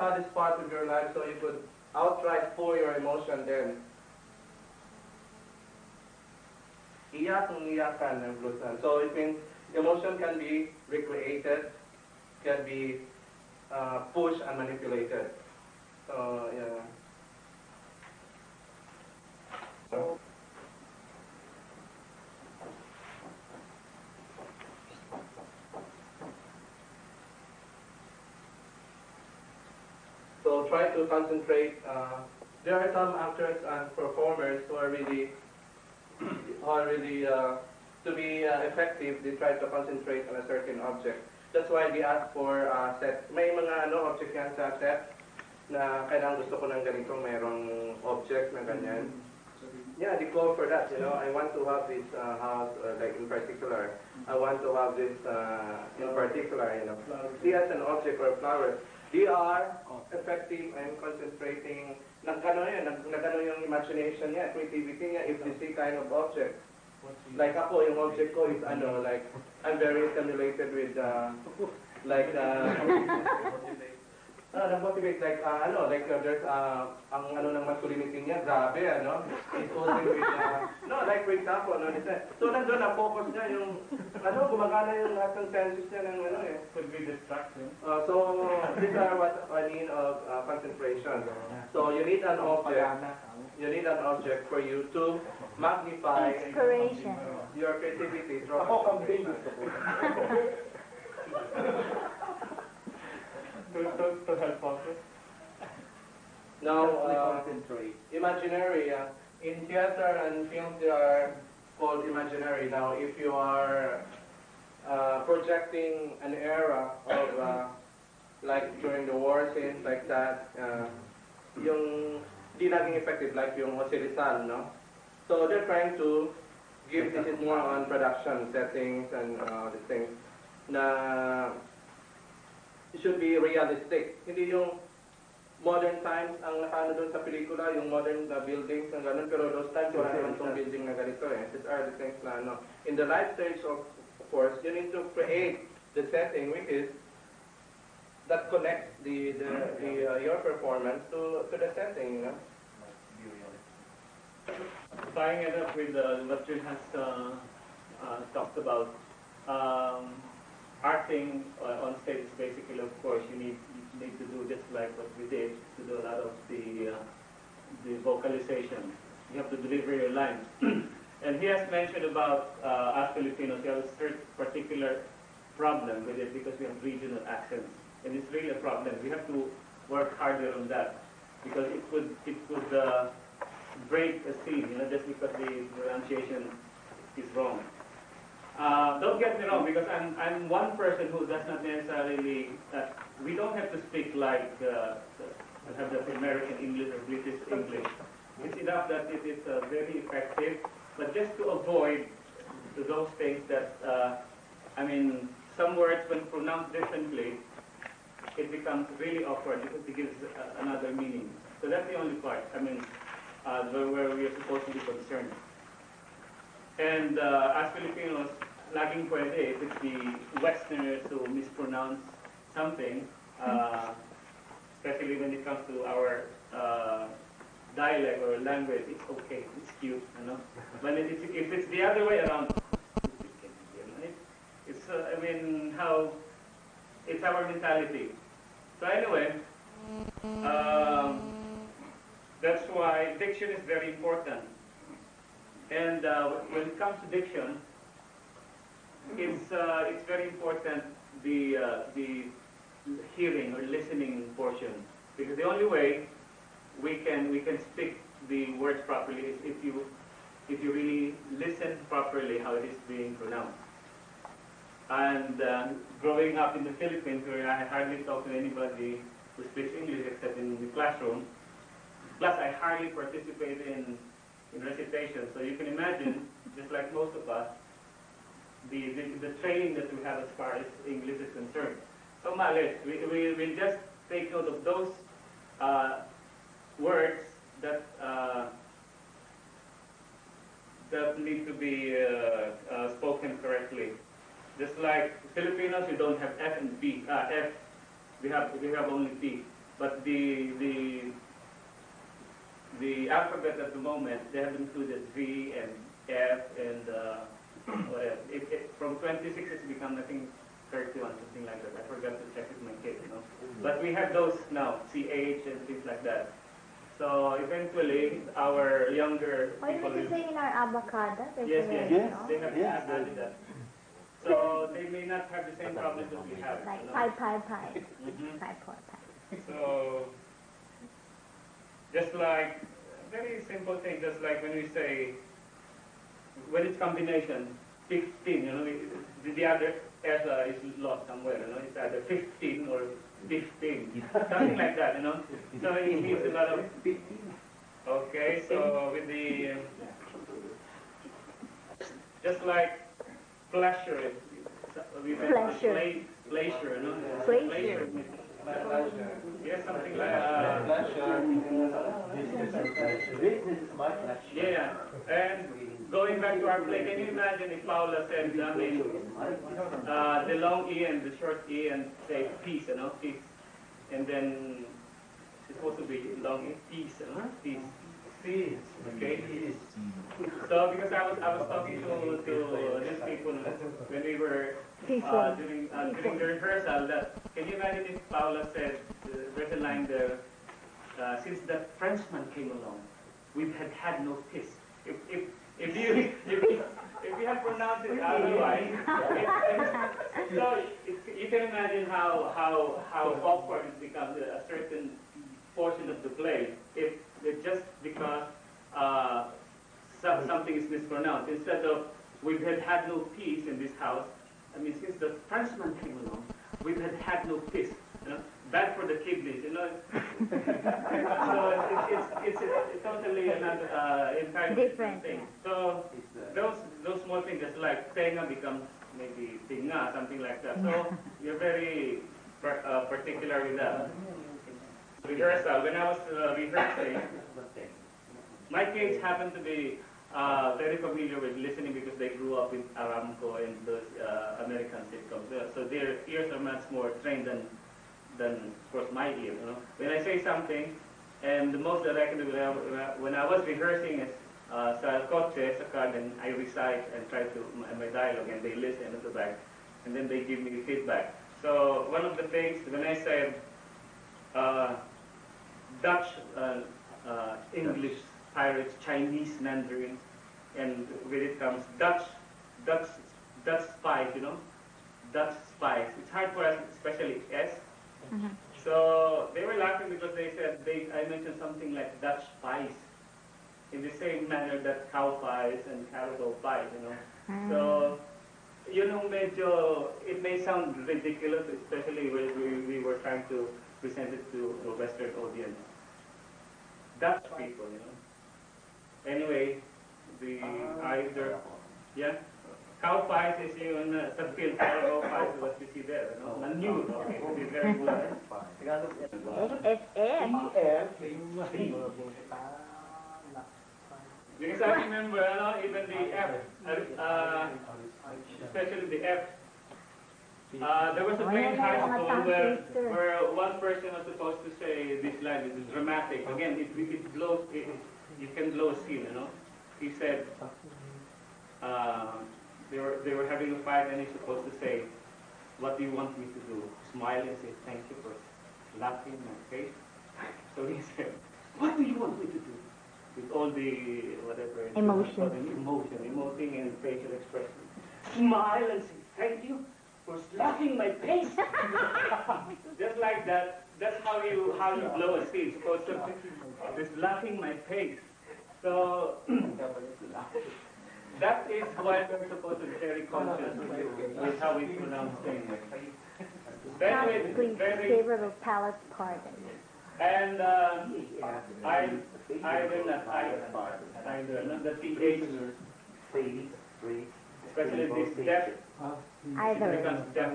saddest part of your life, so you could outright pour your emotion then. Iyak ng iyakan ng bluesan. So it means emotion can be recreated, can be pushed and manipulated. So yeah. So try to concentrate. There are some actors and performers who are really, to be effective, they try to concentrate on a certain object. That's why we ask for set. May mga object yan sa set na kailangan gusto ko ng ganito, mayroong object na ganyan. Yeah, they go for that, I want to have this house, like in particular. I want to have this in particular, See as an object or flower. They are effective and concentrating. Nagano yung imagination niya, creativity niya if they see kind of object. Like ako, yung object ko is like, I'm very stimulated with, nag-motivate like there's ang ng masculinity niya, grabe it's also with like for example so nandun na focus niya yung gumagana yung lahat ng senses niya ng could be distraction. So these are what I mean of concentration. So you need an object for you to magnify inspiration, your creativity. To help focus. Now, imaginary. In theater and film, they are called imaginary. Now, if you are projecting an era of, like during the war scenes, like that, yung di naging effective, like yung Jose Rizal, no? So they're trying to give this is more on production settings and these things. Na it should be realistic. Hindi yung modern times ang nakano doon sa pelikula, yung modern buildings and ganun, pero those times wala naman itong building na ganito These are the things na in the right stage of course, you need to create the setting which is that connects your performance to the setting, Tying it up with what Jun has talked about, acting on stage is basically, of course, you need to do just like what we did, to do a lot of the vocalization. You have to deliver your lines. And he has mentioned about us Filipinos, we have a certain particular problem with it because we have regional accents, and it's really a problem. We have to work harder on that because it could break a scene, just because the pronunciation is wrong. Don't get me wrong, because I'm one person who does not necessarily, we don't have to speak like have the American English or British English. It's enough that it is very effective, but just to avoid those things that, some words when pronounced differently, it becomes really awkward because it gives another meaning. So that's the only part, where we are supposed to be concerned. And as Filipinos, laging pwede, if it's the Westerners who mispronounce something, especially when it comes to our dialect or language, it's okay, it's cute, But if it's the other way around, it's, how, it's our mentality. So anyway, that's why diction is very important. And when it comes to diction, it's very important the hearing or listening portion, because the only way we can speak the words properly is if you really listen properly how it is being pronounced. And growing up in the Philippines, where I hardly talk to anybody who speaks English except in the classroom, plus I hardly participate in recitation, so you can imagine, just like most of us, the training that we have as far as English is concerned. So Malish, we'll just take note of those words that that need to be spoken correctly. Just like Filipinos, we don't have F and B. F, we have only B. but the alphabet at the moment, they have included V and F and whatever. From 26 it's become, I think, 31, something like that. I forgot to check with my kid, you know. But we have those now, CH and things like that. So eventually, our younger Or you people... mean to say in our avocado? Yes, No? they have added that. So they may not have the same problems that we have. Like you know? pie, pie, pie. Mhm. Pie, pie, pie. So, just like, very simple thing, just like when we say, when it's combination, 15, you know, the other S is lost somewhere, you know, it's either 15 or 15, something like that, you know. So it means a lot of, okay, so with the, just like pleasure, we Pleasure. pleasure, you know. Pleasure. Yes, something like This is my pleasure. yeah, and going back to our play, can you imagine if Paula said, I mean, the long E and the short E and say peace, you know, peace. And then it's supposed to be long E, peace, you know, peace. Peace. Okay. So because I was talking to these people when we were Peaceful. during the rehearsal, that can you imagine if Paula said there's a line there, since the Frenchman came along, we had no peace. If you had pronounced it otherwise, so you can imagine how awkward it becomes a certain portion of the play if just because something is mispronounced. Instead of we've had no peace in this house, I mean, since the Frenchman came along, we've had no peace. You know, bad for the kidneys. You know, so it's totally another entirely different thing. So those small things, just like tenga becomes maybe tinga, something like that. So you're very particular with that. Rehearsal. When I was rehearsing, my kids happen to be very familiar with listening because they grew up in Aramco and those American sitcoms. So their ears are much more trained than of course my ear. You know, when I say something, and the most that I can do when I was rehearsing is sa kotse, sa car, then I recite and try to my dialogue, and they listen at the back, and then they give me feedback. So one of the things when I said Dutch, English, Pirates, Chinese, Mandarin, and when it comes Dutch spice, you know, Dutch spice. It's hard for us, especially S. Mm-hmm. So they were laughing because they said I mentioned something like Dutch spice in the same manner that cow pies and carabao pies, you know. Mm. So, you know, it may sound ridiculous, especially when we were trying to present it to a Western audience. Dutch people, you know. Anyway, cow pies is yun sa field, carabao pies is what you see there, you know. Manure, okay, to be very good. Because I remember, you know, even the F, especially the F. There was a play in high school where one person was supposed to say this line. It is dramatic. Again, it blows. You can blow steam, you know. He said they were having a fight, and he's supposed to say, "What do you want me to do? Smile and say thank you for laughing in my face." So he said, "What do you want me to do?" With all the whatever emoting and facial expression. Smile and say thank you for slapping my face. Just like that. That's how you blow a scene. Supposed to be slapping my face. So that is why we're supposed to be very conscious with how we pronounce things. Please give her a palate pardon. And I not the TH, especially this deaf. Either. Becomes deaf.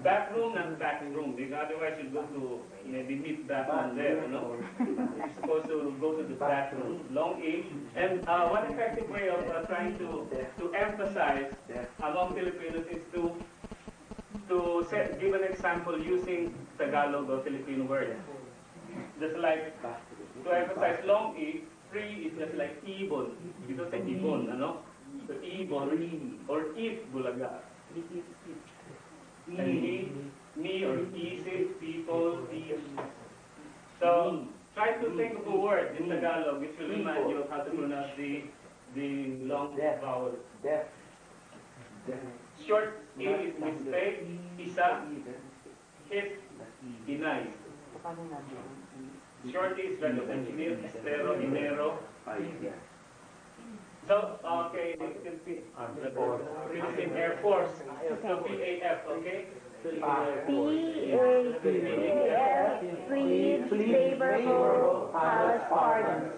Back room, not back room, because otherwise you go to maybe meet Batman there, you know. You're supposed to go to the back room, long E. And one effective way of trying to emphasize among Filipinos is to give an example using Tagalog or Filipino word. Just like, to emphasize long E, free is just like ibon. You don't say ibon, ano? So ibon, or eat, bulaga. And me or easy, people, eat. So, try to think of a word in Tagalog which will remind you of how to pronounce the long vowel. Deaf. Short E is mistake, isa, hit, inay. Short E is like engineer, estero, dinero. So, okay, Philippine Air Force. So, PAF, okay? PAF, plead favorable palace pardons.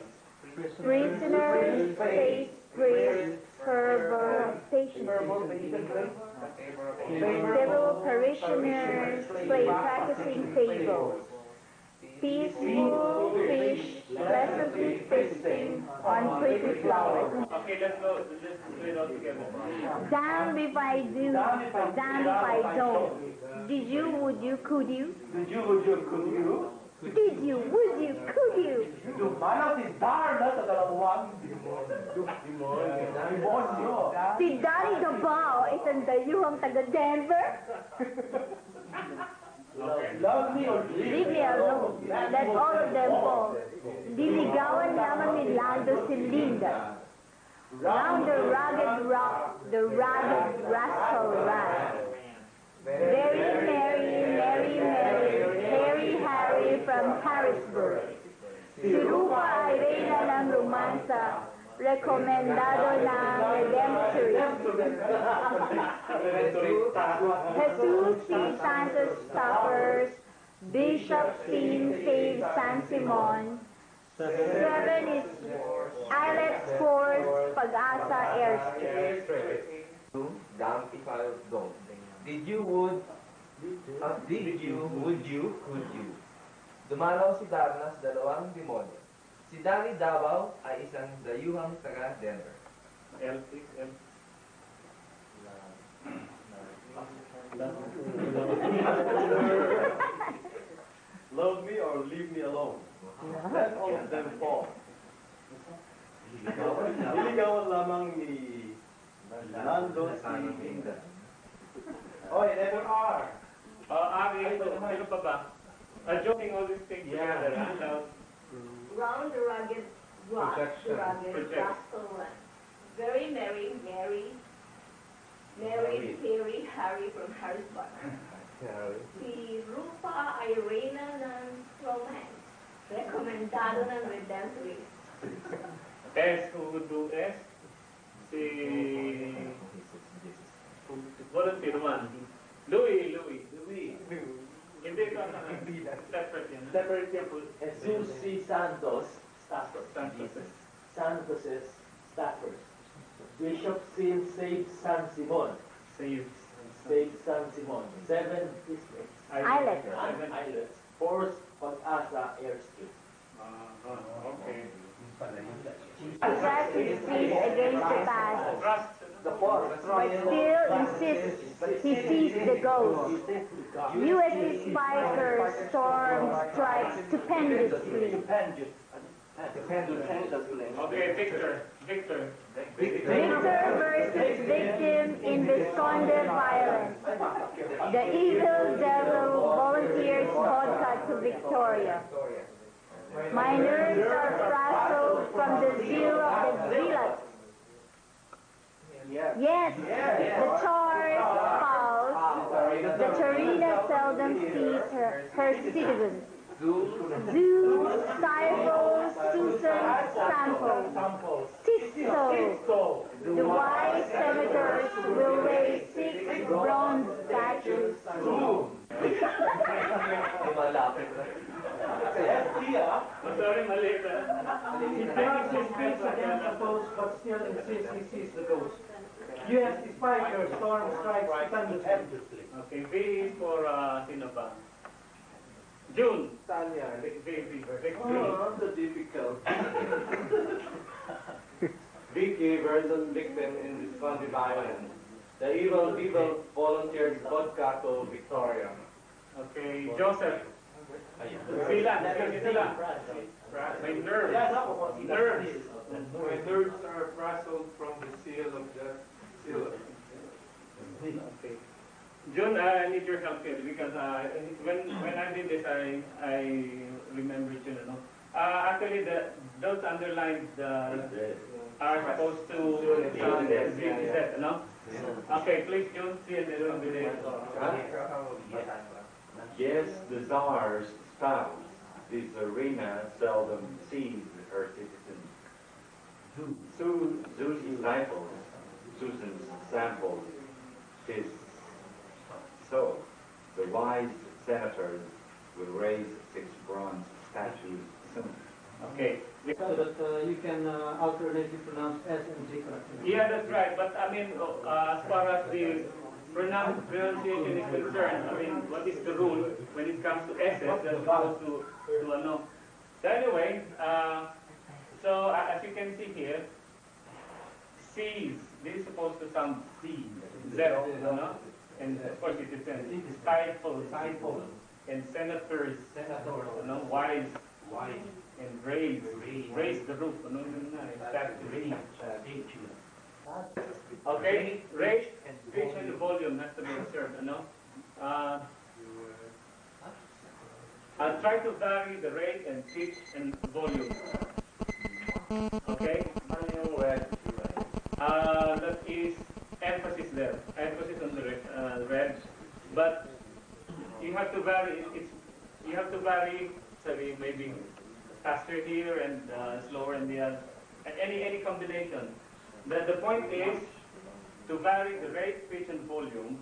Prisoners face great pervertation. Several parishioners play practicing fables. Peaceful fish pleasantly feasting on pretty flowers. Okay, let's do it all together. Damn if I do, damn if I don't. Did you, would you, could you? Did you, would you, could you? Did you, would you, could you? Dumalaw si Darna sa dalawang demonyo. Si Danny Gabao, isang dayuhang taga Denver. Love me or Leave me alone. Let all of them fall. Diligawan lamang ni Lando si Linda. Round the rugged rock, the ragged rascal ran. Very merry, merry, merry, Harry, Harry from Harrisburg. Si Rupa ay reyna ng romansa, rekomendado ng Redemptory. Jesus si Santos Stoppers, Bishop Sin save San Simon. 7 is Islet Force, Pag-asa Airstrip. Damn if I don't. Did you, would you, could you? Dumalaw si Darna sa dalawang demonyo. Si Danny Davao ay isang dayuhang taga Denver. L, please, L. Love me or leave me alone. Let all of them fall. Niligawan lamang ni Nando si Linda. Oh, letter R. Ari, sino pa ba? Joking all these things together. Now, Round the rugged rock, the rugged rascal ran. Very merry, Mary, Harry, Harry from Harrisburg. Si Rupa ay reyna ng romance. Rekomendado ng Redemptory. S, who would do S? Si... Volunteer one. Louis. Hindi ko separate yan. Separate yan po. Jesus si Santos. Santos's Stafford. Bishop Sin save San Simon. Save San Simon. 7 districts. Islet. Islets. Force Pag-asa Airstrip. Okay. Trust his feet against the past, Trust. but still insists he sees the ghost. USS Spiker storm strikes stupendously. Okay, Victor. Victor versus victim in Visconde violence. The evil devil volunteers vodka to Victoria. My nerves are frazzled from the zeal of the zealots. Yes, the Tsar spouse, the Tsarina seldom sees her citizens. Zeus stifles Susan samples. Tisto, the wise senators will raise 6 bronze statues. Malapit na. Sorry, mali ka. He begs his speech against the ghost, but still insists he sees the ghost. U.S. Spiker storm strikes stupendously. Okay, V is for, sino pa? June. Tanya. Victory. The difficult. Vicky versus victim in Visconde violence. The evil volunteers vodka to Victoria. Okay, Joseph. Silan, sige lang. My nerves. Nerves. My nerves are frazzled from the seal of the seal. Okay. June, I need your help here because when I did this, I remember June. No? Actually, those underlined are supposed to sound Z, no? Okay, please, June, see the combination. Yes, the Tsar's spouse, the Tsarina seldom sees her citizens. Zeus disciples, Susan's samples, is so. The wise senators will raise 6 bronze statues soon. Okay. So that you can alternately pronounce S and J correctly. Yeah, that's right. But I mean, as far as the pronunciation is concerned, I mean, what is the rule when it comes to SS as opposed to ano? So anyway, so as you can see here, C's, this is supposed to sound C, zero, no? And of course it is disciples, and senators, no? Wise, and raise the roof, no? Okay, rate and pitch and the volume has to be observed, no? I'll try to vary the rate and pitch and volume. Okay? That is emphasis there. Emphasis on the red. But you have to vary. You have to vary. Sorry, maybe faster here and slower in the other. Any combination. The point is to vary the rate, pitch, and volume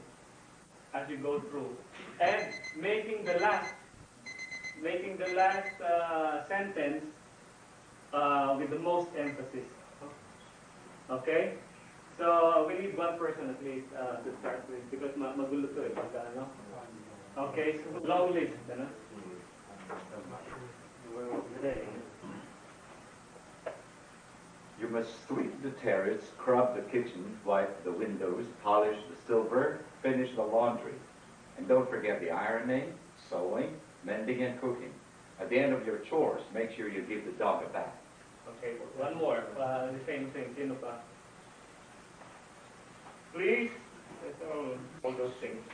as you go through, and making the last sentence with the most emphasis. Okay? So we need one person at least to start with because magulo to eh. No? Okay, so long list. Ano? You must sweep the terrace, scrub the kitchen, wipe the windows, polish the silver, finish the laundry. And don't forget the ironing, sewing, mending, and cooking. At the end of your chores, make sure you give the dog a bath. Okay, one more. The same thing. Sino pa? Please. That's all those things.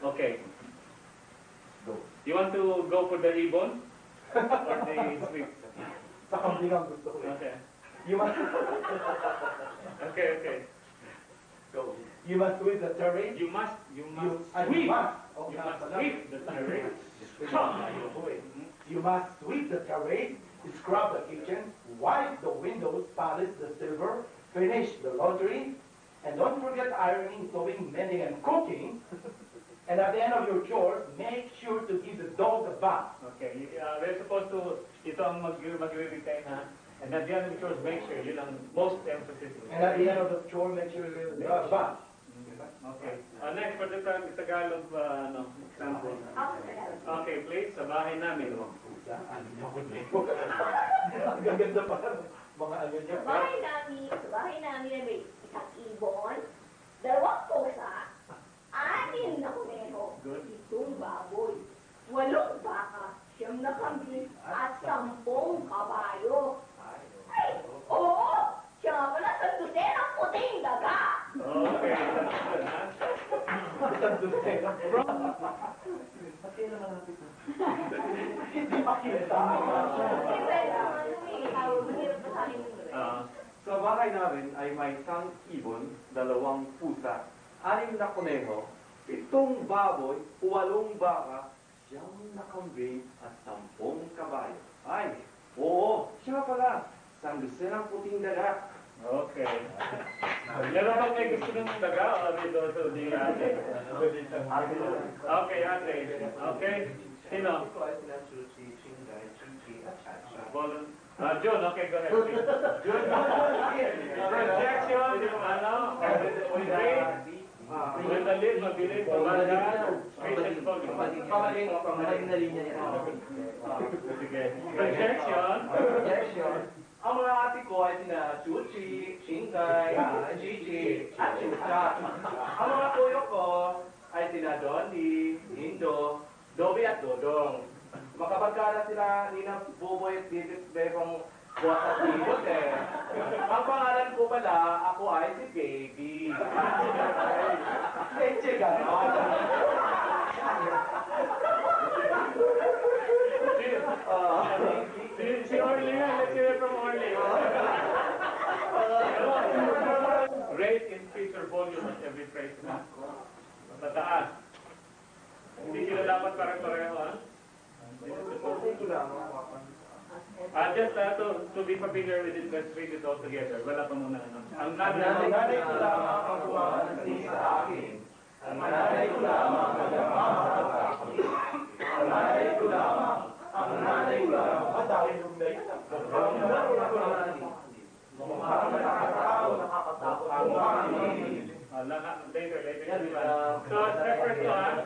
Okay. You want to go for the ribbon or the sweep? Sa kambing ang gusto ko. Okay. You must Okay. go. You must sweep the terrace. You must You sweep. must. You must sweep the terrace. You must sweep the terrace, scrub the kitchen, wipe the windows, polish the silver, finish the laundry, and don't forget ironing, sewing, mending, and cooking. And at the end of your chores, make sure to give the dog a bath. Okay. We're supposed to, ito ang mag-retain ha. And at the end of the chores, make sure, yun ang most emphasis. And at the end of the chore, make sure you give the dog a bath. Okay. Next, for the Tagalog sample. Okay, please, sa bahay namin. Ang gaganda pa mga ano niya. Sa bahay namin ay may isang ibon, 2 pusa, 6 na kuneho, 7 baboy, 8 baka, 9 na kambing, at 10 kabayo. Ay, oo! Siya nga pala sa ng puting daga. Okay, that's good, ha? Hindi makita. Sa bahay namin ay may isang ibon, 2 pusa, 6 na kuneho, 7 baboy, 8 baka, 9 na kambing, at 10 kabayo. Ay, oo, siya pala, Sanduserang puting daga. Okay. Meron bang may gusto ng daga o dito sa di ate? Okay, ate. Okay. Sino? John, okay, go ahead. Projection, ano? With the lid, mabilis, pabalik, patient volume. Pamaling na linya niya. Sige. Projection. Ang mga ate ko ay sina Chuchi, Shingay, Gigi, at Chucha. Ang mga kuyo ko, ay sina Donnie, Indo, Dobby at Dodong. Makapagkara sila ni na Buboy at Didit Bebong Boss at Didit eh. Ang pangalan ko pala, ako ay si Baby. Leche ganon. Si Orly nga, let's hear from Orly. Rate in feature volume at every phrase na. Mataas. Hindi sila dapat parang-pareho, ha? Just to be familiar with it, let's read it all together. Wala pa muna. Ang nanay ko lamang ang pumapansin sa akin. Ang nanay ko lamang ang nagmamahal sa akin. Ang nanay ko lamang. Ang nanay ko lamang. Ang dahil yung nai. Ang nanay ko lamang. Mukhang nakakatakot. Ang mga later. So, step first to, ha?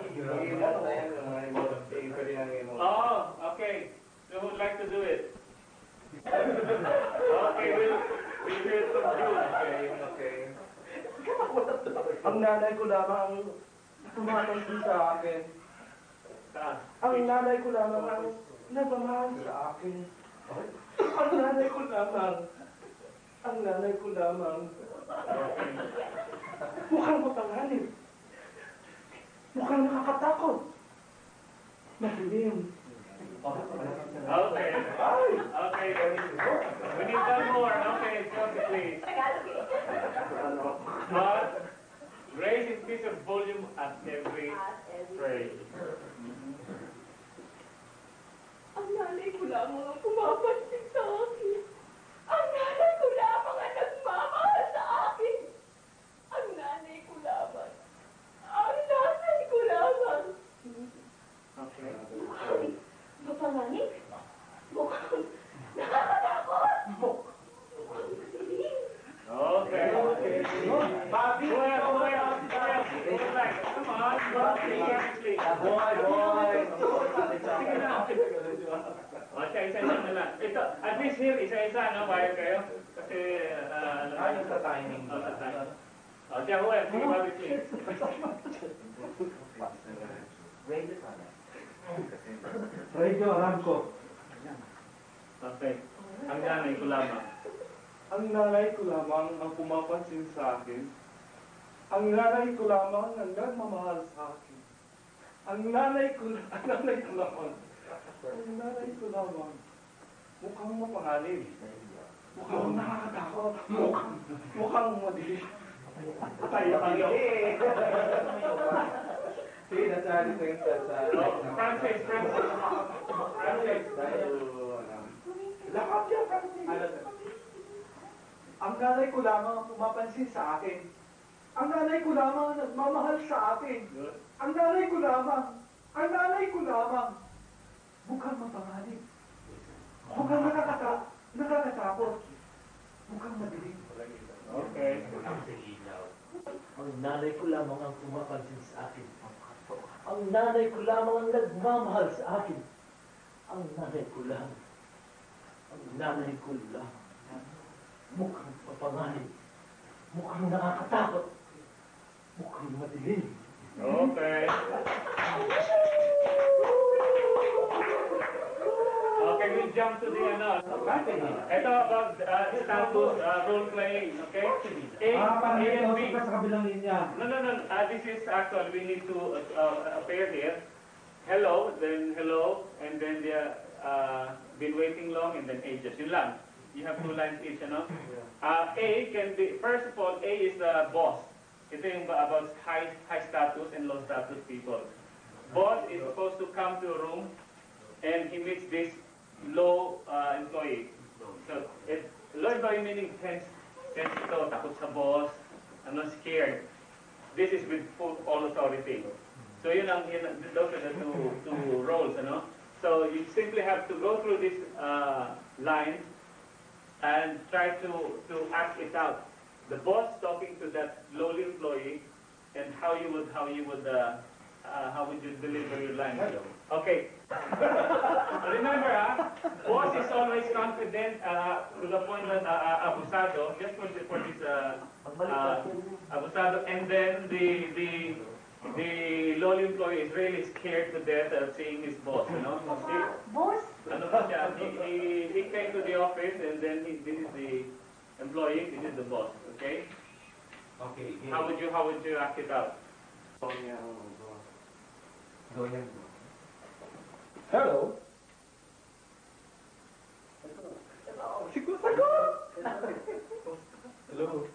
Oh, okay. So, who would like to do it? Okay, we'll hear it from you. Okay. Ang nanay ko lamang ang tumatansin sa akin. Ang nanay ko lamang ang nagmamahal sa akin. Ang nanay ko lamang. Ang nanay ko lamang. Mukhang mapanganib. Mukhang nakakatakot. Madilim. Okay. Okay. We need one more. Okay, Josie, please. Raise in piece of volume at every phrase. Ang nanay ko lamang ang pumapansin sa akin. Ang nanay ko lamang ang nagmamahal sa akin. Ang nanay ko lamang. Ang nanay ko lamang. Okay. Ay, mapanganib. Mukhang nakakatakot. Mukhang madilim. Okay. Bobby, Come on, Bobby, please. boy. Sige na. Isa na lang. Ito, at least here, isa-isa, no? Bayad kayo? Kasi, Ayun sa timing. sa time. Diyan, Juan, sige, Bobby, please. Radio Aramco. Okay. Ang nanay ko lamang. Ang nanay ko lamang ang pumapansin sa akin. Ang nanay ko lamang ang nagmamahal sa akin. Ang nanay ko lamang. Ang nanay ko lamang. Mukhang mapanganib. Mukhang nakakatakot. Mukhang madilim. Tayo. Sige, nasali ko yung sa... Francis. Lakat yan, Francis. Ang nanay ko lamang ang pumapansin sa akin. Ang nanay ko lamang ang nagmamahal sa akin. Ang nanay ko lamang. Ang nanay ko lamang. Mukhang mapanganib. Mukhang nakakatakot. Mukhang madilim. Okay. Ang nanay ko lamang ang pumapansin sa akin. Ang nanay ko lamang ang nagmamahal sa akin. Ang nanay ko lamang. Ang nanay ko lamang. Mukhang papanganib. Mukhang nakakatakot. Mukhang madilim. Okay. Okay, we jump to the ito about status role playing, okay? A and B. Sa kabilang linya. No. This is actually we need to appear here. Hello, and then they been waiting long, and then A just yun lang. You have 2 lines each, A can be, first of all, A is the boss. Ito yung about high status and low status people. Boss is supposed to come to a room and he meets this low employee. So, low employee meaning tense ito, takot sa boss, scared. This is with all authority. So those are the two roles, So you simply have to go through this line and try to act it out. The boss talking to that lowly employee, and how would you deliver your line? Okay. Remember, boss is always confident to the point that abusado, just for this abusado, and then the lowly employee is really scared to death of seeing his boss, you know. Boss? Ano ba siya? He came to the office and then this is the employee, this is the boss, okay? Okay. How would you act it out? Hello. Hello.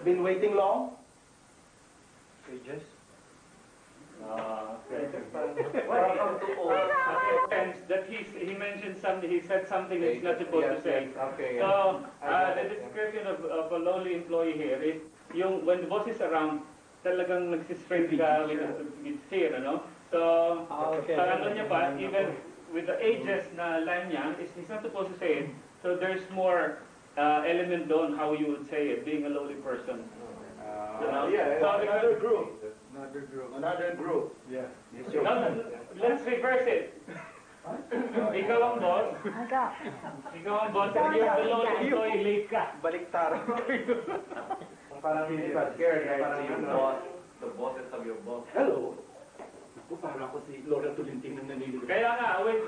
Been waiting long? Pages. Okay. That he mentioned something. He said something he's not supposed to say. Okay. So the description of a lowly employee here is yung when the boss is around, talagang nagsistrain ka with fear, ano? So parang ano niya pa, even with the ages na line niya, he's not supposed to say it. So there's more element doon how you would say it, being a lowly person. Yeah. So Another group. Another group. Yeah. let's reverse it. Ikaw ang boss. Ikaw ang boss. And you're the lowly employee, late ka. Baliktara. Parang hindi ba scared? Parang ano. The bosses of your boss. Hello. Ako para ako si Laura Tulinting na naniligaw. Kaya nga, with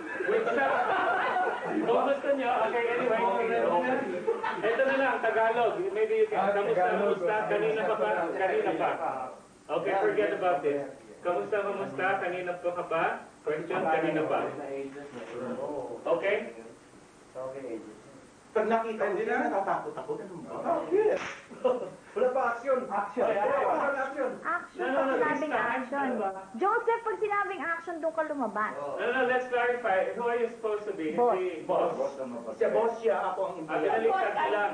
kung gusto nyo, okay, anyway, ito na lang, Tagalog. Maybe you can, kamusta, kanina pa. Okay, forget about this. Kamusta, kanina pa ba? Question, kanina pa. Okay? Pag nakita ko, hindi na natatakot ako. Ganun ba? Yes. Wala pa action. Action. Action pag sinabing action. Joseph, pag sinabing action, doon ka lumabas. No, let's clarify. Who are you supposed to be? Boss. Si boss. Siya boss siya, ako ang employee. Binaliktad lang.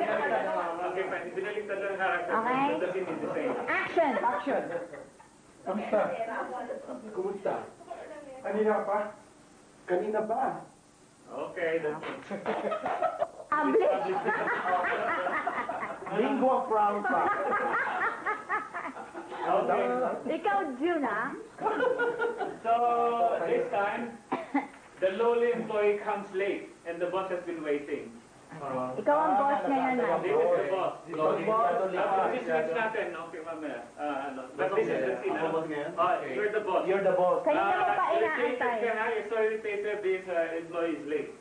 Okay, fine. Binaliktad lang character. Okay. So doesn't mean the same. Action! Action. Kamusta? Kumusta? Kanina pa? Kanina pa? Okay. Abli! Lingua franca. Okay. Ikaw, June, ha? So this time, the lowly employee comes late and the boss has been waiting. Ikaw ang boss ngayon, ha? This is the boss. This switch natin, okay, mamaya. But this is the scene. You're the boss. You're the boss. Kanina mo pa Irritated ka inaantay. na, you're so irritated this employee is late.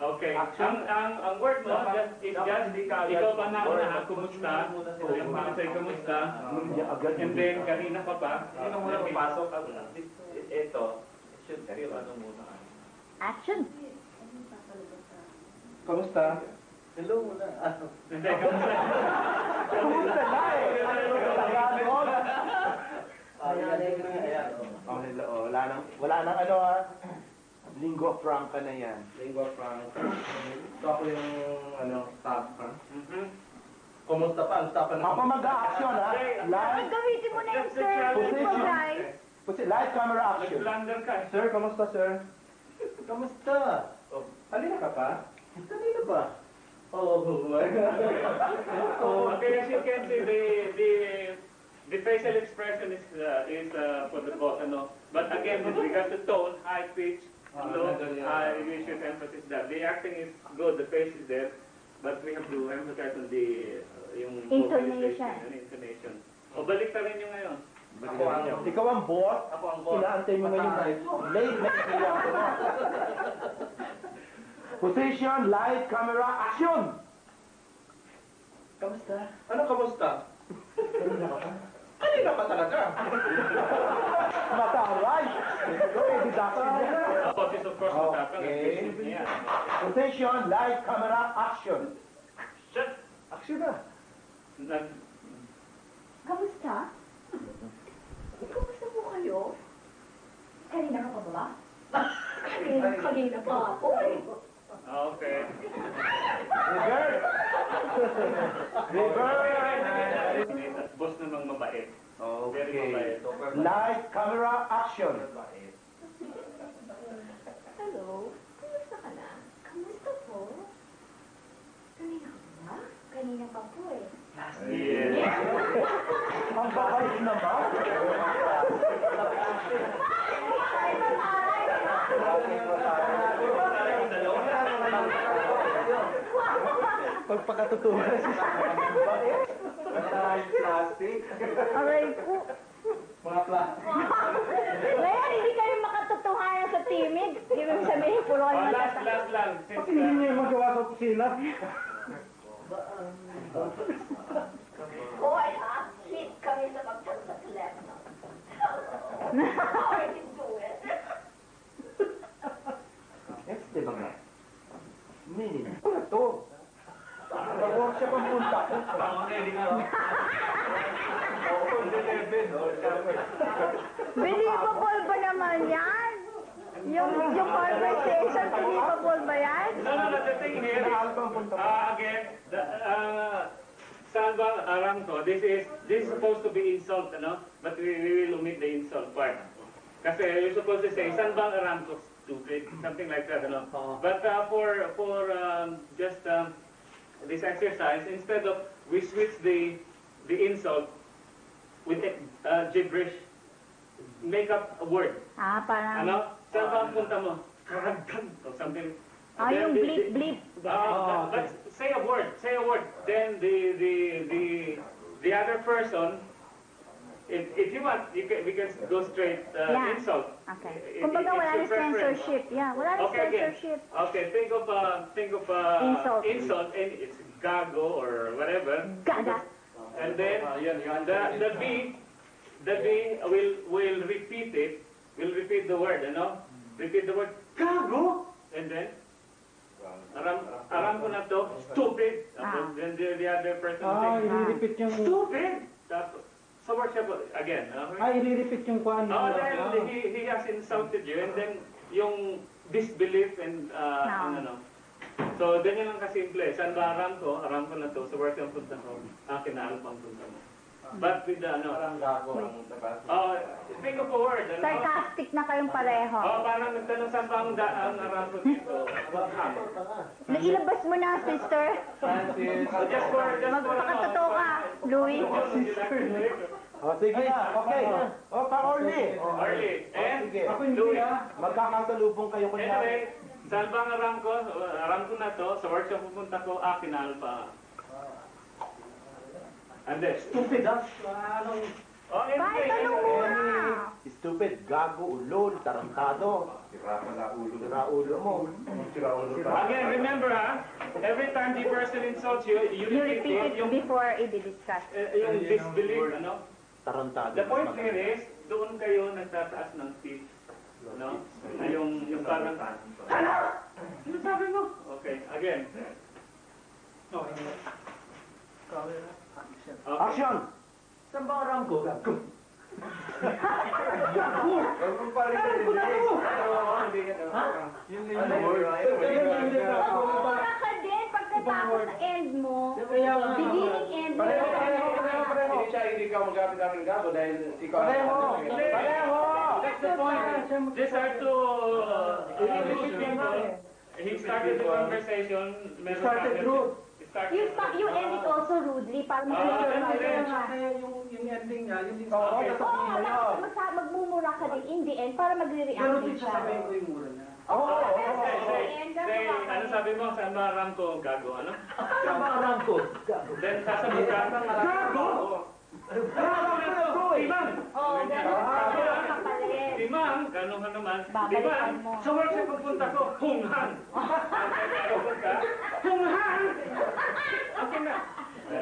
Okay. Ang word mo is just, ikaw pa na una, kumusta? Yung pinasay, kumusta? And then, kanina pa pa. Sino muna papasok? Ito, should feel ano muna. Action! Kamusta? Hello muna. Hindi, kamusta? Kumusta na eh? Tagalog. Wala nang ano ha. Lingua franca na yan. Lingua franca. So ako yung staff ha. Mhm. Kumusta pa? Ang staff na. Ako mag-action ha. Live, Gamitin mo na yung That's the sir. challenge. Ito, guys. live camera action. Nag-blunder ka. Sir, kamusta sir? Kamusta? Halina ka pa? Kanina ba? Oh, Okay, as you can see, the facial expression is for the boss, ano. But again, with regard to tone, high pitch, low, we should emphasize that. The acting is good, the face is there, but we have to emphasize on the yung Intonation. vocalization and intonation. O balik na rin yung ngayon. Ikaw ang boss. Ako ang boss. Inaantay mo ngayon na late na iiyak mo. Position, light, camera, action! Kamusta? Ano kamusta? Kanina ka pa? Kanina pa talaga. Mataray! Deduction niya. Boss is of course matapang. Okay. Yeah. Position, light, camera, action! Shut. Action na! Kamusta? Kamusta po kayo? Kanina ka pa ba? Kanina pa ako. Okay. Reverse! Reverse! Boss namang mabait. Very Okay. mabait. Light, camera, action! Hello? Kamusta ka na? Kamusta po? Kanina ka ba? Kanina pa po eh. Yes. Ang bakit naman? Pagpakatutuwa na siya. Plastic. Aray ko. Mga plastic. Ngayon, hindi kayo makatotohanan sa timid. Ibig sabihin, puro kayo Last matata. lang. Pati hindi niya yung magawa sa kusina. Hoy ha, hit kami sa pagsasaklep. I can do it. Di ba nga? Minute. Ano to? Mag-workshop ang punta ko. Believable ba naman yan? Yung conversation, believable ba yan? No, the thing here is, again, saan ba Aramco? This is supposed to be insult, ano? But we will omit the insult part. Kasi you're supposed to say, saan ba Aramco? Stupid, something like that, ano? But for just this exercise, instead of we switch the insult with gibberish, make up a word. Parang... Ano? Saan ba ang punta mo? Karagdag or something. yung bleep. But say a word. Then the other person, if you want, we can go straight insult. Okay. Kumbaga wala na censorship. Yeah, wala na censorship. Okay, think of insult and it's gago or whatever. Gaga. And then the B will repeat it. Will repeat the word, you know? Repeat the word gago. And then aram ko na to, stupid. Then the other person says, i-repeat yung... stupid. So workshop again. i-repeat yung kuhan. Then he has insulted you, and then yung disbelief and ano. So ganyan lang kasimple. Saan ba aram ko na to. So workshop punta ko. Akin na alpang punta mo. But with the ano. Think of a word. Sarcastic na kayong pareho. Parang nagtanong saan ba ang aram ko dito. Ilabas mo na, sister. Just for Magpakatotoo ka, Louis. Sige, okay. Pa-Orly. Orly. And Ako hindi magkakasalubong kayo kunya. anyway, saan ba ang aram ko? Aram ko na to. Sa workshop pupunta ko, akin na alpha. And then, Stupid, ha? Bakit tanong muna? Stupid, gago, ulol, tarantado. Sira ulo mo. again, remember every time the person insults you, you You repeat repeat it, it before i-discuss. yung disbelief, ano? Tarantado. The point here is, doon kayo nagtataas ng pitch. No? Yung parang, ano sabi mo? Okay, again. Okay. Action! Saan ba aram ko? Gago. Gago! Aram ko na to! Yun lang yung word. Mura ka din pagkatapos sa end mo. Beginning end mo. Hindi ka magamit ng gago dahil ikaw... Pareho! That's the point. These are two people. He started the conversation. Started rude. You end it also rudely para mag-react. Yung ending niya, yung magmumura ka din in the end para magre-react din siya. yung mura niya. Say, ano sabi mo? Saan ba aram ko? Gago, ano? Saan ba aram ko? Gago. Then sasabihin ka, gago! Timang! Timang, gano'n ka naman. Timang, sa workshop pagpunta ko, hunghan! Hunghan! Okay na.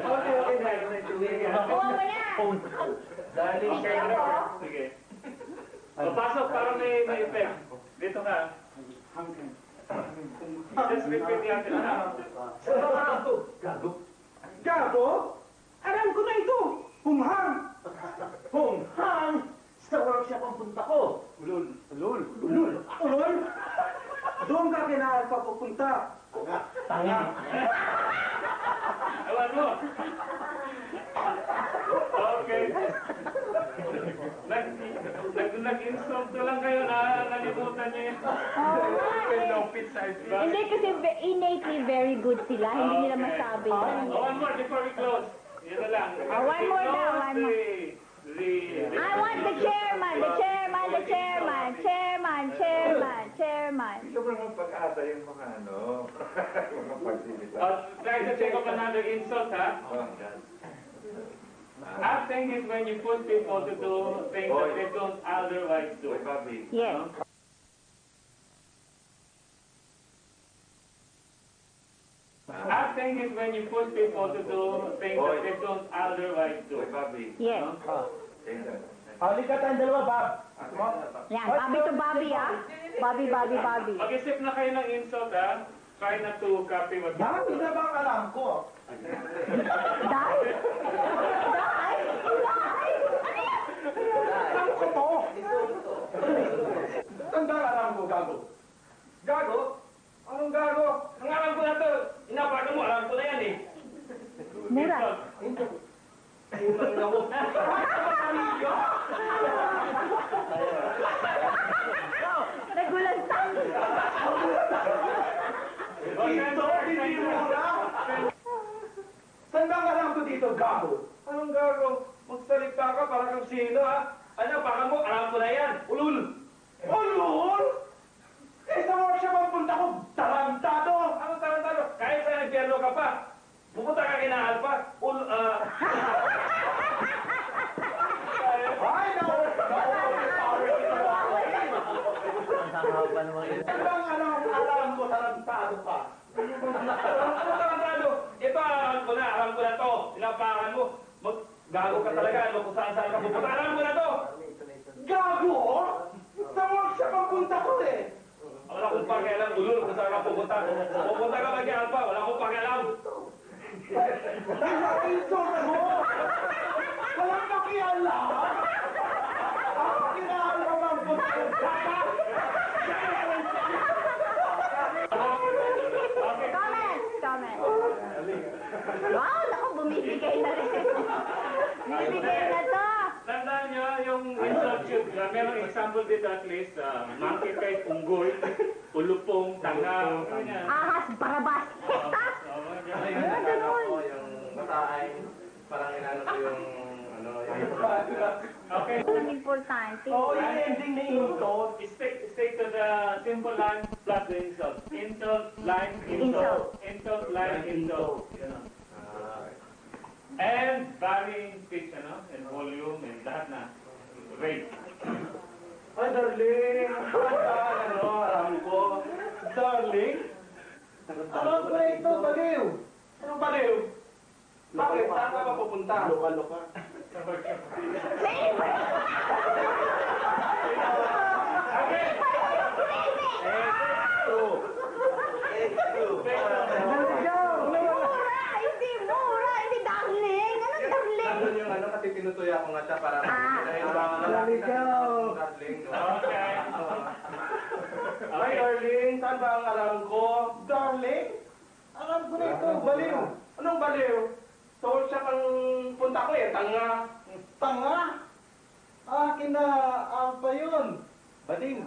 Kuha mo na! Sige. Papasok para may effect. Dito ka. Just repeat the other now. Saan ba aram ko? Gago. Gago? Aram ko na ito! Hunghang! Hunghang! Sa workshop ang punta ko. Ulol. Doon ka kinahal pa pupunta. Tanga. Alam mo. Okay. Nag-insult na lang kayo na nalimutan niyo yun. Hindi kasi innately very good sila. Hindi nila masabi. One more before we close. Yun na lang. One more daw, one more. I I want the chairman chairman, the chairman, the chairman, chairman, chairman, chairman. Sobrang pag-asa yung mga ano, mga pagsilita. Try to think of another insult, huh? Oh, God. Acting is when you put people to do things that they don't otherwise do. Boy, Bobby. Yes. No? Acting is when you put people to do things that they don't otherwise do. Boy, Bobby. Yes. No? Halik ka tayong dalawa, Bob. Yan, Bobby to Bobby, ah. Bobby, Bobby, Bobby. Mag-isip na kayo ng insult, ha? Try not to copy what you Dami na ba ang alam ko? Dahil? Dahil? Alam ko to. Saan ba ang alam ko, gago? Gago? Anong gago? Ang alam ko na to. Inapakan mo, alam ko na yan eh. Mura. Utang na mo. Nagulat sa. Dito, hindi mura. Saan ba ang alam ko dito, gago? Anong gago? Magsalita ka para kang sino ha? Ano, baka mo, alam ko na yan. Ulul! Ulul? Eh, sa workshop ang punta ko, tarantado. Anong tarantado? Kahit sa nagpiyerno ka pa. Pupunta ka kina Alpha. Ay, na-overpower kita ba? Saan ba ang alam ko, tarantado ka? Ano tarantado? Ito, alam ko na to. Sinapakan mo. Gago ka talaga. Ano, kung saan ka pupunta. Alam ko na to. Gago? Sa workshop ang punta ko eh. Wala akong pakialam, ulul, kung saan ka pupunta. Pupunta ka ba kay Alpha? Wala akong pakialam. Insult mo! Walang pakialam! Ako kinaalam ang punta ka! Comment, comment. Wow, naku, bumibigay na rin. Bumibigay na to. Tandaan nyo, yung insult yun, merong example dito at least, monkey kay unggoy, ulupong, tanga, ganyan. Ahas, barabas. Ganun. Yung mataay, parang inano ko yung, ano, yung... Okay. Ang importante. Oo, yung ending na insult. Stick to the simple line plus the insult. Insult, line, insult. Insult, line, insult. Ganun. And varying pitch, ano, and volume, and lahat na. Rate. Ay, darling! Ano, alam ko. Darling? Alam ko ito, baliw! Anong baliw? Bakit? Saan ka ba pupunta? Loka-loka. Mura, hindi darling. Anong darling? Nandun yung ano, kasi tinutuya ko nga siya para... Darling. Darling, no? Okay. Ay, darling, saan ba ang alam ko? Darling? Alam ko na ito, baliw. Anong baliw? Sa workshop ang punta ko eh, tanga. Tanga? Akin na, pa yun. Baliw.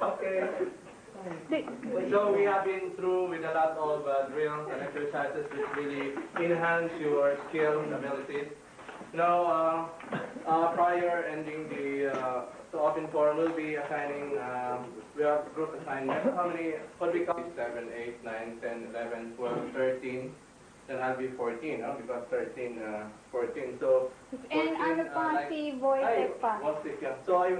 Okay. So we have been through with a lot of drills and exercises which really enhance your skills, abilities. Now, prior ending the open forum, we'll be assigning, we have group assignments. How many? What we call 7, 8, 9, 10, 11, 12, 13. Then I'll be 14, no? Because 13, 14. So, 14, And ano pa si Wojtek pa? Wojtek, yeah. So I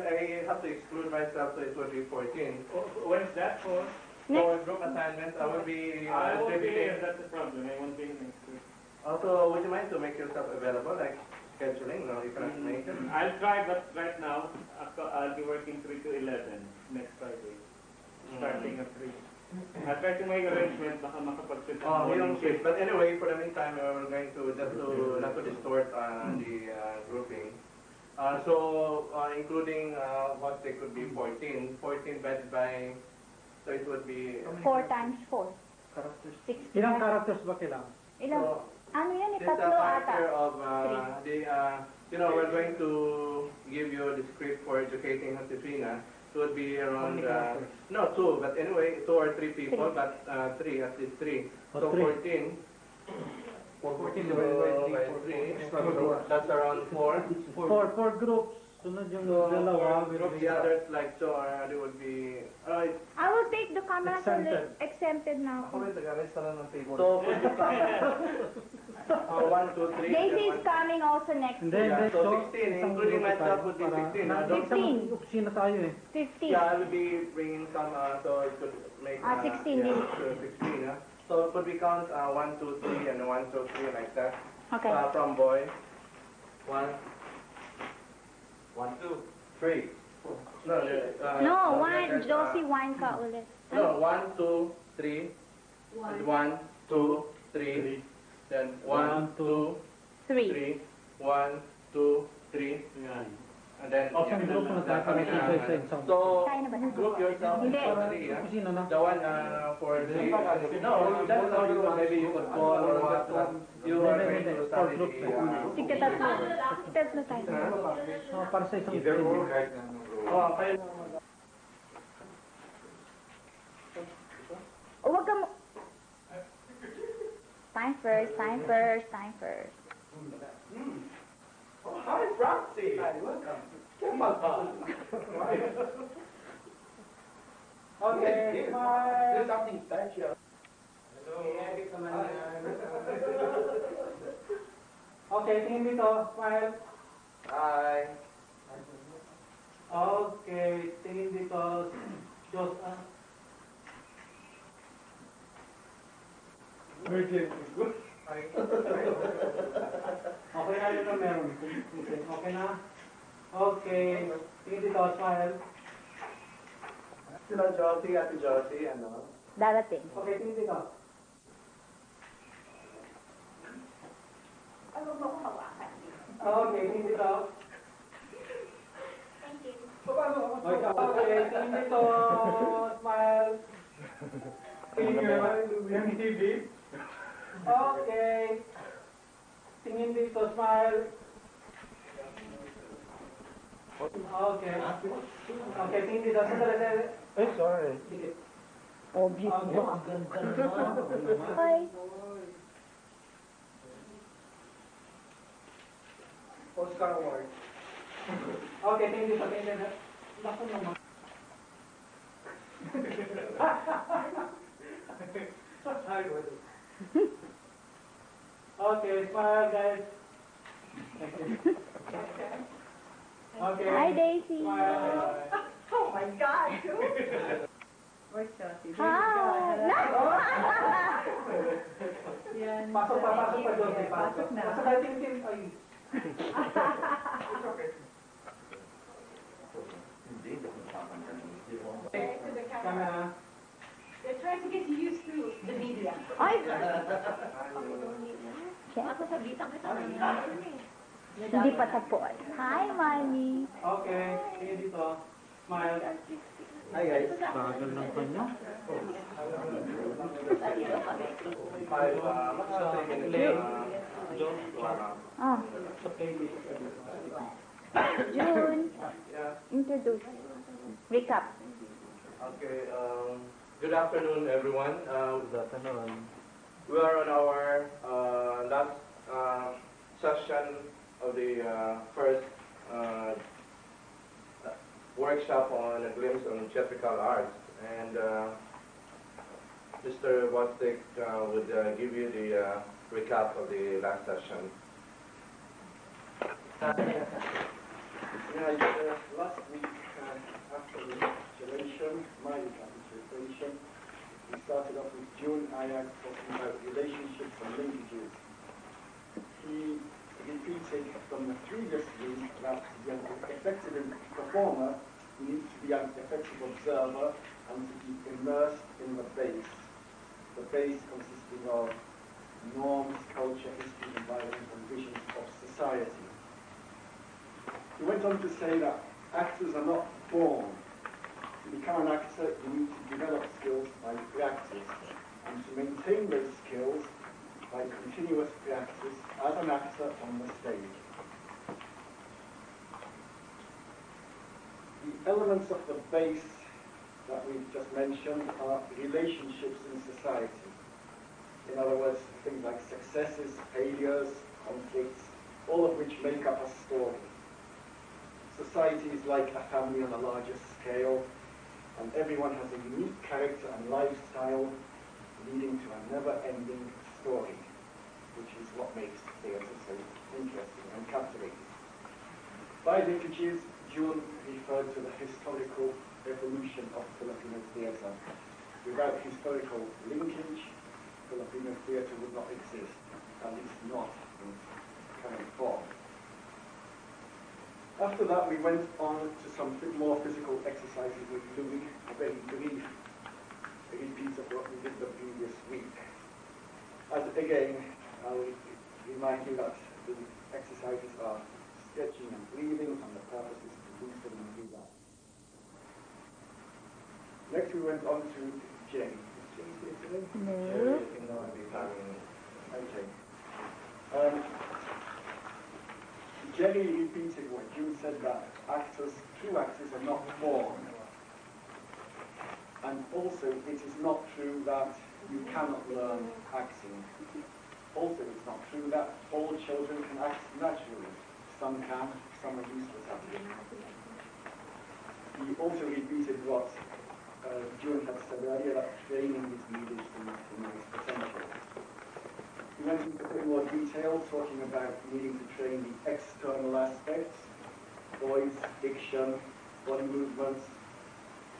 have to exclude myself, so it will be 14. When's that for? For group assignments, I will be I won't be here, distributing. that's the problem. I won't be here next week. Also, would you mind to make yourself available, like scheduling? No, you cannot make it. I'll try, but right now, I'll be working 3 to 11 next Friday. Starting at 3. I'll try to make arrangement, baka makapag-fit Oh, we morning don't shift. But anyway, for the meantime, we're going to just to not to distort the grouping. Including what they could be 14. 14 divided by, so it would be 4 times 4. Characters. 60. Ilang characters ba kailangan? Ilang? So, Ano yan? this Tatlo factor ata. of we're going to give you the script for educating Josefina. It would be around no 2, but anyway 2 or 3 people, but 3 at least 3. So 14. 14 divided by 3. That's around 4. Four groups. Sunod yung So dalawa. for group, the others like so they would be. I will take the camera so exempted na ako. So 1, 2, 3. Daisy is coming also next Hindi, week. hindi. So 16, including myself would be 16. Nandito sa 15. opisina tayo eh. 15. Yeah, I will be bringing some, so it could make 16 yeah, din. 16. So could we count 1, 2, 3, and 1, 2, 3 like that? Okay. From boy. 1, 2, 3. No, one. Josie, one ka ulit. No, 1, 2, 3. 1, 2, 3. Then 1, 2, 3. 3. 1, 2, 3. And then Option group na tayo kami sa So Kaya na ba? group yourself Hindi. for 3. opisina na. The one for 3. No, that's how you maybe you could call or what. You are going to study the. Sige, tatlo. Tatlo tayo. Para sa isang Either group. or. Okay. Huwag ka mo. Time first, time first, time first. Oh, hi, Francie. Hi, welcome. Okay, There's something special. Okay, tingin dito. Smile. Hi. Okay, tingin dito. Diyos, Okay na yun na meron. Okay na? Okay. Tingin dito, smile. Sila Josie, Ate Josie, ano? Darating. Okay, tingin dito. Ano ba kung hawakan? Okay, tingin dito. Thank you. Okay, tingin dito. Smile. Tingin yung TV. Okay. Tingin dito, smile. Okay. Okay, tingin dito. Sandali. Sorry. Obvious Okay. ba? Hi. Oscar Award. Okay, tingin dito. Tingin dito. Naku naman. Okay, smile guys. Okay. Hi, Daisy. Smile. Oh my God! Hi. Pasok pa, Josie. Pasok na. Pasok na, tingin. Ay. Camera. They're trying to get used to the media. Ay! Ako sabitan kita ng Hindi pa tapos. Hi, Mami. Okay, tingin dito. Smile. Hi guys. Bagal ng kanya. 5, mga 3 minutes. Oh. June. Yeah. Introduce. Recap. Okay. Good afternoon, everyone. We are on our last session of the first workshop on a glimpse on theatrical arts, and Mr. Bostic would give you the recap of the last session. Last week, after the recapitulation, my recapitulation, we started off with June Ayak talking about relationships and linkages. He repeated from the previous week that to be an effective performer, you need to be an effective observer and to be immersed in the base. The base consisting of norms, culture, history, environment, and visions of society. He went on to say that actors are not born. To become an actor, you need to develop skills by practice. and to maintain those skills by continuous practice as an actor on the stage. The elements of the base that we've just mentioned are relationships in society. In other words, things like successes, failures, conflicts, all of which make up a story. Society is like a family on a larger scale, and everyone has a unique character and lifestyle leading to a never-ending story, which is what makes theatre so interesting and captivating. By linkages, June referred to the historical evolution of Filipino theatre. Without historical linkage, Filipino theatre would not exist, at least not in its current form. After that, we went on to some more physical exercises with Louis, a very brief repeat of what we did the previous week. And again, I'll remind you that the exercises are stretching and breathing, and the purpose is to boost them and relax. Next, we went on to Jenny. Is Jenny here today? No. Okay. Jenny repeated what June said, that true actors are not born. And also, it is not true that you cannot learn acting. Also, it's not true that all children can act naturally. Some can, some are useless at it. He also repeated what June had said earlier, that training is needed to maximize potential. He went into a bit more detail, talking about needing to train the external aspects, voice, diction, body movements,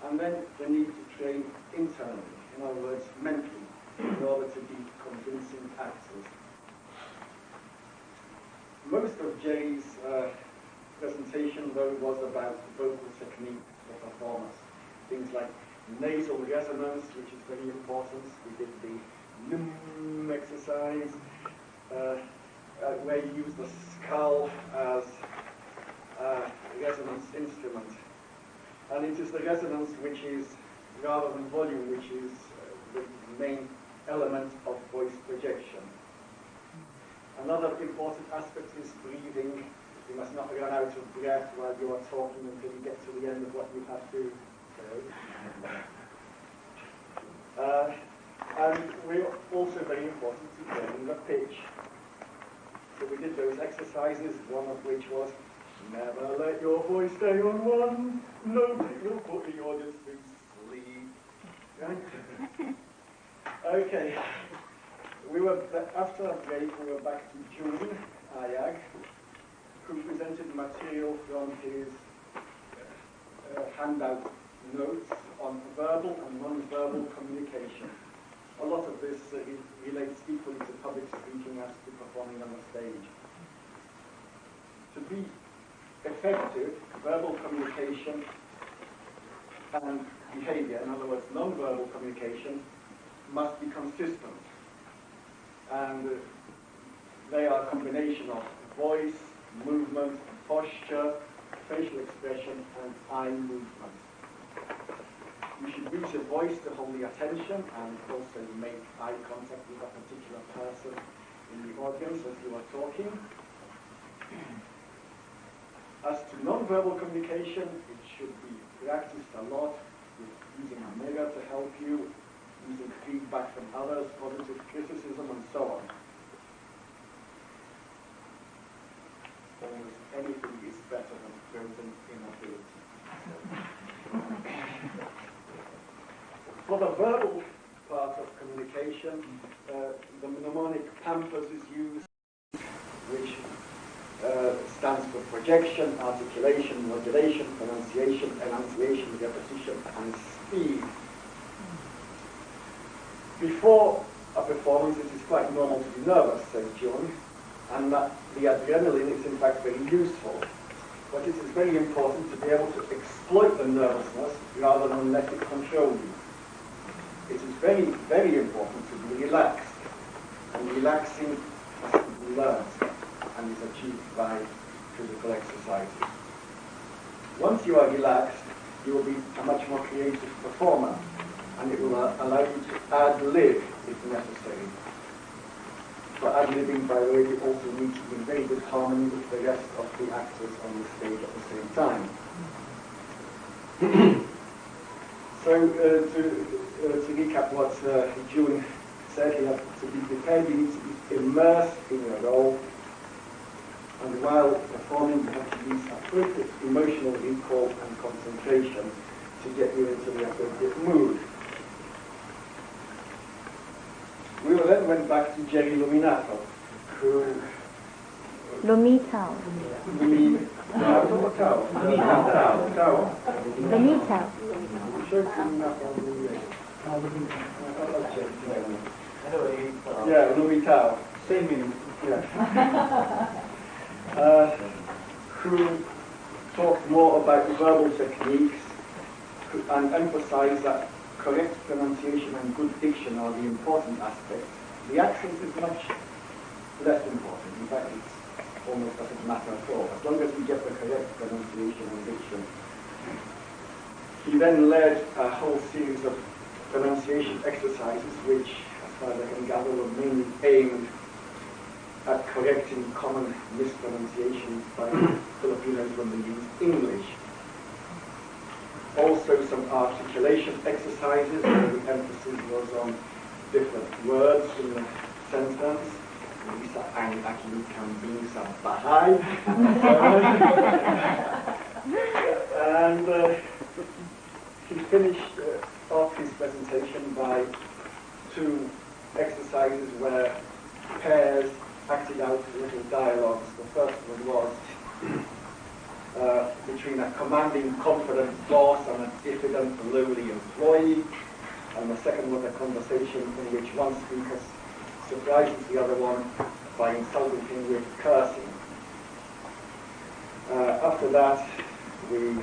and then the need to train internally, in other words, mentally, in order to be convincing actors. Most of Jerry's presentation, though, was about vocal technique for performers. Things like nasal resonance, which is very important. We did the exercise, where you use the skull as a resonance instrument. And it is the resonance which is, rather than volume, which is the main element of voice projection. Another important aspect is breathing. You must not run out of breath while you are talking until you get to the end of what you have to say. And we're also very important to train the pitch. So we did those exercises, one of which was, never let your voice stay on one note, it will put the audience to sleep. Right? Okay. After a break, we were back to June Ayag, who presented material from his handout notes on verbal and non-verbal communication. A lot of this relates equally to public speaking as to performing on the stage. To be effective, verbal communication and behavior, in other words, non-verbal communication, must be consistent. And they are a combination of voice, movement, posture, facial expression, and eye movement. You should use your voice to hold the attention and also make eye contact with a particular person in the audience as you are talking. As to non-verbal communication, it should be practiced a lot with using a mirror to help you, using feedback from others, positive criticism, and so on. Almost anything is better than frozen inability. For the verbal part of communication, the mnemonic PAMPAS is used, which stands for projection, articulation, modulation, pronunciation, enunciation, repetition, and speed. Before a performance, it is quite normal to be nervous, says John, and that the adrenaline is in fact very useful. But it is very important to be able to exploit the nervousness rather than let it control you. It is very, very important to be relaxed, and relaxing has to be learned and is achieved by physical exercises. Once you are relaxed, you will be a much more creative performer, and it will allow you to ad-lib if necessary. For ad-libbing, by the way, you also need to be in very good harmony with the rest of the actors on the stage at the same time. So, to recap what June said, you have to be prepared, you need to be immersed in your role, and while performing, you have to use appropriate emotional recall and concentration to get you into the appropriate mood. We then went back to Jerry Luminato, who... Lumitaw. Luminato. Lumitaw. Yeah, Luminato. Same meaning. Yeah. Who talked more about verbal techniques and emphasized that correct pronunciation and good diction are the important aspects. The accent is much less important. In fact, it almost doesn't matter at all, as long as we get the correct pronunciation and diction. He then led a whole series of pronunciation exercises, which, as far as I can gather, were mainly aimed at correcting common mispronunciations by Filipinos when they use English. Also some articulation exercises where the emphasis was on different words in the sentence. Isa ang aking kambing sa bahay. And he finished off his presentation by two exercises where pairs acted out little dialogues. The first one was between a commanding, confident boss and a diffident, lowly employee. And the second was a conversation in which one speaker surprises the other one by insulting him with cursing. After that, we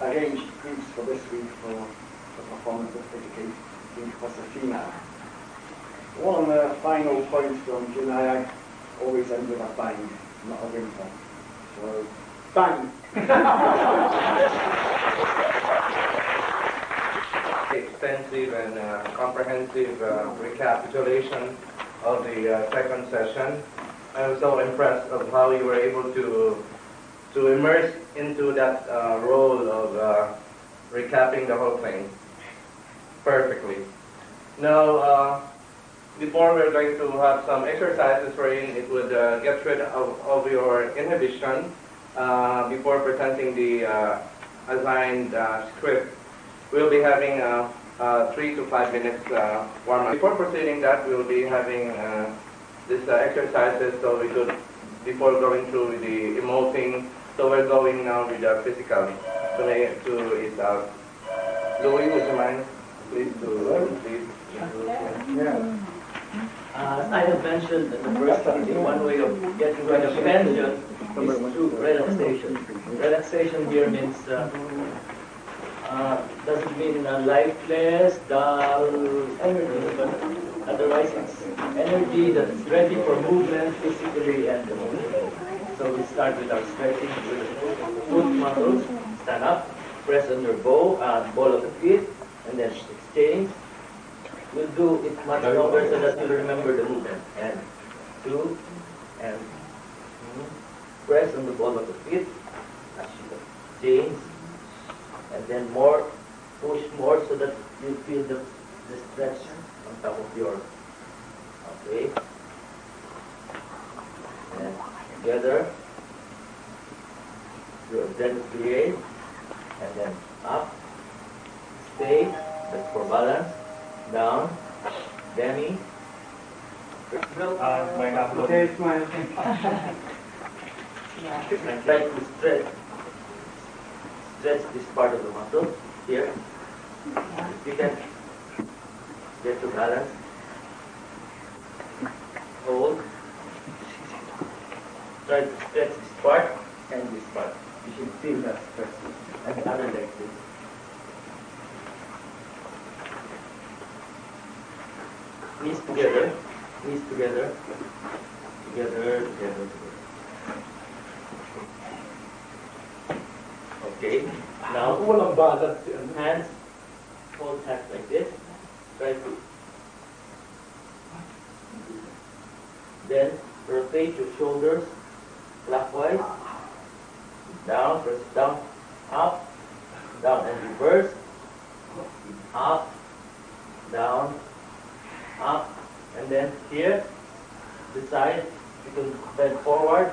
arranged groups for this week for the performance of Educating Josefina. One final point from Junayag always ends with a bang, not a whimper. So, bang! Extensive and comprehensive recapitulation of the second session. I was so impressed of how you were able to immerse into that role of recapping the whole thing perfectly. Now, before we're going to have some exercises wherein it would get rid of your inhibition before presenting the assigned script. We'll be having 3 to 5 minutes warm-up. Before proceeding that, we'll be having these exercises so we could, before going through the emoting, so we're going now with the physical to is out. Louis, would you mind please please? Yeah. As I have mentioned in the first meeting, one way of getting rid of tension is through relaxation. Relaxation here means doesn't mean lifeless, dull energy, but otherwise it's energy that's ready for movement physically and emotionally. So we start with our stretching with the foot muscles. Stand up, press on your ball of the feet, and then exchange. We'll do it much longer so that you'll remember the movement. And 2, and press on the ball of the feet, change, and then more, push more so that you feel the stretch on top of your, okay. And together, then create, and then up, stay, that's for balance. Down, demi. Okay, smile. And try to stretch this part of the muscle here. If you can get to balance, hold. Try to stretch this part and this part. You should feel that stretch. And the other leg, please. Knees together, together. Okay. Now, Walang balance yan. hands, hold hands like this. Try to. Then rotate your shoulders clockwise. Down, press down, up, down, and reverse. Up, down, up, and then here, the side, you can bend forward.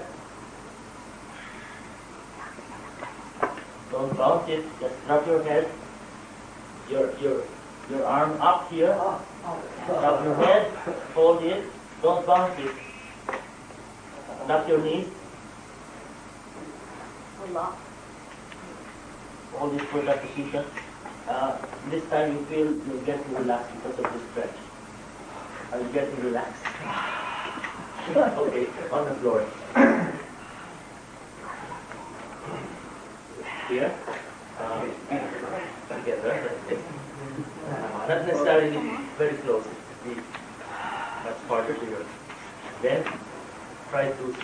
Don't bounce it, just drop your head, your arm up here, drop your head, hold it, don't bounce it. Knock your knees. Hold it for that position. This time you feel you're getting relaxed because of the stretch. Are you getting relaxed? Okay, on the floor. Here. Together. Not necessarily very close. Be much farther to you. Then try to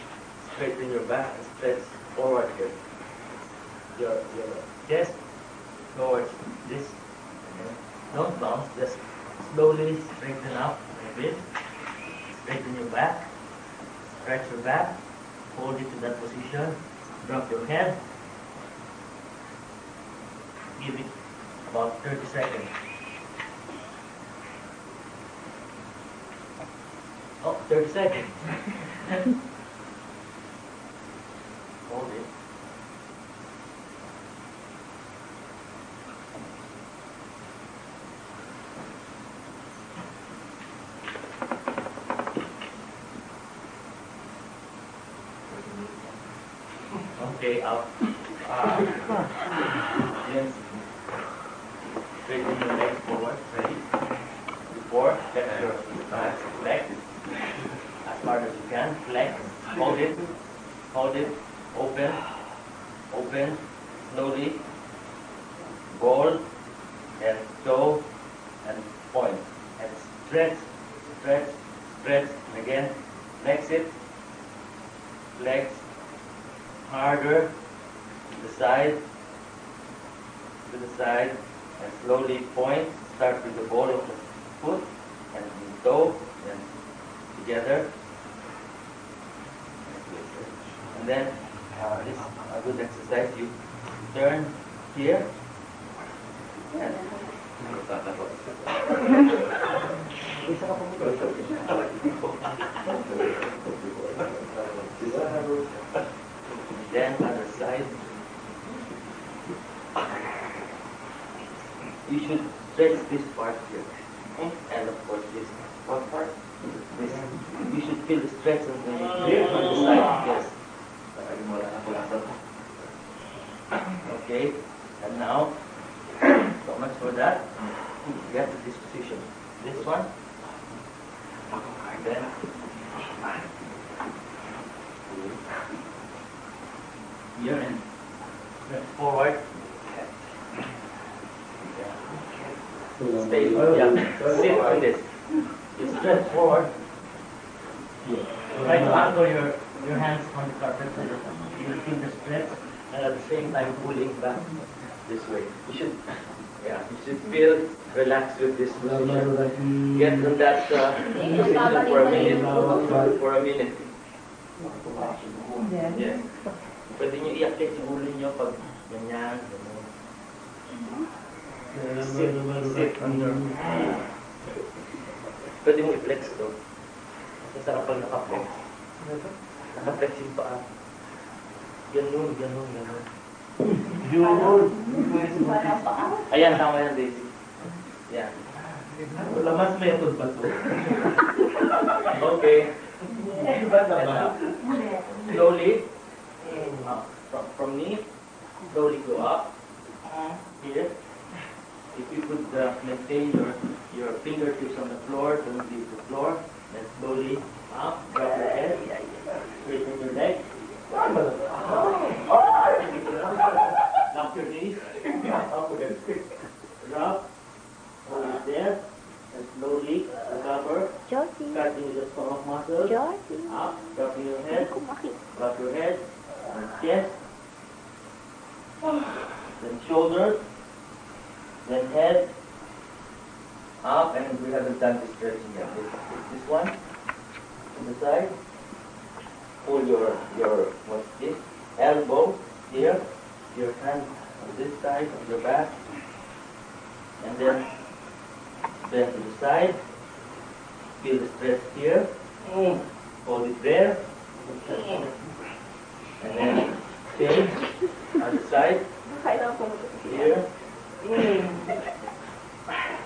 straighten your back and stretch forward here. Your chest towards this. Don't bounce, just slowly straighten up a bit. Straighten your back. Stretch your back. Hold it to that position. Drop your head. Give it about 30 seconds. Oh, 30 seconds. Hold it. Okay, out. Yes. Straighten your legs forward. Ready? Before, flex your legs as hard as you can. Flex. Hold it. Hold it. Open. Open. Slowly. Roll. And go. And point. And stretch. Stretch. Stretch. And again. Flex it. Flex. Harder. To the side. To the side. And slowly point. Start with the ball of the foot and the toe and together. And then this is a good exercise. You turn here and then other side. You should stretch this part here. And of course this one part. This you should feel the stretch on the side. Yes. Okay. And now so much for that. Get to this position. This one. And then here and stretch forward. Stay, sit on this. You stretch forward. Try to anchor your hands on the carpet so that you will feel the stretch and at the same time pulling back this way. You should feel relaxed with this position. Get in that position for a minute. For a minute. Yes. Pwede nyo i-activate yung ulo nyo pag ganyan. Sit under. Pwede mo i-flex ito. Masarap pag naka-flex. Naka-flex yung paa. Ganun. Ayan, tama yan, Daisy. Yan. Wala mas method pa to. Okay. Iba na ba? Slowly. From knee. Slowly go up. Here. If you could maintain your fingertips on the floor, don't leave the floor, then slowly up, drop your head, straighten your leg, lock your knees, drop, hold it there, and slowly recover, starting with the stomach muscles, up, dropping your head, drop your head, and chest. then shoulders, then head, up, and we haven't done the stretching yet. This one, to the side. Pull your what's this? Elbow here, your hand on this side of your back, and then bend to the side. Feel the stretch here. Hold it there. And then change other side. Here.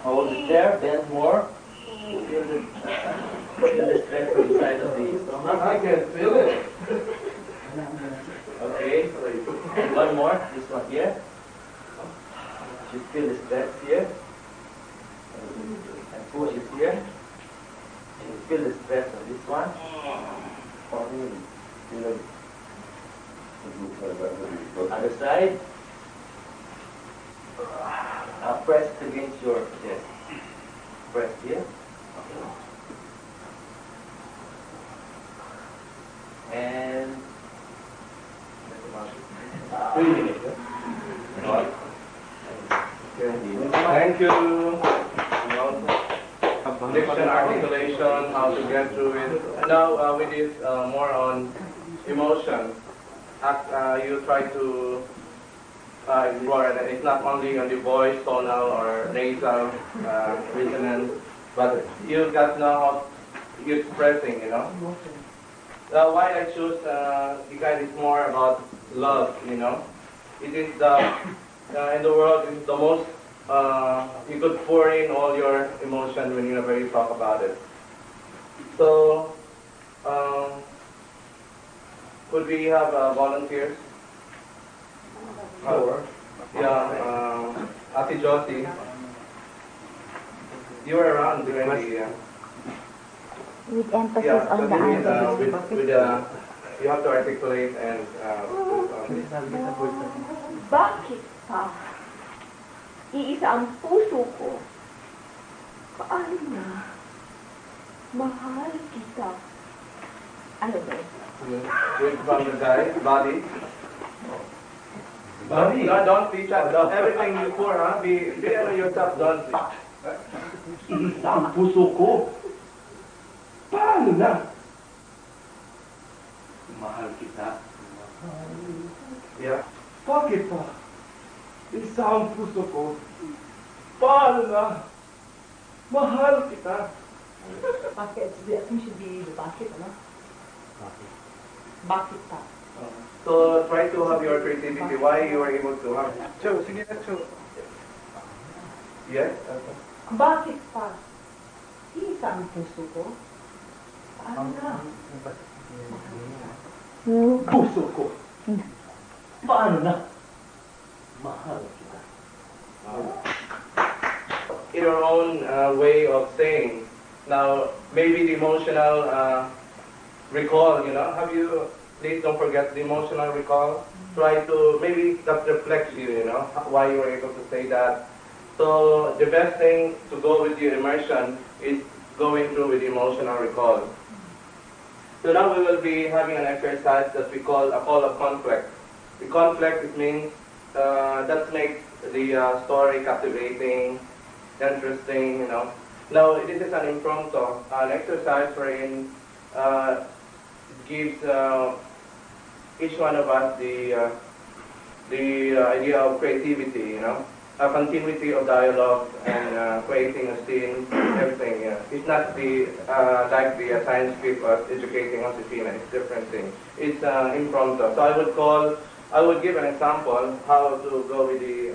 Hold it there, bend more. Feel the stretch from the side of the stomach. I can feel it. Okay. And one more, this one here. Just feel the stretch here. And push it here. And feel the stretch on this one. Other side. Now press it against your chest. Press here. And Thank you. Diction, articulation, how to get through it. Now we did more on emotion. You try to explore that it's not only on the voice, tonal, or nasal resonance, but you got to know how you're expressing, you know. Why I choose because it's more about love, you know. It is the in the world it's the most you could pour in all your emotion whenever you talk about it. So could we have volunteers? Yeah, Ate Josie, you were around during the. With emphasis Yeah, on so the this is, answer. you have to articulate and Bakit pa? Iisa ang puso ko. Paano na? Mahal kita. Ano ba? with from the guy, body. Body. No, don't be chat. Everything you pour, huh? Be yourself, don't. Isa ang puso ko. Paano na? Mahal kita. Yeah. Bakit pa? Isa ang puso ko. Paano na? Mahal kita. Bakit? I think should be the bakit, ano? Bakit pa? So try to have your creativity. Why you are able to have? Yes. Bakit pa? Isa ang puso ko. Paano na? Puso ko. Paano na? Mahal kita. In your own way of saying. Now, maybe the emotional recall, you know, please don't forget the emotional recall. Try to, maybe that reflects you, you know, why you were able to say that. So the best thing to go with your immersion is going through with emotional recall. So now we will be having an exercise that we call a call of conflict. The conflict, it means that makes the story captivating, interesting, you know. Now, this is an impromptu, an exercise wherein gives each one of us the idea of creativity, you know, a continuity of dialogue and creating a scene, everything. You know. It's not the like the science script of educating Josefina. It's different thing. It's impromptu. So I would give an example how to go with the,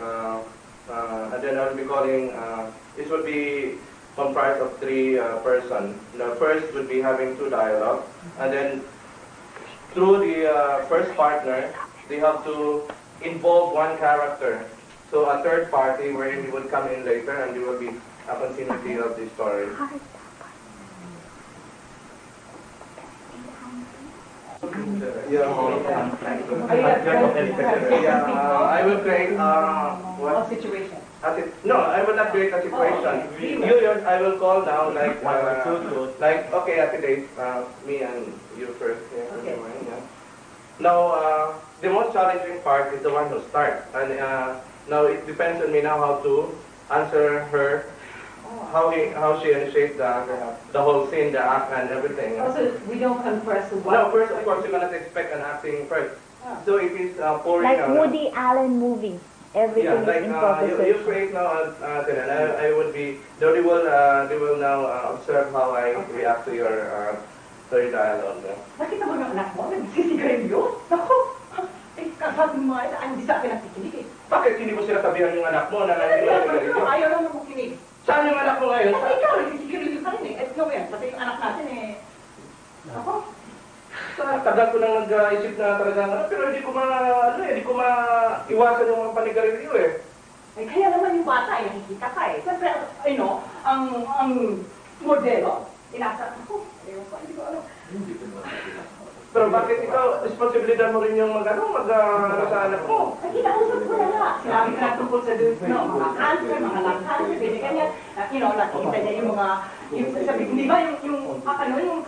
and then I will be calling. This would be comprised of three persons. The first would be having two dialogues, and then through the first partner, they have to involve one character. So a third party wherein he would come in later, and there will be a continuity of the story. Yeah, I will create what? Situation. No, I will not create a situation. I will call now like okay, at today, me and you first. Yeah, Okay. Yeah. Now, the most challenging part is the one who starts, and Now it depends on me now how to answer her, how she initiates the whole scene, the act, and everything. Also, we don't confess the what. No, first, of course, you cannot expect an acting first. So it is pouring Like out. Woody Allen movie. Everything Yeah, like is you improvisation. create now, I would be, they will now observe how I react to your dialogue. Nakita mo yung anak mo? Nagsisigarilyo? Naku! Eh, kasabi mo nga, hindi sa akin nakikinig eh. Bakit hindi mo sila sabihan yung anak mo na nangyayari? Ayaw lang makikinig. Saan yung anak mo ngayon? Kasi ikaw, nagsisigarilyo ka rin eh. At ikaw yan, pati yung anak natin eh. Ako? Tagal ko nang nag-isip na talaga, pero hindi ko maiwasan yung mga panigarilyo eh. Eh, kaya naman yung bata ay nakikita ka eh. Siyempre, ang modelo, inasa ako. Ewan ko, hindi ko alam. Pero bakit ikaw, responsibilidad mo rin yung sa anak mo? Ay, kinausap ko na nga. Sinabi ko na tungkol sa mga cancer, mga lung cancer, ganyan. Nakita niya yung mga, sabi ko, di ba yung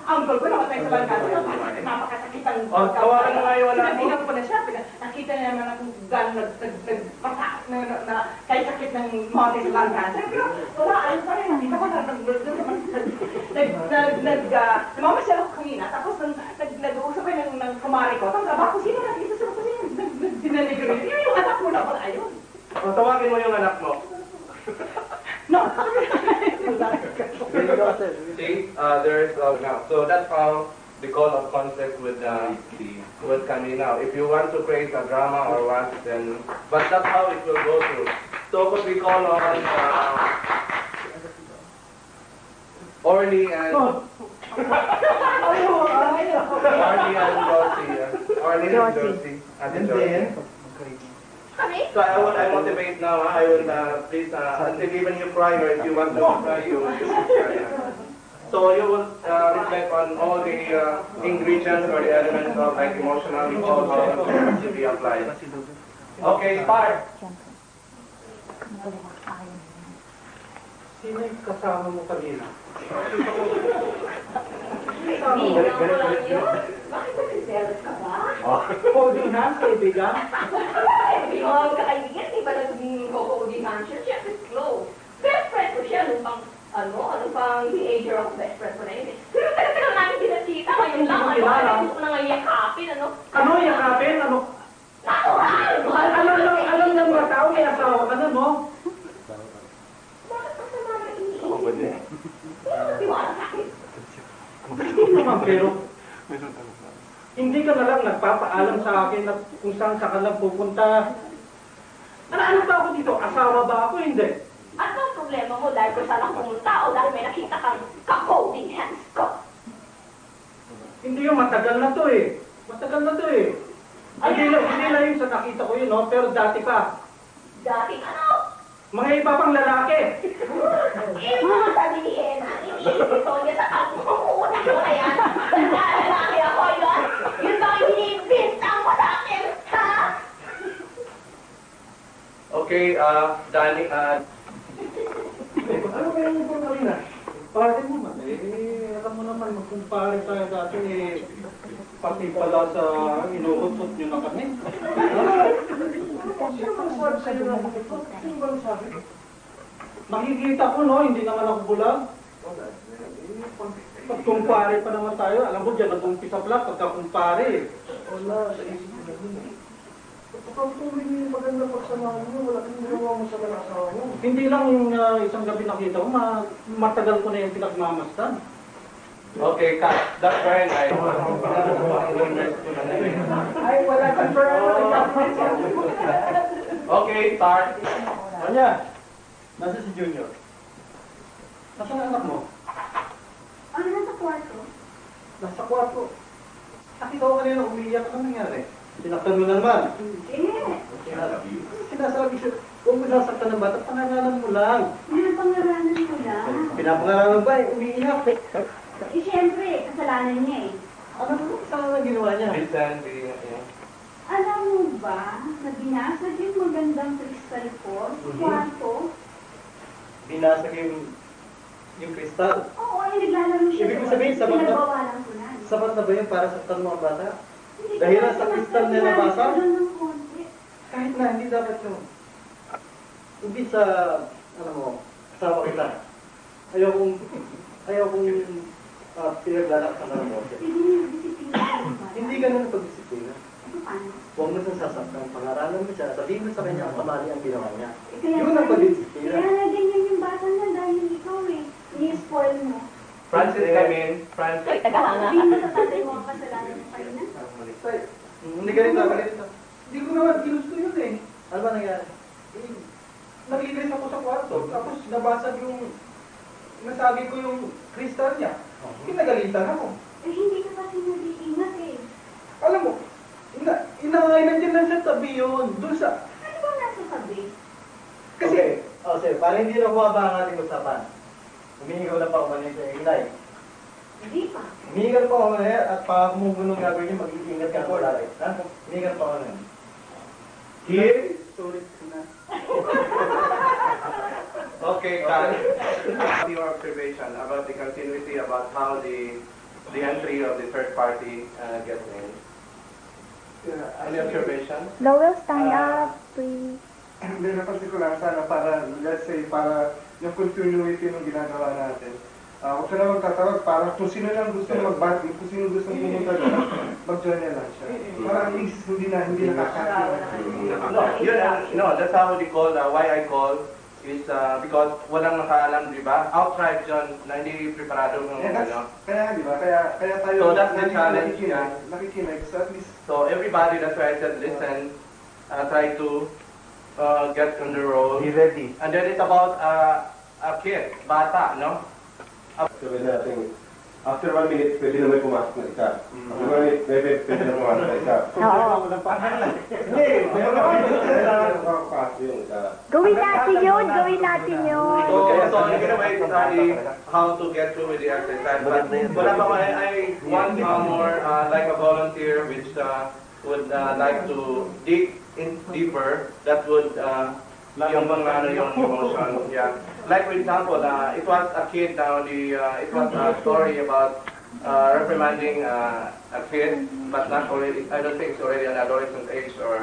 uncle ko namatay sa lung cancer, napakasakit ang tawagan mo nga yung anak mo. Sinabihan ko na siya, nakita niya naman akong gano'n nagpasa, na kay sakit ng mamatay sa lung cancer. Pero wala, ayun pa rin, nakita ko namamasyal ako kanina, tapos nag-uusap kayo ng kumari ko, tapos aba ko, sino nakita sa kasi dinanigarilyo? Yung anak mo na pala, ayun. Tawagin mo yung anak mo. No. See, there is now. So that's how the call of concept would come in now. If you want to create a drama or what, then, but that's how it will go through. So what we call on Orly and Dorsey. And then. So I motivate now. I will please until even you cry or if you want to cry, you cry. So you will reflect on all the ingredients or the elements of like emotional impulse to be applied. Okay, start. Sino yung kasama mo kanina? Bakit ba nagselos ka ba? Holding hands, kaibigan? Hindi mo kaibigan, di ba naging holding hands siya? Siya is close. Best friend ko siya, ano pang teenager ako, best friend ko na yun. Pero talaga namin dinakita, ngayon lang, gusto ko na nga yakapin, Ano yakapin? Alam ng mga tao, may asawa ka na, no? Bakit pa sa mga iniisip? Tiwala sa akin. Hindi naman, pero hindi ka na lang nagpapaalam sa akin na kung saan ka lang pupunta. Ano ba ako dito? Asawa ba ako? Hindi. Ano ang problema mo dahil kung saan ako pumunta o dahil may nakita kang ka-holding hands ko? Hindi yung matagal na to eh. Matagal na to eh. Hindi lang yung sa nakita ko yun, no? Pero dati pa. Dati ano? Mga iba pang lalaki. Mga sabihin, iniisip niya sa pagkukunan mo na yan. Nagkalalaki ako yun. Yun ba ang hinibintang mo sa akin, ha? Okay, Danny, Ano ba yung ito kanina? Pare mo man eh. Alam mo naman, magkumpare tayo dati eh. Pati pala sa inuutot nyo na kami. Sino ba sabi sa'yo na ito? Sino ba sabi? Nakikita ko, no? Hindi naman ako bulag. Pagkumpare pa naman tayo. Alam mo dyan, nag-umpisa pala pagkakumpare. Wala, sa isip ko na yun eh. Kapag tuloy mo yung maganda pagsamahan mo, wala kang ginawa mo sa mga asawa mo. Hindi lang yung isang gabi nakita ko, matagal ko na yung pinagmamasdan. okay, cut. That's very nice. Ay, wala kang Okay, start. Anya, nasa si Junior? Nasaan ang anak mo? Ano na sa kwarto? Nasa kwarto. Nakita ko kanina umiiyak. Ano nangyari? Sinaktan mo na naman. Sinasabi siya, huwag mo sasaktan ng bata, pangaralan mo lang. Pinapangaralan mo lang? Pinapangaralan ba eh, umiiyak. Eh, siyempre, kasalanan niya eh. Ano ba kasalanan ginawa niya? Listen, Alam mo ba na binasag yung magandang kristal ko sa kwarto? Binasag yung kristal. Oo, ay naglalaro siya. Ibig sabihin, sapat na? Pinagbawalan ko na. Sapat na ba yun para saktan mo ang bata? Hindi Dahil ko nasa naman kristal na nabasa? ng konti. Kahit na, hindi dapat yun. hindi sa, ano mo, asawa kita. Ayaw kong pinaglalaksan ka ng boses. Hindi ganun ang pagdisiplina. Huwag mo siyang sasaktan. Pangaralan mo siya. Sabihin mo sa kanya ang kamali ang ginawa niya. Yun ang pagdisiplina. Kaya na ganyan yung bata na dahil ikaw eh. Ni-spoil mo. Francis, Francis. Hindi mo sa tatay mo ang kasalanan ng kayo na. Hindi ganito. Hindi ko naman ginusto yun eh. Ano ba nangyari? Nakikilis ako sa kwarto. Tapos nabasag yung, nasabi ko yung kristal niya. Kinagalitan ako. Eh hindi ka kasi nag-iingat eh. Alam mo, nandiyan lang sa tabi yun. Doon sa... Ano ba nasa tabi? Kasi... Okay, para hindi na humaba ang ating usapan. Humingi ko na pa umanin sa Inay. Hindi pa. Humingi ka na pa umanin at pa kumugunong gagawin niyo, mag-iingat ka na po lagi. Humingi ka na pa umanin. Here? Sorry na. Okay, Carl. Your observation about the continuity, about how the entry of the third party gets in. Any observation? Lowell, stand up, please. Hindi, napansin ko lang sana para, let's say, para yung continuity ng ginagawa natin. Huwag ka na magtatawag para kung sino lang gusto mag-batting, kung sino gusto pumunta doon, mag-join na lang siya. Para at least hindi nakakakita. No, that's how we call, why I call is because walang nakaalam, di ba? Outright yun, na hindi preparado ng ano. Kaya, di ba? Kaya tayo So that's the challenge, nakikinig. So at least, so everybody, that's why I said listen, try to get on the roll. Be ready. And then it's about a kid, bata, no? Sabi natin, after 1 minute, pwede na may pumasok na isa. After 1 minute, pwede na pumasok na isa. Oo. Hindi, makakapasok yung isa. Gawin natin yun, gawin natin yun. So in a way, study how to get through with the exercise. But wala pa I want more like a volunteer which would like to dig in deeper. That would yung mga yung emotion. Yeah. Like for example, it was a kid now. It was a story about reprimanding a kid, but not already. I don't think it's already an adolescent age or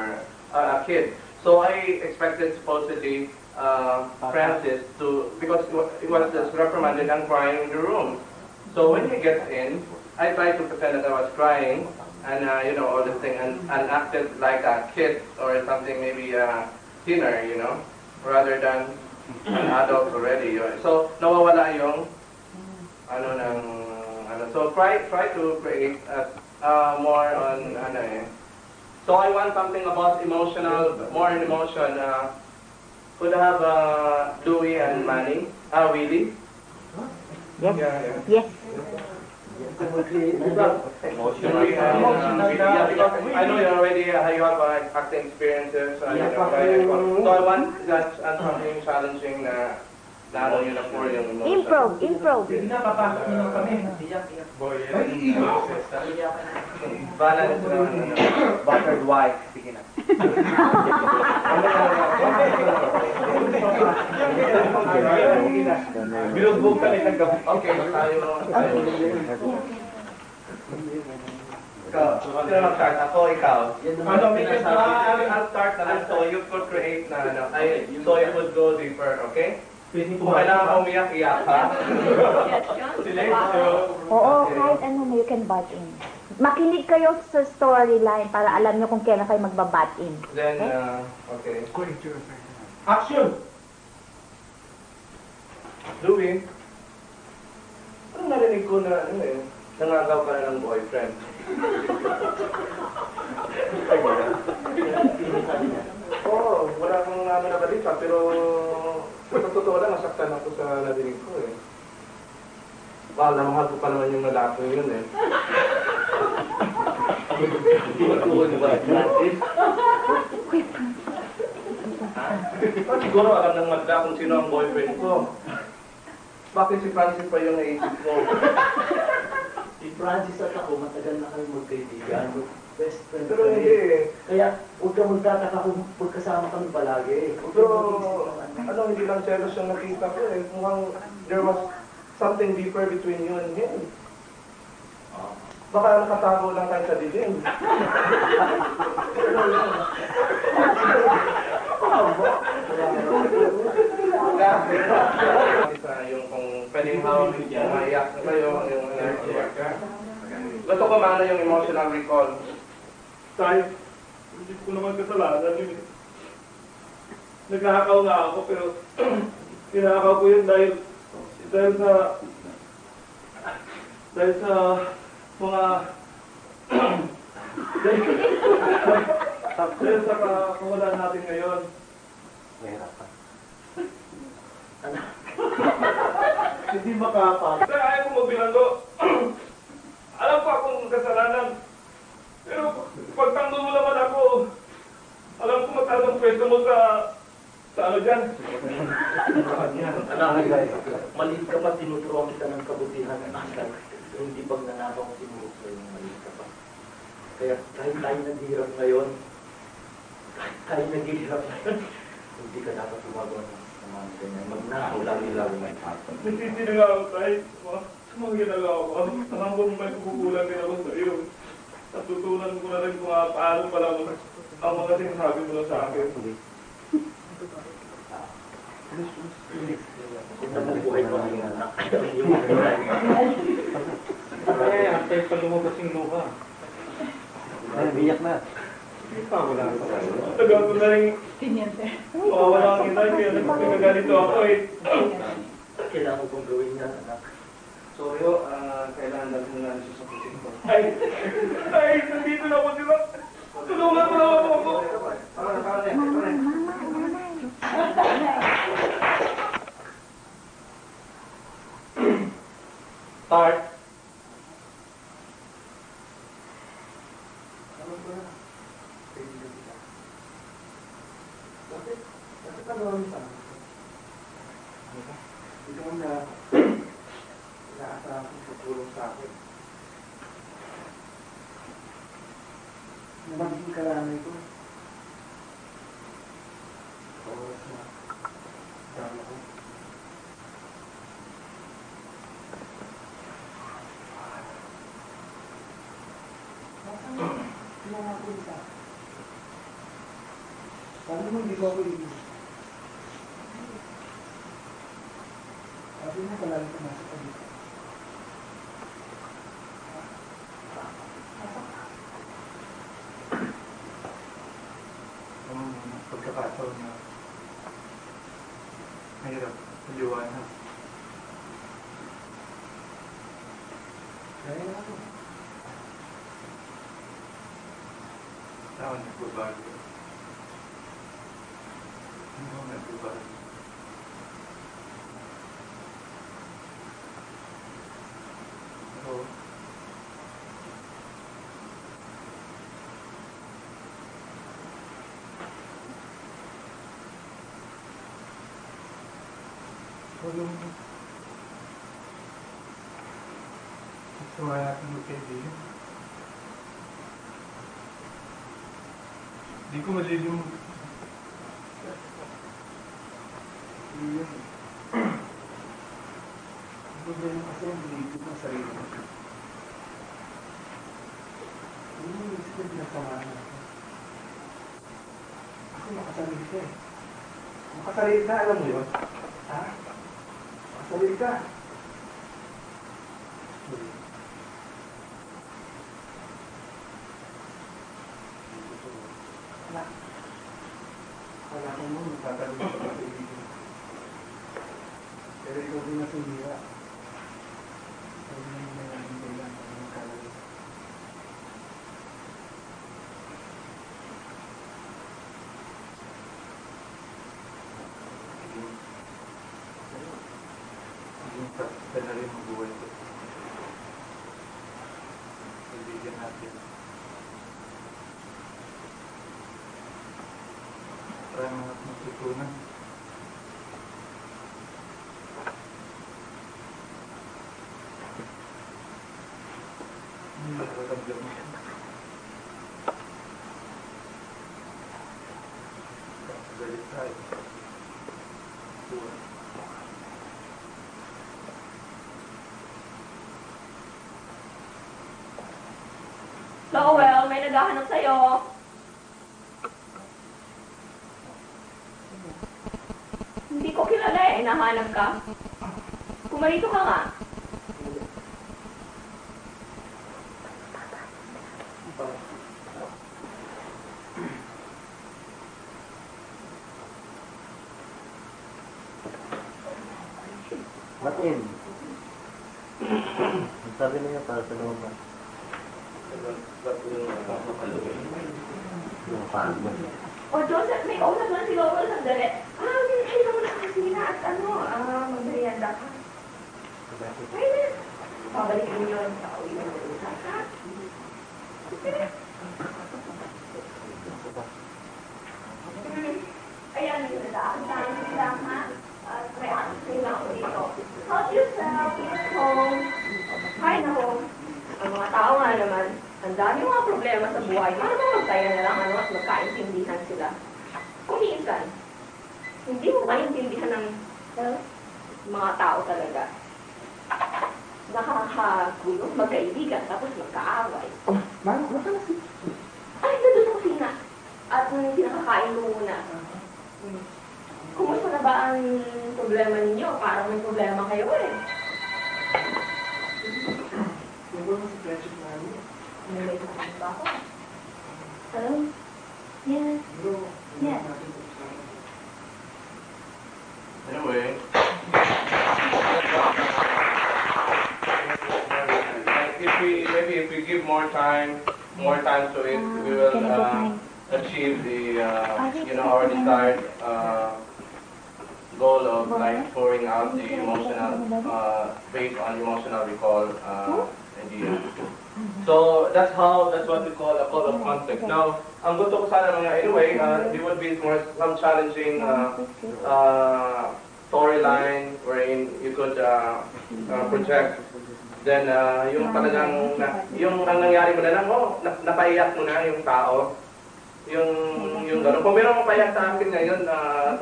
a kid. So I expected supposedly Francis to, because it was just reprimanded and crying in the room. So when he gets in, I tried to pretend that I was crying and you know, all this thing and acted like a kid or something, maybe thinner, you know, rather than an adult already. So nawawala yung so try to create more on So I want something about emotional, more in emotion. Could have Louie and Manny, Willie. Yes. Yeah. Yes. Louie and yeah, because I know you already you have acting experiences. So I want that something challenging na lalo yun na po yung emotion. Improve. Hindi na, papasok nyo kami. Iyak. Balance na Buttered white. Sige na. Binugbog kami ng gabi. Okay, tayo. Ikaw, sino mag-start? Ako, ikaw. I'll start na lang. So you could create na, so you could go deeper, okay? Kung kailangan ka umiyak-iyak, ha? Oo, kahit ano mo, you can butt in. Makinig kayo sa storyline para alam nyo kung kailan kayo magbabat in. Then, okay. Action! Louie, anong narinig ko na, nangagaw ka na ng boyfriend? Oo, wala akong nabalita, pero sa totoo lang, nasaktan ako sa narinig ko eh. Mahal na mahal ko pa naman yung lalaki yun eh. Siguro alam ng madla kung sino ang boyfriend ko. Bakit si Francis pa yung naisip mo? Si Francis at ako, matagal na kami magkaibigan. Best friend Pero hindi eh. Kaya huwag ka magtataka kung magkasama kami palagi. Pero hindi lang jealous yung nakita ko eh. Mukhang there was something deeper between you and him. Baka nakatago lang tayo sa dilim. Yung kung pwedeng hawak, maiyak na kayo, yung gusto ko maano yung emotional recall. Tay, hindi ko naman kasalanan yun. Nagnakaw nga ako, pero tinakaw ko yun dahil sa mga dahil sa kawalan natin ngayon. Hindi makapag. Kaya ayaw ko magbilanggo. Alam ko akong kasalanan. Pero pagtanggol mo naman ako, alam ko magkano pwesto mo sa ano dyan. Anak, maliit ka pa, tinuturuan kita ng kabutihan ng anak. Hindi pag nanakaw ko tinuro sa'yo ng maliit ka pa. Kaya kahit tayo naghihirap ngayon, hindi ka dapat tumagawa ng mga ganyan. Magnakaw, lagi-lagi may hapon. Nagsisino nga ako tayo. Sa mga ginagawa ko, alam ko may kukulang din ako sa iyo. Natutunan ko na rin kung paano pala ang mga sinasabi mo na sa akin. Kung nabubuhay mo ang anak, Kaya after pa lumabas yung luha. Ay, biyak na. Hindi pa wala na pa. Tagal ko na rin. Wala ang inay, kaya nagkaganito ako eh. kailangan kong gawin niya, anak. So, yo, kailangan natin na natin sa pusin ko. Ay, nandito na ako, di ba? Tulungan mo naman ako. Start. Bakit ka naman sa akin? Hindi mo na inaasahan kong tutulong sa akin. Na magiging kalanay ko. Oras na. Dama ko. Paano mo hindi ko ako ibig? Sabi mo palagi ka nasa paligid. Pagkakataon na mahirap paliwanag. Kaya na ako. Tao nagbabago. Hindi mo nagbabago. Oo. Walang sumaya natin magkaibigan. Di ko malilim. Yun. Ang problema kasi ang lilit ng sarili ko. Hindi mo isip na pinasamaan natin. Kasi makasarili ka eh. Makasarili ka, alam mo yun? Ha? Makasarili ka. Anak, wala ko mo, magtatanong sa mga kaibigan. Pero ikaw din na sumira. Ikaw din na may naging lang sa mga kalari. Yung practical na rin ang buhay ko. Kaibigan natin. Para mga matutunan. Hindi nakakagam mo yan. Galit tayo. Buwan. naghahanap sa'yo. Hindi ko kilala eh, nahanap ka. Kumarito ka nga. Matin. Ang sabi niya para sa naman. Yung paan mo. O Joseph, may kausap lang si Laurel sandali. Kailangan na kasi na at magmerienda ka. Pwede. Pabalikin niyo yung sa uwi ng uusap, ha? Ayan, yun na. Ang dami lang, ha? At may access lang ako dito. Help yourself, eat home. Hi na home. Ang mga tao nga naman, ang dami mga problema sa buhay. Para ba magkaya na lang at magkaintindihan sila? Kung minsan, hindi mo kaintindihan ng mga tao talaga. Nakakagulo, magkaibigan, tapos magkaaway. Ay, nandun sa kusina. At pinakakain mo muna. Kumusta na ba ang problema ninyo? Parang may problema kayo eh. May problema ba ako? Hello? Yes. Yes. Anyway, if we give more time to it, we will achieve the our desired goal of like pouring out the emotional based on emotional recall idea. So that's what we call a call of conflict. Now, ang gusto ko sana mga anyway, it would be some challenging storyline wherein you could project. Then yung talagang yung ang nangyari mo na lang, napaiyak mo na yung tao. Yung gano'n. Kung meron mapayak sa akin ngayon,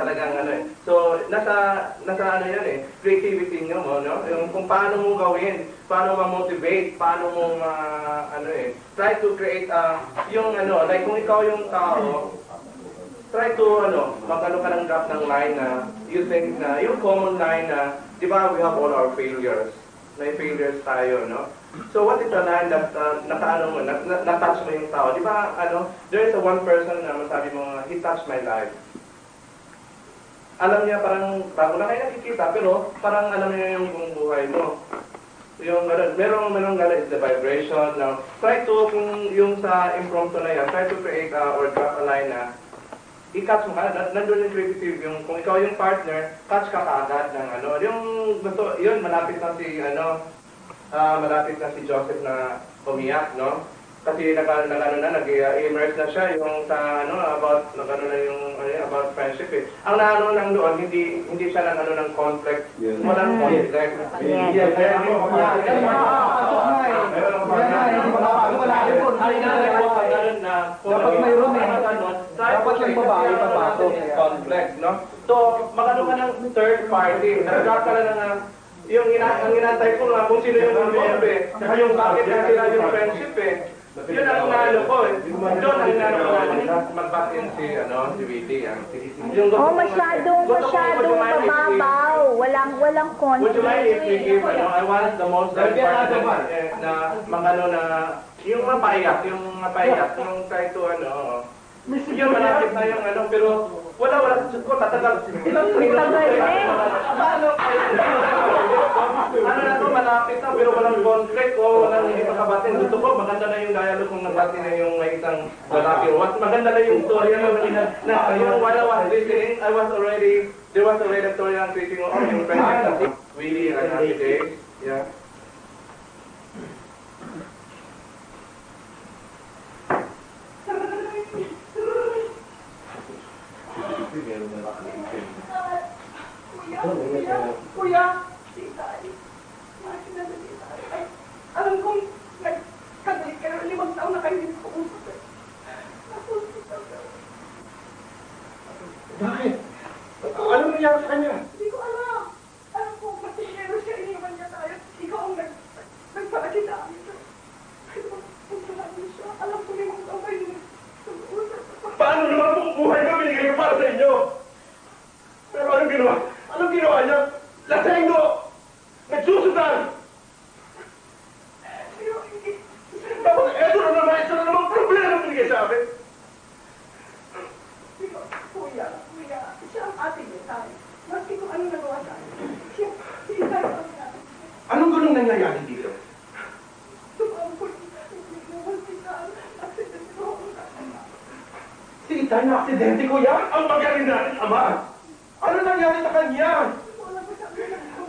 talagang ano eh. So, nasa ano yan eh, creativity nyo mo, no? Yung kung paano mo gawin, paano ma-motivate, paano mo try to create, yung ano, like kung ikaw yung tao, try to, mag-ano ka ng drop ng line na, you think na, yung common line na, di ba, we have all our failures. May failures tayo, no? So what is the line that na-touch mo yung tao? Di ba, there is a one person na masabi mo, he touched my life. Alam niya parang, bago na kayo nakikita, pero parang alam niya yung buong buhay mo. Yung merong gano'n is the vibration. Now, try to, kung yung sa impromptu na yan, try to create or drop a line na, i-catch mo ka, nandun yung creative, yung, kung ikaw yung partner, catch ka kaagad ng yung gusto, yun, malapit na si Joseph na umiyak, no? Kasi nag-immerse na siya yung sa about about friendship eh. Ang lang doon, hindi siya ng conflict. Walang conflict. Yes. Dapat mayroon eh. Dapat yung babae papasok. Conflict, no? So, magano ka ng third party. Nagkakala na yung inantay ko nga kung sino yung involved eh. Saka yung bakit na sila yung friendship eh. Yun ang nalo ko eh. Doon ang nalo ko mag-back-in si Willie. Masyadong mababaw. Walang conflict. Would you mind if we give, I want the most part na magano na, yung mapaiyak, yung try to yun malapit na yung pero wala, ko tatagal. Ilang na to, malapit na, pero walang conflict o walang hindi makabatin. Gusto ko, maganda na yung dialogue kung nagbati na yung may isang lalaki. Maganda na yung story na yung while I was listening, there was already a story I'm creating of yung friendship. Really a happy day. Yeah. Kuya, alam kong nagkagalit ka na 5 taon na kayo din sa usap eh. Bakit? Ano nangyari sa kanya? Hindi ko alam. Alam ko, matinero siya, iniwan niya tayo. Ikaw ang nagpalaki sa amin. Pero, punta namin siya. Alam ko 5 taon para sa inyo. Pero anong ginawa? Anong ginawa niya? Lasenggo! Nagsusutan! Tapos eto na naman problema binigay sa akin. Kuya, siya ang ate niya sa akin. Maski kung ano nagawa sa akin. Siya ang ate. Anong gulong nangyayari dito? Si Itay na aksidente, kuya? Ang magaling natin, ama! Ano nangyari sa kanya?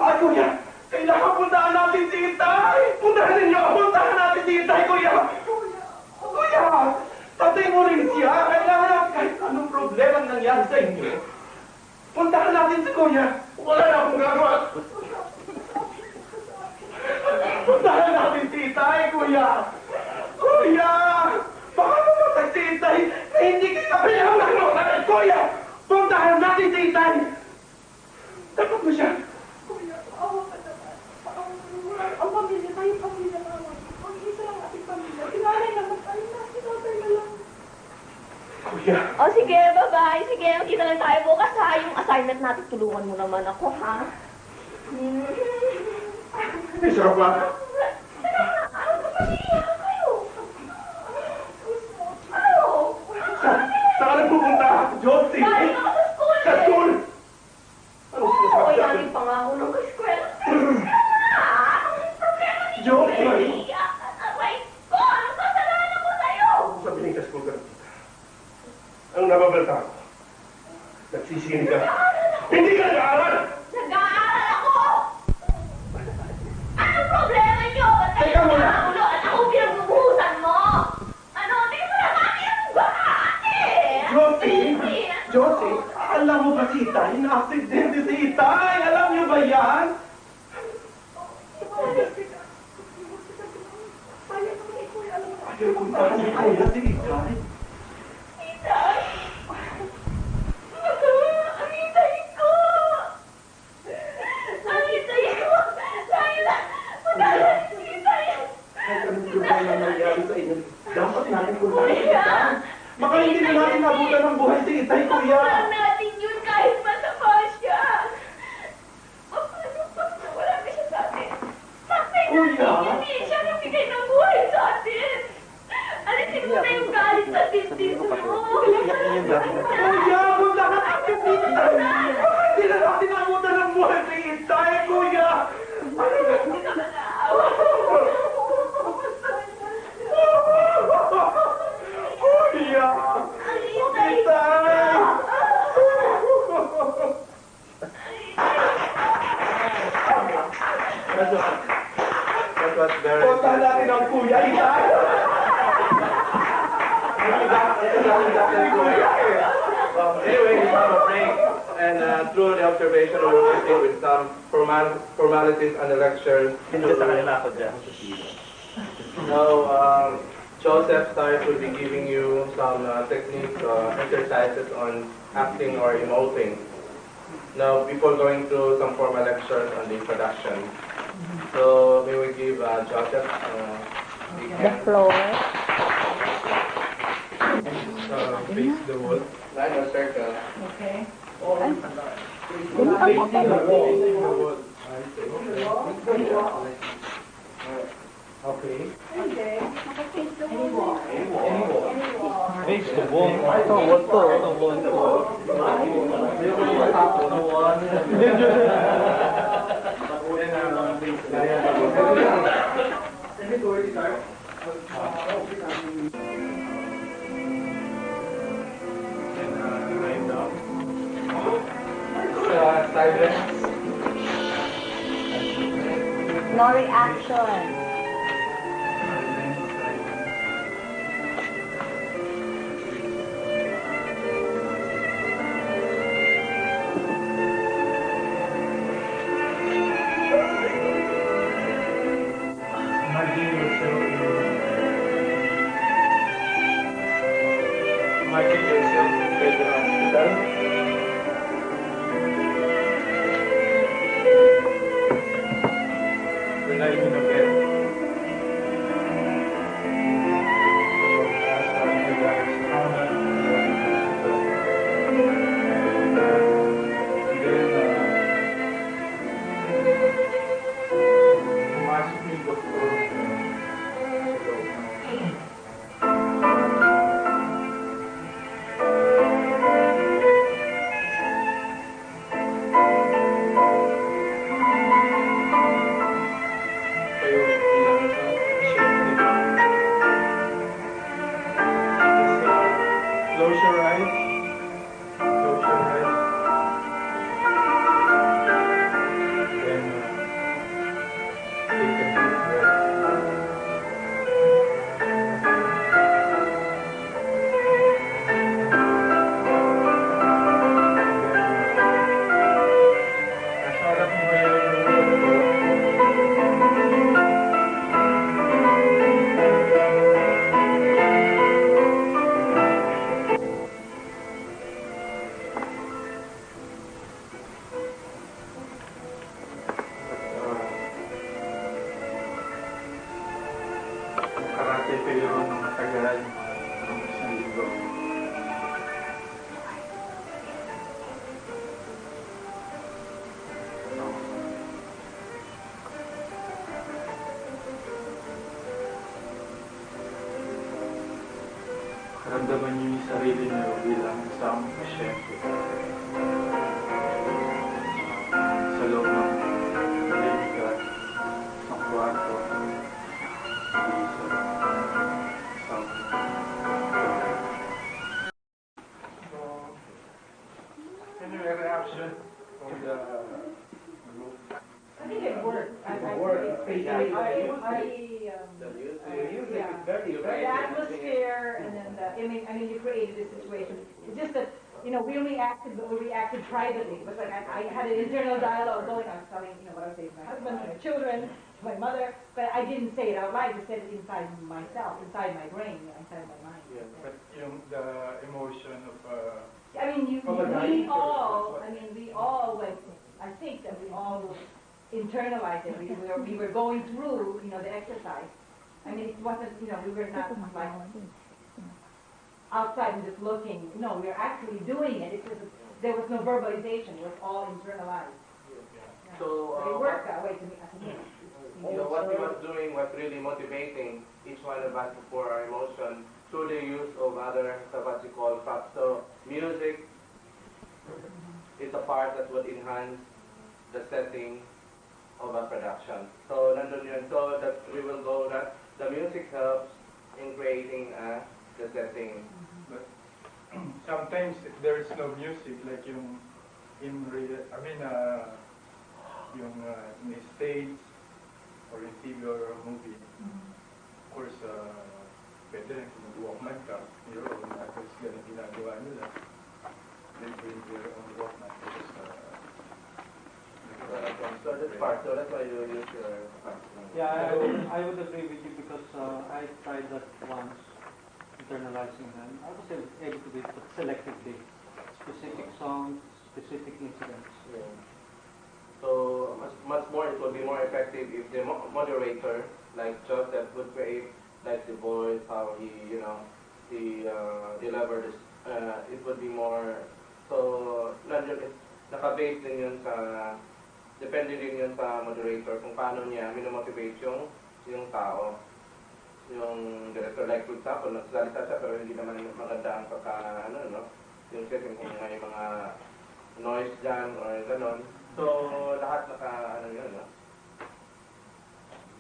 Ay, kuya! Kailangan puntahan natin si Itay! Puntahan ninyo! Puntahan natin si Itay, kuya! Kuya! Tatay mo rin siya! Kailangan natin kahit anong problema nangyari sa inyo. Puntahan natin si kuya! Wala na akong gagawa! Puntahan natin si Itay, kuya! Kuya! Baka mamatay si Itay na hindi kinabayang ng kuya! Puntahan natin si Itay! Dapat mo siya! Kuya, awa ka naman. Ang pamilya tayo, pamilya naman. Ang isa lang ating pamilya. Sinanay naman tayo na. Sinatay na lang. Kuya! O sige, bye-bye. Sige, magkita lang tayo bukas ha. Yung assignment natin, tulungan mo naman ako ha. May sarap ba? Saan nagpupunta? Josie! Galing ako sa school Sa school! Ano Oo, sinasabi sa yan akin? yung pangako ng eskwela. Anong problema niyo? Josie! Iiyak ka na, Aray ko! Anong kasalanan ko sa'yo? Sabihin ka school ka na dito. Ang nababalta ko, nagsisingin ka. Hindi ka nag-aaral! Nag-aaral ako! Anong problema niyo? Ba't kayo Teka muna. nakakulo at ako pinagbubuhusan mo? Ano? Tingin mo na kami ang bahati! Josie! Josie! Alam mo ba si Itay? Na-aksidente si Itay! Alam niyo ba yan? Ayaw puntahan ni Kuya si Itay. Itay! Ang itay ko! Ang itay ko! Dahil magaling si itay! Kahit anong problema nangyari sa inyo, dapat natin puntahan si Itay. Baka hindi na natin nabutan ng buhay si Itay, Kuya. Mapulang natin yun kahit masama siya! Paano pag nawala na siya sa atin? Sakay na Kuya! hindi siya nagbigay ng buhay sa atin! Alisin mo na yung galit sa dibdib mo! Kuya, puntahan natin si Itay. Hindi na natin nabutan ng buhay si Itay, Kuya. Kuya! Itay! That was very Puntahan natin ang Kuya, Itay! Anyway, we have a break, and through the observation, we will proceed with some formalities and the lectures. Now, Joseph Stiles will be giving you some techniques, exercises on acting or emoting. Now, before going through some formal lectures on the production, so we will give Joseph The floor. face the wall. Line or circle. Okay. Okay. Okay. Face the wall. Ito, wall to. Ito, wall to. Silence. No reaction. Imagine yourself in the hospital. Lying in a bed. kayong matagal, isang linggo. Karamdaman niyo yung sarili niyo bilang isang pasyente sa loob ng klinika, sa kwarto, any reaction from the group? I think it worked. The music, Yeah. is very, The very atmosphere, and then I mean, you created this situation. It's just that, you know, we reacted privately, but like I had an internal dialogue going on, telling, you know, what I was saying to my husband, to my children, to my mother, but I didn't say it out loud, I just said it inside myself, inside my brain, inside my mind. Yeah, but the emotion of I mean, we all went, I think that we all internalized it. We were going through, you know, the exercise. I mean, it wasn't, you know, we were not like outside and just looking. No, we were actually doing it. It's just, there was no verbalization. It was all internalized. Yeah. So, it worked that way to me. So what he was doing was really motivating each one of us for our emotion through the use of other, what you call, props. So music is a part that would enhance the setting of a production. So nandun yun. So that we will go that the music helps in creating the setting. but sometimes if there is no music, like yung in stage or in TV or movie, of course, pwede rin kung mag-walkman ka, your own, because ganun ginagawa nila. They bring their own walkman, because so that's part, so that's why you use your Yeah, I would agree with you because I tried that once, internalizing them. I was able to do it, but selectively. Specific songs, specific incidents. Yeah. So much more, it will be more effective if the moderator, like Joseph, would create like the voice, how he, you know, he delivered this. It would be more. So naka-base din yun sa, depende din yun sa moderator kung paano niya minomotivate yung tao. Yung director, like for example, nagsasalita siya pero hindi naman maganda ang yung setting kung may mga noise dyan or gano'n. So, lahat yun, no?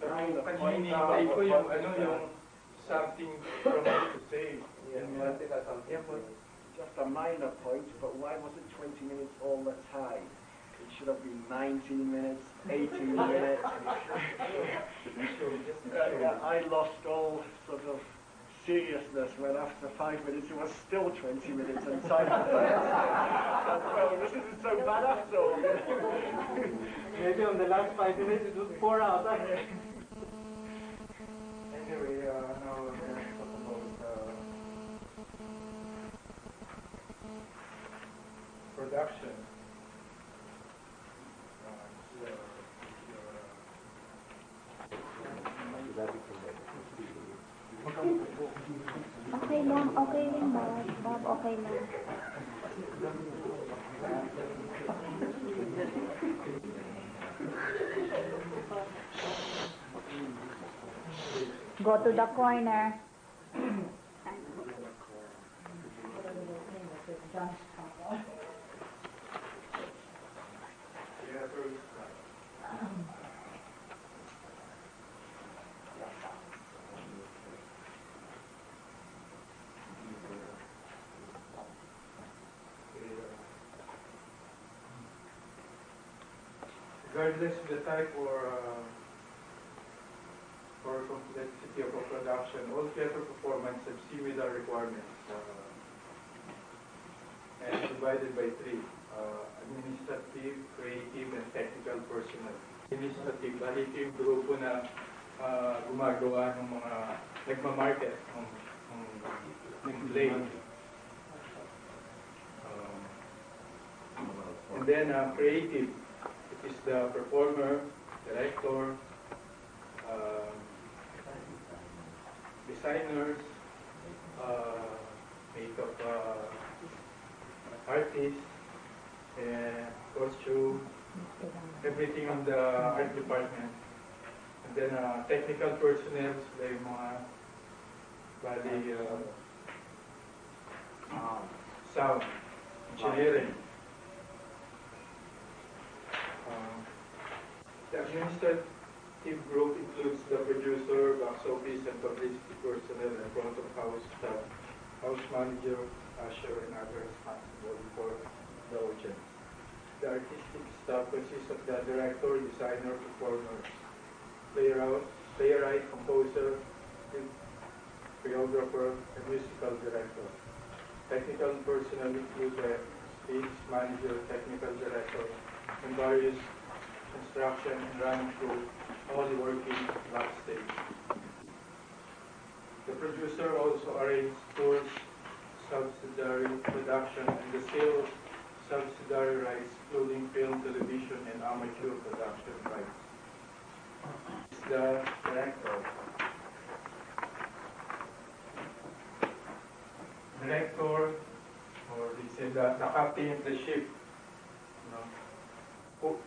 Hinihintay ko yung something from you to say. Yeah, just a minor point, but why was it 20 minutes all the time? It should have been 19 minutes, 18 minutes. I lost all sort of seriousness when after 5 minutes it was still 20 minutes and silence. Well, this isn't so bad after all. Maybe on the last 5 minutes it would pour out. Anyway, now we're going to talk about production. Okay lang, okay lang, Bob. Bob, okay lang. Go to the corner. Regardless of the type or complexity of a production, all theater performance have similar requirements and divided by three: administrative, creative, and technical personnel. Administrative, dahil ito yung grupo na gumagawa ng mga nagmamarket ng play. And then creative. Is the performer, director, the designers, makeup artists, and costume, everything on the art department. And then technical personnel, like mga bali sound, engineering. The administrative group includes the producer, box office, and publicity personnel, and front of house staff, house manager, usher, and other responsible for the audience. The artistic staff consists of the director, designer, performer, playwright, composer, choreographer, and musical director. Technical personnel include the stage manager, technical director, and various construction and running crew, all working backstage. The producer also arranges tours, subsidiary production, and the sale of subsidiary rights, including film, television, and amateur production rights. The director. Director, or they say the captain of the ship.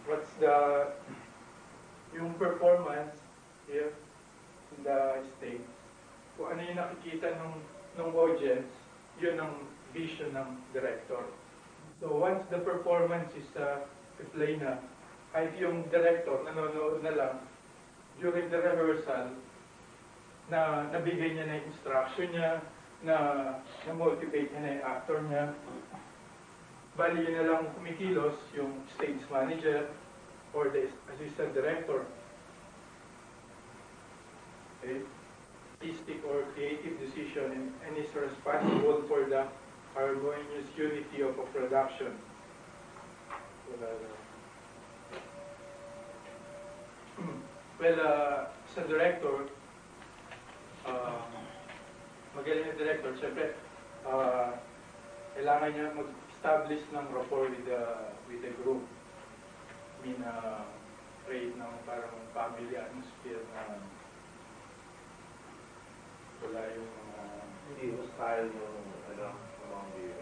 What's yung performance here in the stage, kung ano yung nakikita ng audience, yun ang vision ng director. So once the performance is play na, kahit yung director nanonood na lang, during the rehearsal, na nabigay niya na yung instruction niya, na-motivate niya na yung actor niya, bali yun na lang kumikilos yung stage manager or the assistant director. Okay? Artistic or creative decision and is responsible for the harmonious unity of a production. Well, sa director, magaling na director, siyempre, kailangan niya mag-establish ng rapport with the group. I mean, create ng parang family atmosphere na wala yung hindi hostile yung among the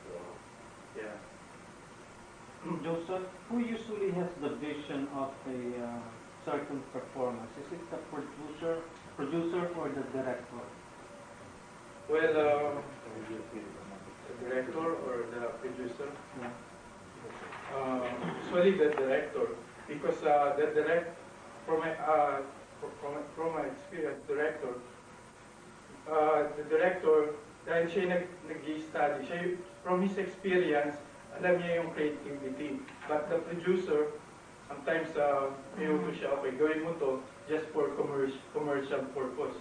so, yeah. Joseph, who usually has the vision of a certain performance? Is it the producer or the director? Well, the director or the producer? Yeah. Usually the director, because from my experience, the director, dahil siya nag-study, from his experience, alam niya yung creativity. But the producer, sometimes may uto siya, okay, gawin mo to just for commercial purpose.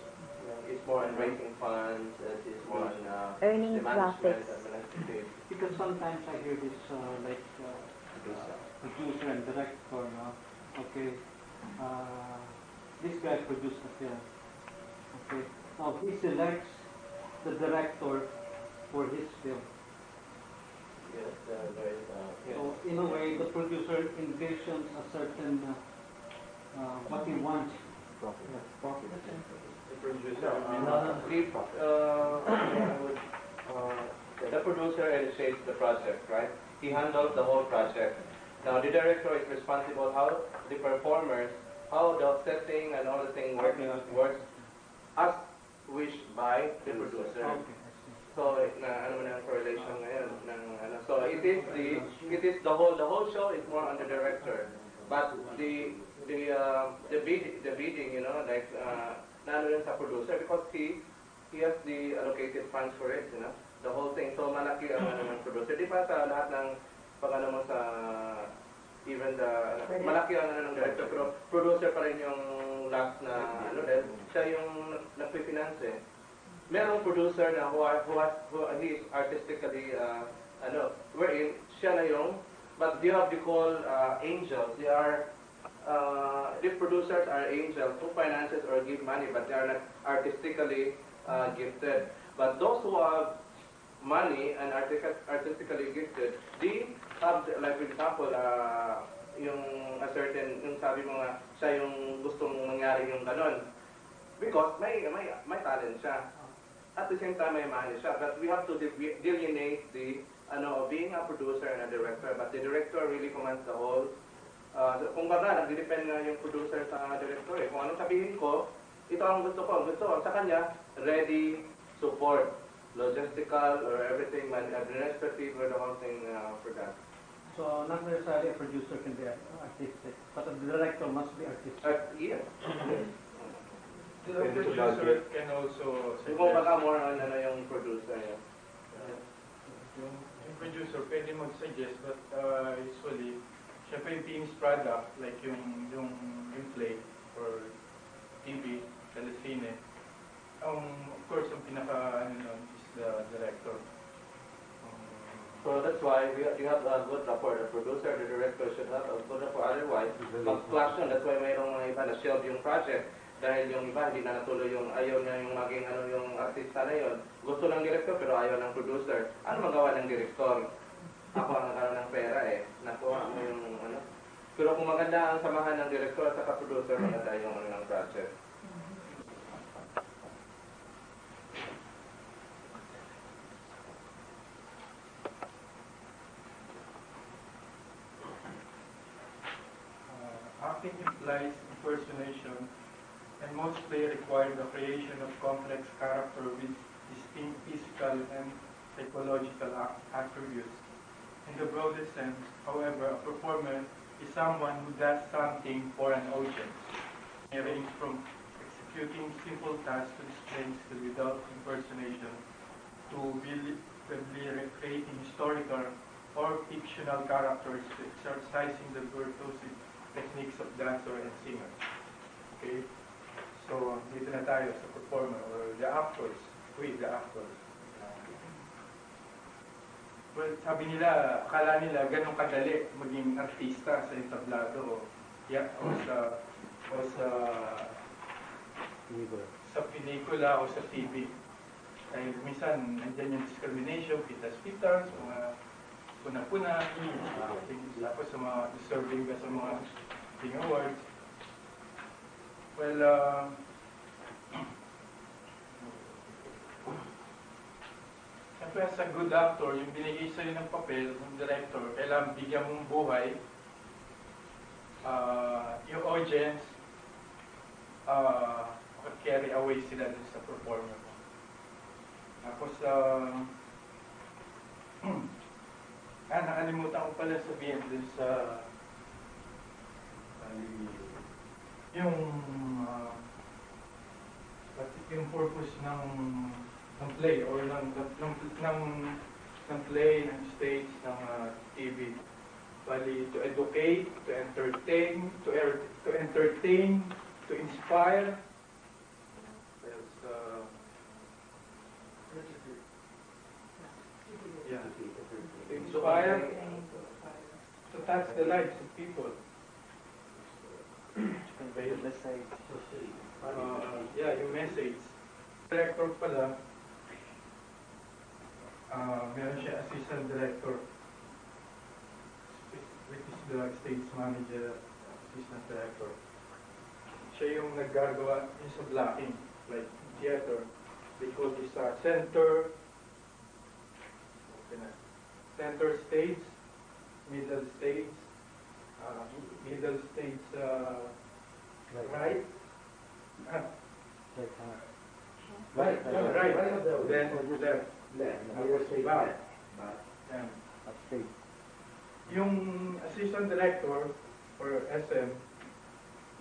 it's more on raising funds, it's more on earning the management, profits. administrative. Because sometimes I hear this producer and director, okay, this guy produced the film, okay, now he selects the director for his film. Yes, So in a way, the producer envisions a certain what he wants. Profit. The producer initiates the project, right? He handles the whole project. Now the director is responsible how the performers, how the setting and all the thing works as wished by the producer. Okay. So ano man ang correlation ngayon so it is the whole show is more on the director, but the bidding, like nano rin sa producer because he has the allocated funds for it, the whole thing. So malaki ang ng producer, di ba sa lahat ng pag mo sa even malaki ang ng director, pero producer pa rin yung last na dahil siya yung nagpi-finance. Merong producer na he is artistically wherein siya na yung, but you have to call angels. They are these producers are angels who finances or give money, but they are not artistically gifted. But those who have money and artistically gifted, they have, like for example, yung a certain, yung sabi mo nga, siya yung gustong mangyari yung ganon. Because may talent siya. At the same time, may money siya. But we have to delineate the being a producer and a director. But the director really commands the whole. Kung baga, nag-depend na yung producer sa director. Kung anong sabihin ko, ito ang gusto ko. Ang gusto ko sa kanya, ready, support, logistical, or everything, administrative, or the whole thing for that. So not necessarily a producer can be artistic, but a director must be artistic. Yes. The producer can also suggest. Kung baka more on yung producer. Yung producer pwede mag-suggest, but usually, syempre yung finished product, like yung play or TV, telesine, of course, yung pinaka is the director. So that's why you have a good rapport. The producer, the director should have a good rapport. Otherwise, mag-clash yun. That's why mayroong mga iba na shelve yung project. Dahil yung iba, hindi na natuloy yung ayaw niya yung maging yung artista na yun. Gusto ng director pero ayaw ng producer. Ano magawa ng director? Ako ang nagkaroon ng pera nakuha mo yung Pero kung maganda ang samahan ng director at saka producer, maganda yung ng project. Acting implies impersonation and mostly require the creation of complex character with distinct physical and psychological attributes. In the broadest sense, however, a performer is someone who does something for an audience, ranging from executing simple tasks to display skill without impersonation to creating historical or fictional characters to exercising the virtuosic techniques of dancer and singer. Okay? So, dito na tayo sa performer or the actors, with the actors. Well, sabi nila, akala nila ganun kadali maging artista sa entablado o sa pelikula o sa TV. Dahil minsan, nandiyan yung discrimination, pitas-pitas, mga puna-puna, tapos sa mga deserving ka sa mga King Awards. Well, siyempre as a good actor, yung binigay sa'yo ng papel, ng director, kailangan bigyan mong buhay, yung audience, carry away sila dun sa performer mo. Tapos, nakalimutan ko pala sabihin dun sa yung purpose ng play or ng play, ng stage, ng TV. Bali, to educate, to entertain, to inspire. To inspire, to touch the lives of people. Convey the message. Yung message. Director pala, meron siya assistant director, which is the stage manager, assistant director. Siya yung naggagawa yung sa blocking, like theater. They call this center stage, middle stage, right. Right. Then left. Back. Yung assistant director or SM,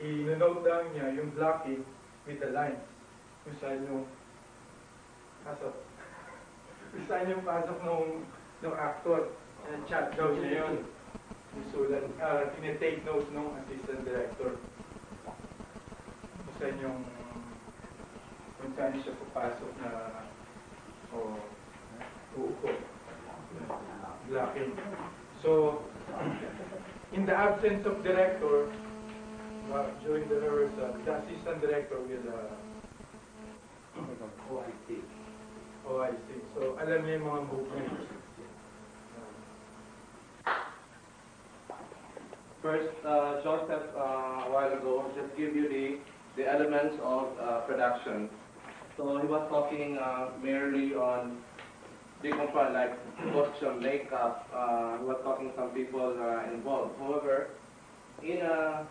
i-note down niya yung blocking with the lines. Kung saan yung pasok. Kung saan yung pasok ng actor. Chat daw niya yun. Sulat, tinitake notes ng assistant director. Kung saan siya papasok na uupo. Blocking. So, in the absence of director, during the rehearsal, the assistant director will OIC. So, alam niya yung mga movements. First, Joseph, a while ago, just give you the the elements of production. So he was talking merely on the component like costume, makeup. He was talking some people involved. However, in a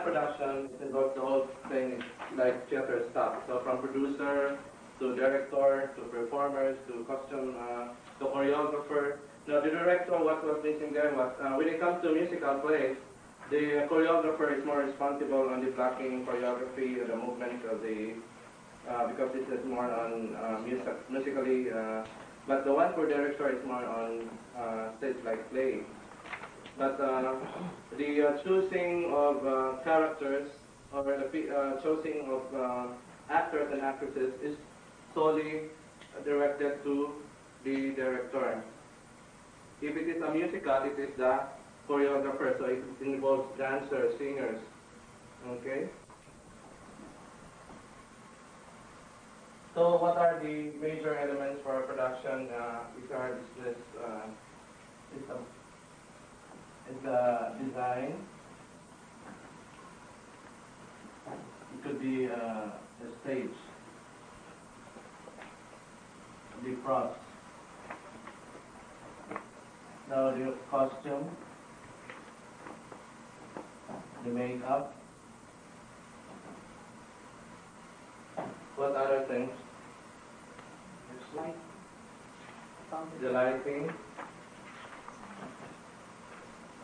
production, it involves the whole thing like theater stuff. So from producer to director to performers to costume, to choreographer. Now the director, what was missing there was when it comes to musical plays, the choreographer is more responsible on the blocking, choreography, the movement of the because this is more on musically. But the one for director is more on stage like play. But the choosing of characters or the choosing of actors and actresses is solely directed to the director. If it is a musical, it is the choreographer, so it involves dancers, singers. Okay? So what are the major elements for production? These are this is the design. It could be a stage, the props. Now the costume, the makeup. What other things? The lighting.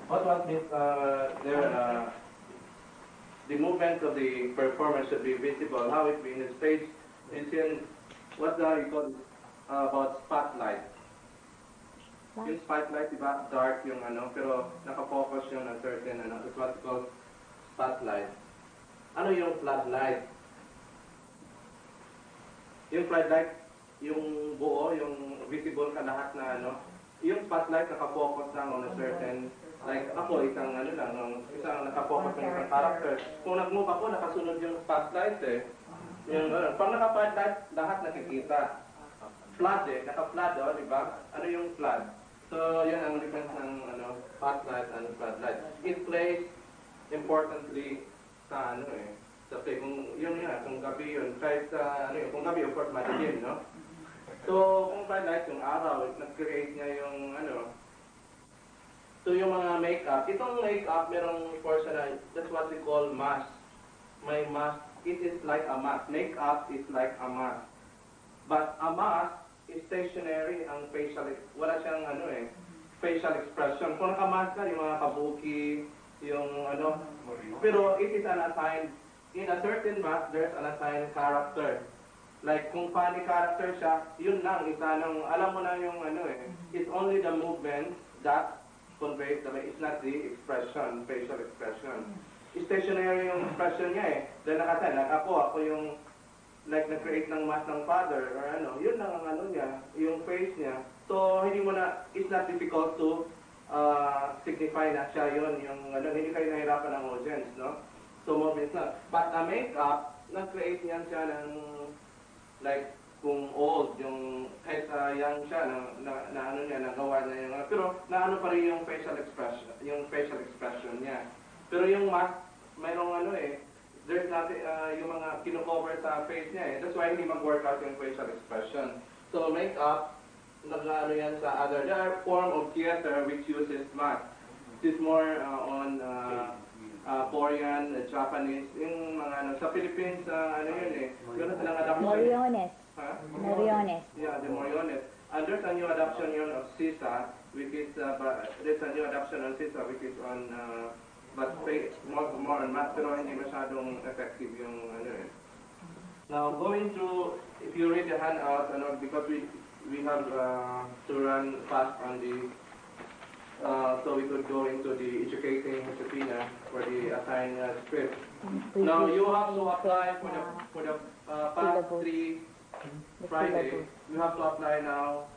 What was this? The movement of the performer should be visible. How it be in the stage? It's in what you call it, about spotlight. Yung spotlight, diba? Dark yung ano, pero nakafocus yung on certain ano. It's what's called spotlight. Ano yung floodlight? Yung floodlight, yung buo, yung visible ka lahat na ano. Yung spotlight nakafocus lang on a certain, like ako, isang ano lang, isang nakafocus ng isang character. Kung nag-move ako, nakasunod yung spotlight eh. Yung, pag naka-floodlight, lahat nakikita. Flood eh, naka-flood oh, di ba? Ano yung flood? So, yan ang difference ng ano, spotlight and floodlight. It plays importantly sa ano eh, sa play. Kung yun nga, kung gabi yun, kahit sa ano yun, kung gabi of course madilim, no? So, kung floodlight yung araw, nag-create niya yung ano. So, yung mga makeup, itong makeup, merong portion na, that's what we call mask. May mask, it is like a mask. Makeup is like a mask. But a mask is stationary ang facial, wala siyang ano eh, facial expression. Kung nakamask ka, yung mga kabuki, yung ano, pero it is an assigned, in a certain mask, there's an assigned character. Like, kung funny character siya, yun lang, isa nang, alam mo na yung ano eh, it's only the movement that conveys, it's not the expression, facial expression. Stationary yung expression niya eh, dahil nakasay, like ako yung, like na-create ng mask ng father or ano, yun lang ang ano niya, yung face niya. So, hindi mo na, it's not difficult to signify na siya yun, yung ano, hindi kayo nahirapan ng audience, no? So, movements na. But the makeup, na-create niyan siya ng, like, kung old, yung kahit young siya, na ano niya, nagawa niya yung, pero naano pa rin yung facial expression niya. Pero yung mask, mayroong ano eh, there's nothing, yung mga kino-cover sa face niya eh. That's why hindi mag-work out yung facial expression. So makeup, nag-ano yan sa other, there are form of theater which uses mask. This is more on Korean, Japanese, yung mga ano, sa Philippines, ano yun eh, yun silang adaptation. Moriones. Huh? Moriones. Yeah, the Moriones. And there's a new adaptation yun of Sisa, which is, there's a new adaptation on Sisa, which is on, but more on math, pero hindi masyadong effective yung ano eh. Now, going through, if you read the handout, ano, because we have to run fast on the, so we could go into the educating subpoena for the assigned script. Now, you have to apply for the past 3 Fridays. You have to apply now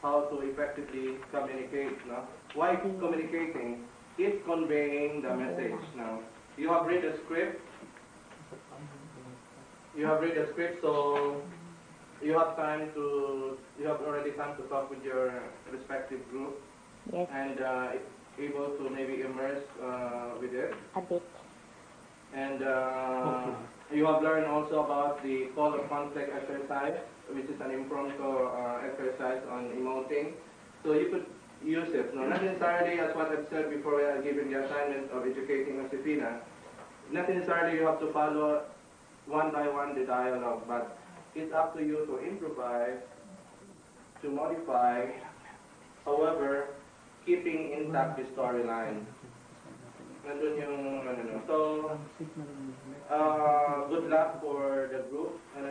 how to effectively communicate. No? Why communicating? It's conveying the message now. You have read the script. You have read the script, so you have already time to talk with your respective group. Yes. And able to maybe immerse with it. A bit. And you have learned also about the call of conflict exercise, which is an impromptu exercise on emoting. So you could use it. No, not necessarily as what I've said before, we are given the assignment of educating Josefina. Not necessarily you have to follow one by one the dialogue, but it's up to you to improvise, to modify, however, keeping intact the storyline. Nandun yung ano. So, good luck for the group, and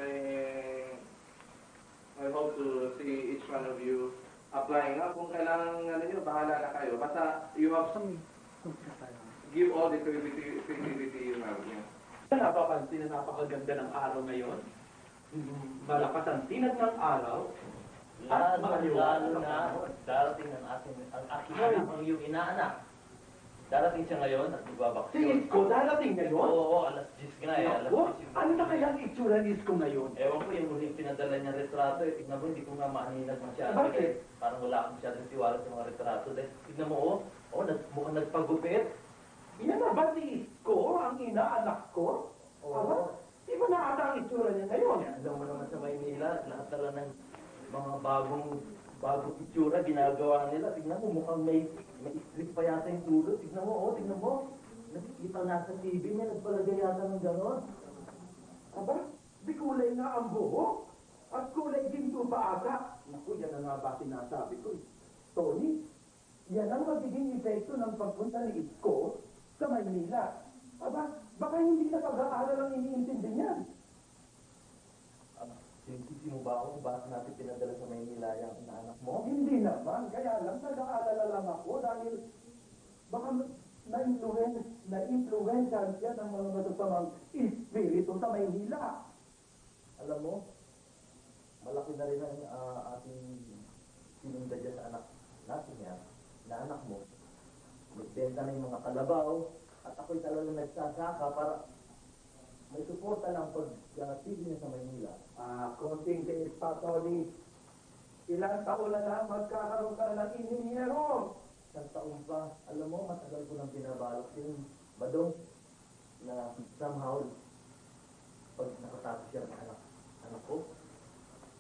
I hope to see each one of you applying. Kung kailangan ano nyo, bahala na kayo. Basta you have some, give all the creativity you have. Napapansin na napakaganda ng araw ngayon. Malakas ang tinag ng araw. Lalo na darating ang aking anak, ang iyong inaanak. Darating siya ngayon at magbabakasyon. Si Isko, darating ngayon? Oo, alas 10 nga eh. Alas 10. Ano na kaya ang itsura ni Isko ngayon? Ewan ko yung huling pinadala niya retrato eh. Tignan mo, hindi ko nga maaninag masyado. Bakit? Parang wala akong masyadong tiwala sa mga retrato. Dahil tignan mo, mukhang nagpagupit. Yan na ba si Isko, ang inaanak ko? Oo. Di ba na ata ang itsura niya ngayon? Alam mo naman sa Maynila, lahat tala ng mga bagong itsura ginagawa nila. Tignan mo, mukhang may strip pa yata yung ulo. Tignan mo, tignan mo. Nakikita na sa TV niya, nagpalagay yata ng gano'n. Aba, di kulay na ang buhok. At kulay din ito pa ata. Naku, yan ang nga ba sinasabi ko. Tony, yan ang magiging epekto ng pagpunta ni Isko sa Maynila. Aba, baka hindi na pag-aaral ang iniintindi niyan. Sinisisi mo ba ako kung bakit natin pinadala sa Maynila yung inaanak mo? Hindi naman, kaya lang nag-aalala lang ako dahil baka na-influensyan siya ng mga matasamang espiritu sa Maynila. Alam mo, malaki na rin ang ating sinunda dyan sa anak natin yan, na anak mo. Nagbenta na yung mga kalabaw at ako'y talagang nagsasaka para may suporta lang pag-tigil niya sa Maynila. Konting tiis pa, Tony. Ilang taon na lang magkakaroon ka na ng inhinyero. Isang taon pa, alam mo, matagal ko nang binabalak yung badong na somehow, pag nakatapos siya ng anak ko,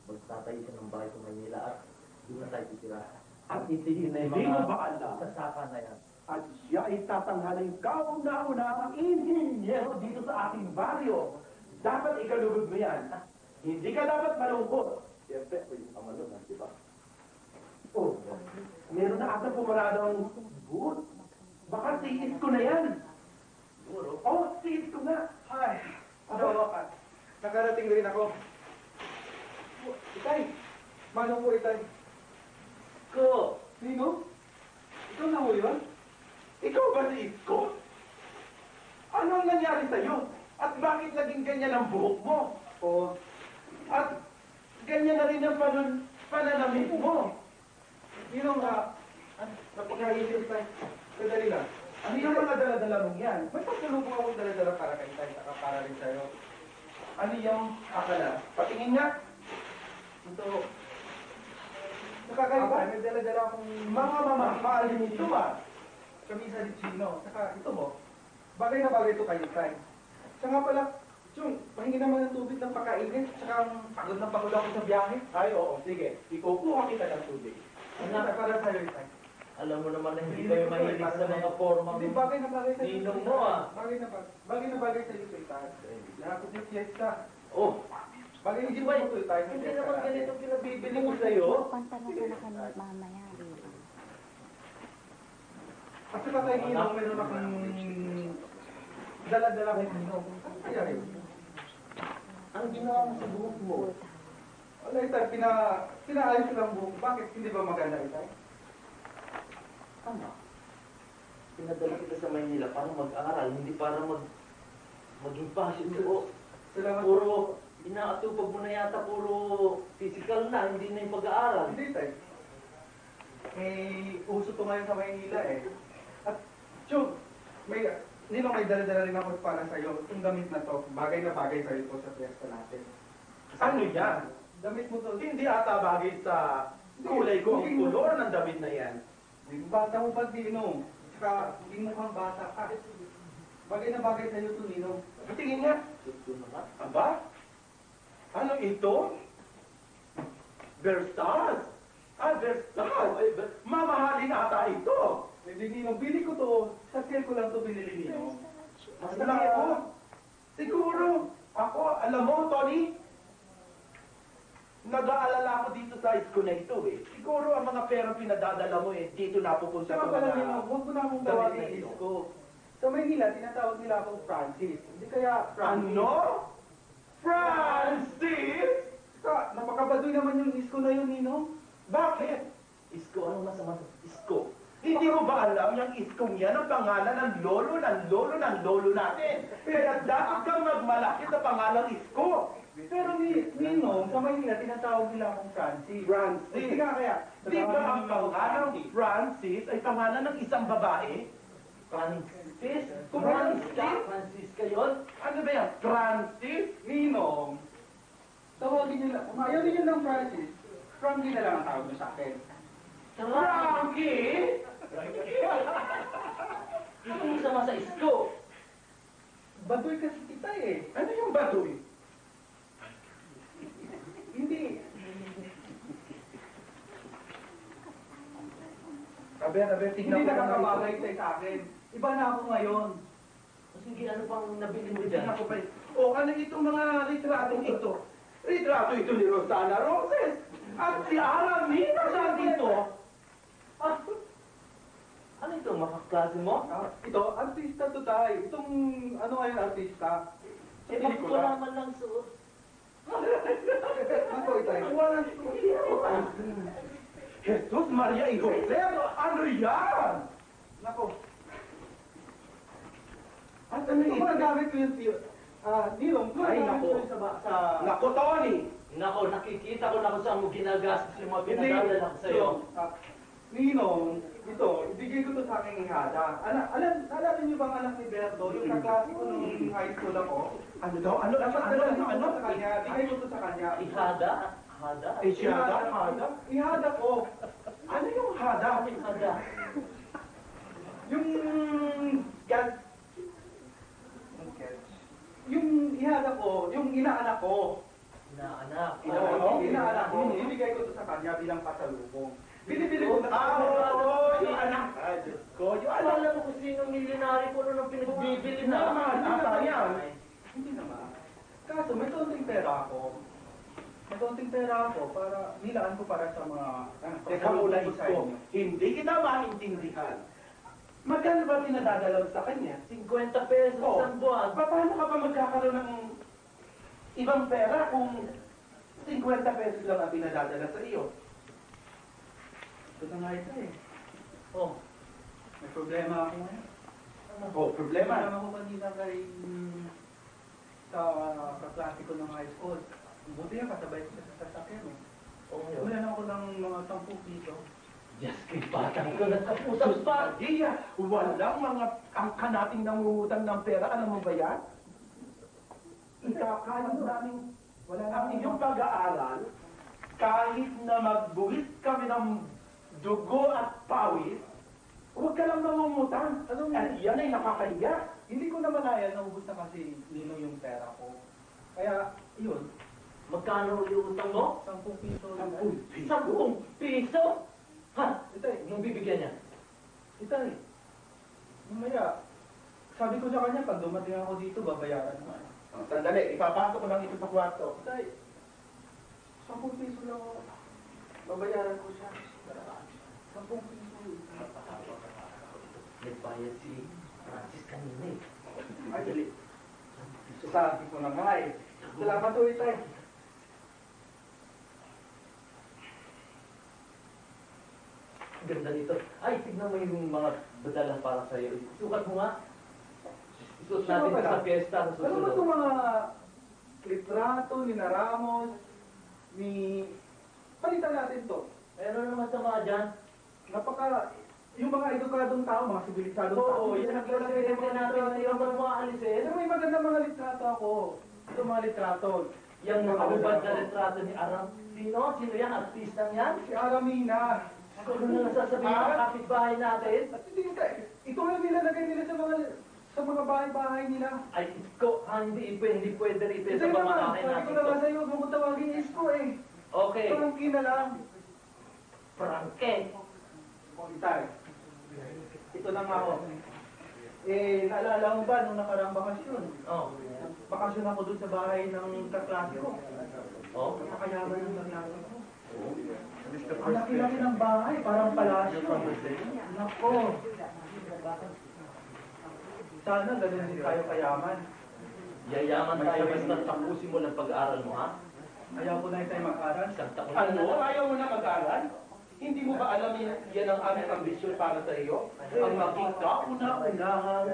magtatayo siya ng bahay sa Maynila at doon na tayo titira. At titigil na yung mga sasaka na yan. At siya ay tatanghalin kauna-una ang inhinyero dito sa ating baryo. Dapat ikalugod mo yan. Hindi ka dapat malungkot. Siyempre, ako yung pamalungan, di ba? Oh, meron na ata pumaradang boot. Baka tiis ko na yan. Siguro. Oh, tiis ko na. Ay, nakarating rin ako. Itay, manong po itay. Ko. Sino? Ikaw na mo yun? Ikaw ba si Isko? Ano ang nangyari sa'yo? At bakit naging ganyan ang buhok mo? Oo. At ganyan na rin ang pananamit mo. Sino nga? Napakaisip tayo. Kadali lang. Ano yung mga dala-dala mong yan? May pasalubong akong dala-dala para kay Tay, saka para rin sa'yo. Ano yung akala? Patingin nga. Ito. Nakakaiba. May dala-dala akong Mga mamahal nito ah. kamisa ni Chino. Saka ito mo. Bagay na bagay ito kayo, Tay. Saka nga pala, Chong, pahingi naman ng tubig ng pakainit. Saka pagod na pagod ako sa biyahe. Ay, oo. Sige. Ikukuha kita ng tubig. Anak, para sa'yo, Tay. Alam mo naman na hindi kayo mahilig sa mga formang Hindi, bagay na bagay sa'yo. ninong mo ah. Bagay na bagay sa'yo, Tay. Nakapit yung fiesta. Oh, Bagay hindi mo ito, Tay. hindi naman ganito pinabibili ko sa'yo. Pantanasan na kami mamaya. At saka tayo Ninong, meron akong dala-dala kay Ninong. Ano kaya rin? Ang ginawa mo sa buhok mo. Wala, Tay, pinaayos ko lang buhok. Bakit? Hindi ba maganda, Tay? Tama. Pinadala kita sa Maynila para mag-aral, hindi para maging passion mo. Salamat. Puro inaatupag mo na yata, puro physical na, hindi na yung pag-aaral. Hindi, Tay. Uso to ngayon sa Maynila eh. At, Chong, Ninong, may dala-dala rin ako para sa'yo. Itong damit na to, bagay na bagay sa'yo po sa fiesta natin. Ano yan? Damit mo to. Hindi ata bagay sa kulay ko ang kulor ng damit na yan. Bata mo pa, Ninong. Tsaka, hindi mukhang bata ka. Bagay na bagay sa'yo ito, Ninong. Patingin nga. Aba? Ano ito? Verstars. Verstars. Mamahalin ata ito. Hindi, Ninong, bili ko to. Sa sale ko lang to binili, Ninong. Mas malaki po. Siguro. Ako, alam mo, Tony, nag-aalala ko dito sa isko na ito eh. Siguro ang mga pera pinadadala mo eh, dito napupunta Saka sa pala, mga Ninong, huwag mo na akong damit na tawagin ito. isko. Sa Maynila, tinatawag nila akong Francis. Hindi kaya Francis. Ano? Francis? Napakabadoy naman yung isko na yun, Ninong. Bakit? Isko, anong masama sa isko? Hindi mo ba alam yung iskong yan ang pangalan ng lolo natin? Kaya dapat kang magmalaki sa pangalang isko. Pero Ninong, sa Maynila, tinatawag nila akong Francis. Francis. Hindi nga kaya. Di ba ang pangalang Francis ay pangalan ng isang babae? Francis? Francis? Francisca yun? Ano ba yan? Francis? Ninong, tawagin nyo lang. Kung ayaw ninyo ng Francis, Frankie na lang ang tawag nyo sa akin. Frankie? Anong masama sa isko? Baduy kasi kita eh. Ano yung baduy? Hindi. Tingnan Hindi nakakabagay tayo sa akin. Iba na ako ngayon. Sige, ano pang nabili mo dyan? Tingnan ko pa ano itong mga litratong ito? Litrato ito ni Rosana Roses. At si Aramina siya dito. Ano ito, makaklase mo? Ito, artista to tayo. Itong, ano ngayon artista? Sa Bakit ko pelikula. naman lang suot? Ako tayo. Walang Jesus Maria y Jose, ano yan? Nako. At Ano yung magagamit ko yung Nilong, Ay, nako. Nako, Tony. Nako, nakikita ko na kung saan mo ginagastos yung mga pinadadala ko sa'yo. Ninong, ito, ibigay ko to sa aking ihada. Alam niyo bang anak ni Berto, yung kaklase ko nung high school ako? Ano daw? Ano? Sa kanya, bigay ko to sa kanya. Ihada? Hada? Ihada ko. Ano yung hada? Hada? Yung ihada ko, yung inaanak ko. Inaanak? Inaanak ko. Ibigay ko to sa kanya bilang pasalubong. Bili-bili ko na. Yung anak. Diyos ko. Yung anak. Alam mo kung sino milyonary ko nung pinagbibili na. Naman, yan. Hindi naman. Kaso may konting pera ako. May konting pera ako para nilaan ko para sa mga Teka muna, Isko. Hindi kita maintindihan. Magkano ba pinadadalaw sa kanya? 50 pesos isang buwan. Paano ka ba magkakaroon ng ibang pera kung 50 pesos lang ang pinadadala sa iyo? Ito na nga ito eh. Oh. May problema ako ngayon. Problema? Alam ako kanina kay sa kaklase ko ng high school. Buti nga kasabay ko sa sasakyan eh. Ulan ako ng mga 10 piso. Diyos kay batang ko, nagkaputang pa. Walang mga angka nating nangungutang ng pera. Alam mo ba yan? Ikakayang namin ang inyong pag-aaral kahit na magbuhit kami ng dugo at pawis, huwag ka lang nangungutang. At yan ay nakakahiya. Hindi ko naman kaya, naubos na kasi nino yung pera ko. Kaya, yun. Magkano yung utang mo? 10 piso. 10 piso? Ha? Ito eh. Yung bibigyan niya? Ito eh. Mamaya, sabi ko sa kanya, pag dumating ako dito, babayaran naman. Sandali, ipapasok ko lang ito sa kwarto. Ito eh. 10 piso lang ako. Babayaran ko siya. 10 piso. Nagbayad si Francis kanina eh. Ay, dali. Sasabi ko na nga eh. Salamat ulit tayo. Ganda nito. Ay, tignan mo yung mga badala para sa'yo. Sukat mo nga. Isuot natin ito sa fiesta sa Ano ba susunod. itong mga litrato ni Ramos, ni... Palitan natin to. Meron naman sa mga dyan. Yung mga edukadong tao, mga sibilisadong tao. Oo, yung nagpapagpapagpapag natin yung mga alisin. Pero may magandang mga litrato ako. Ito mga litrato. Yung nakabubad na litrato ni Aram. Sino? Sino yan? Artistang yan? Si Aramina. Ano na nasasabihin ng kapitbahay natin? Ito nga nilalagay nila sa mga bahay-bahay nila. Ay, Isko, hindi pwede rito Ito sa naman, pamamahay sabi natin. ko na nga sa'yo, huwag mo tawagin Isko eh. Okay. Frankie na lang. Frankie. O, Itay. Ito na nga ako. Eh, naalala mo ba nung nakaraang bakasyon? Oh. Bakasyon ako dun sa bahay ng kaklase ko. Oh. Nakayaman ng kaklase ko. Ang laki-laki ng bahay, parang palasyo. Nako. Sana ganun din tayo kayaman. Yayaman tayo basta tapusin mo ng pag-aaral mo, ha? Ayaw ko na tayo mag-aral. Ano? Ayaw mo na mag-aral? Hindi mo ba alam yan ang aming ambisyon para sa iyo? Ang maging kauna-unahang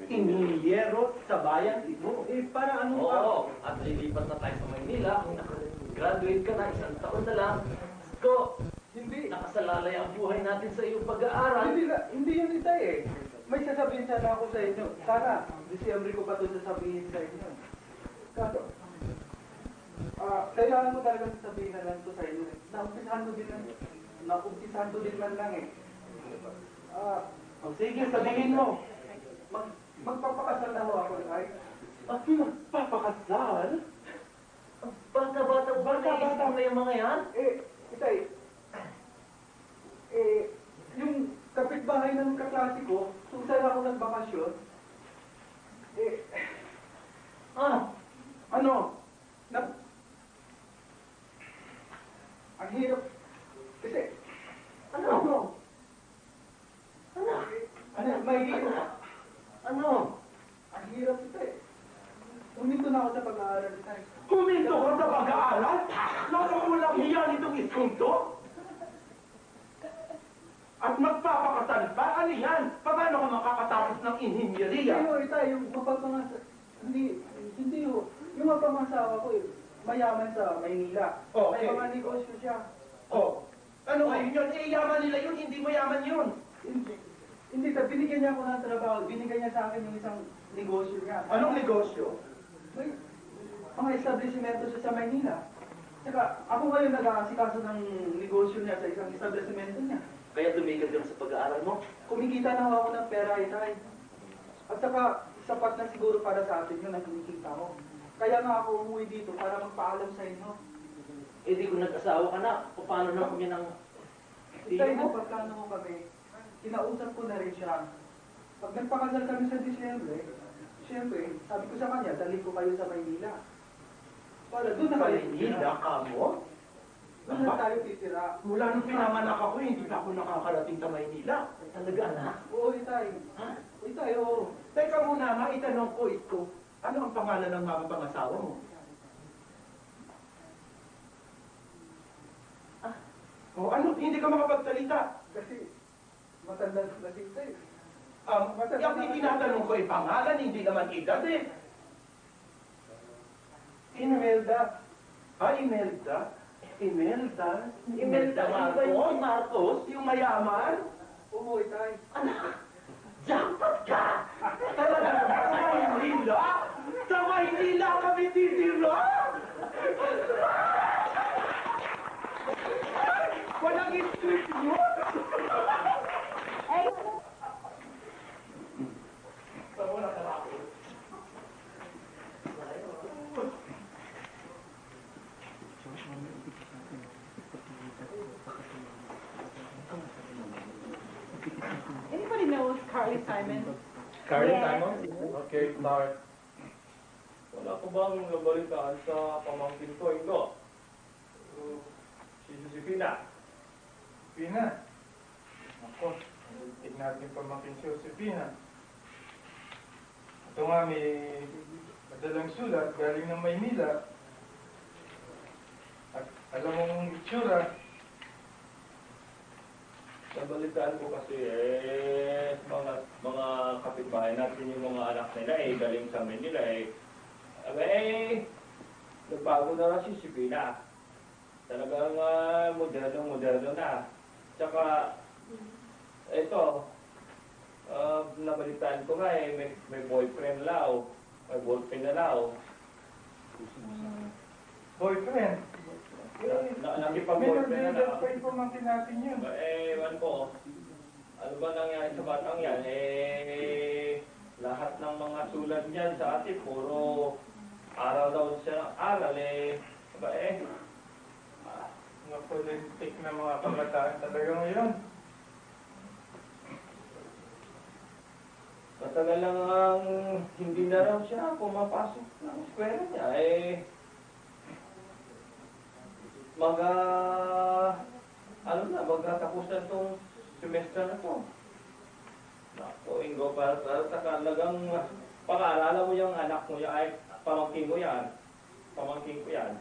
inhinyero sa bayan ito. Eh, para ano ba? Oo, at lilipat na tayo sa Maynila. Graduate ka na, 1 taon na lang. Ko, hindi. Nakasalalay ang buhay natin sa iyong pag-aaral. Hindi yun Itay eh. May sasabihin sana ako sa inyo. Sana, Disyembre ko pa ito sasabihin sa inyo. Kaso, kailangan ko talaga sasabihin na lang ito sa inyo. Nakumpisahan ko din man lang eh. Sige, sabihin mo. Magpapakasal na ho ako, Itay. Magpapakasal? Bata-bata mo ba naisip mo yung mga yan? Itay, yung kapitbahay ng kaklase ko, kung saan ako nagbakasyon, ang hirap, kasi, may hirap, ang hirap ito eh. Huminto na ako sa pag-aaral, Itay. Huminto ka sa pag-aaral? Nakakulang hiya nitong iskong to? At magpapakasal pa? Ano yan? Paano ka makakatapos ng inhinyeriya? Itay, yung mapapangasawa, hindi ho. Yung mapapangasawa ko mayaman sa Maynila. Okay. May mga negosyo siya. Ano ngayon yun? Yaman nila yun, hindi mo yaman yun. Hindi, binigyan niya ako ng trabaho. Binigyan niya sa akin yung isang negosyo niya. Anong negosyo? May mga establishmento siya sa Maynila. Saka ako ngayon nag-aasikaso ng negosyo niya sa isang establishmento niya. Kaya tumigil ka sa pag-aaral mo? Kumikita na ako ng pera, Itay. At saka, sapat na siguro para sa atin yun ang kumikita ko. Kaya nga ako umuwi dito para magpaalam sa inyo. Eh di kung nag-asawa ka na, paano na kami ng Itay, nagpaplano ko kami. Kinausap ko na rin siya. Pag nagpakasal kami sa Disyembre, siyempre, sabi ko sa kanya, dalhin ko kayo sa Maynila. Para doon na kayo. Maynila ka mo? Doon na tayo titira. Mula nung pinanganak ako, hindi pa ako nakakarating sa Maynila. Talaga na? Oo, Itay. Itay, oo. Teka muna, maitanong ko, Isko. Ano ang pangalan ng mapapangasawa mo? Ano? Hindi ka makapagsalita. Kasi, matanda na si Itay. Yung tinatanong ko ay pangalan, hindi naman edad eh. Imelda. Imelda? Imelda? Imelda ba yung Marcos? Yung mayaman? Oo, Itay. Jackpot ka! Talaga, sa Maynila? Sa Maynila kami titira? Walang isip yun? Anybody knows Carly Simon? Carly Yes. Simon? Okay, start. Wala ko bang nabalitaan sa pamangkin ko? Ito. Si Josefina. Josefina? Ako, tignan natin pamangkin si Josefina. Ito nga, may madalang sulat galing ng Maynila. At alam mong itsura. Nabalitaan ko kasi mga kapitbahay natin yung mga anak nila galing sa Manila nagbago na lang si Sibina. Talagang moderno na. Tsaka ito nabalitaan ko nga may boyfriend law. May boyfriend na law. Boyfriend? Nakipag-boyfriend na na. Pwede pamangkin natin yun. Ewan ko. Ano ba nangyari sa batang yan? lahat ng mga sulat niyan sa atin, puro aral daw siya ng aral eh. Aba eh, Mga politik na mga kabataan talaga ngayon. matagal lang ang hindi na raw siya pumapasok ng eskwela niya eh. Magtatapos na itong semester na to. Naku, Ingo, para talagang pag-aaralan mo yung anak mo yan, ay pamangkin ko yan. Pamangkin ko yan.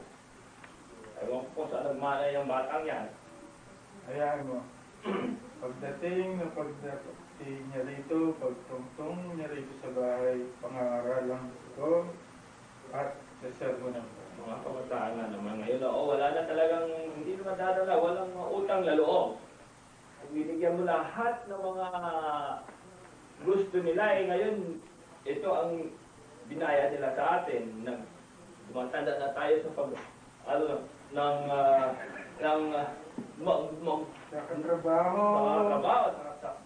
Ewan ko kung saan nagmana yung batang yan. Hayaan mo. Pagdating niya rito, pagtungtong niya rito sa bahay, pangaralan ko at sasermo na po. Mga kabataan na naman ngayon, wala na talagang, hindi naman dadala, walang utang na loob. Kung binigyan mo lahat ng mga gusto nila, ngayon, ito ang binaya nila sa atin. Dumatanda na tayo sa Nakatrabaho.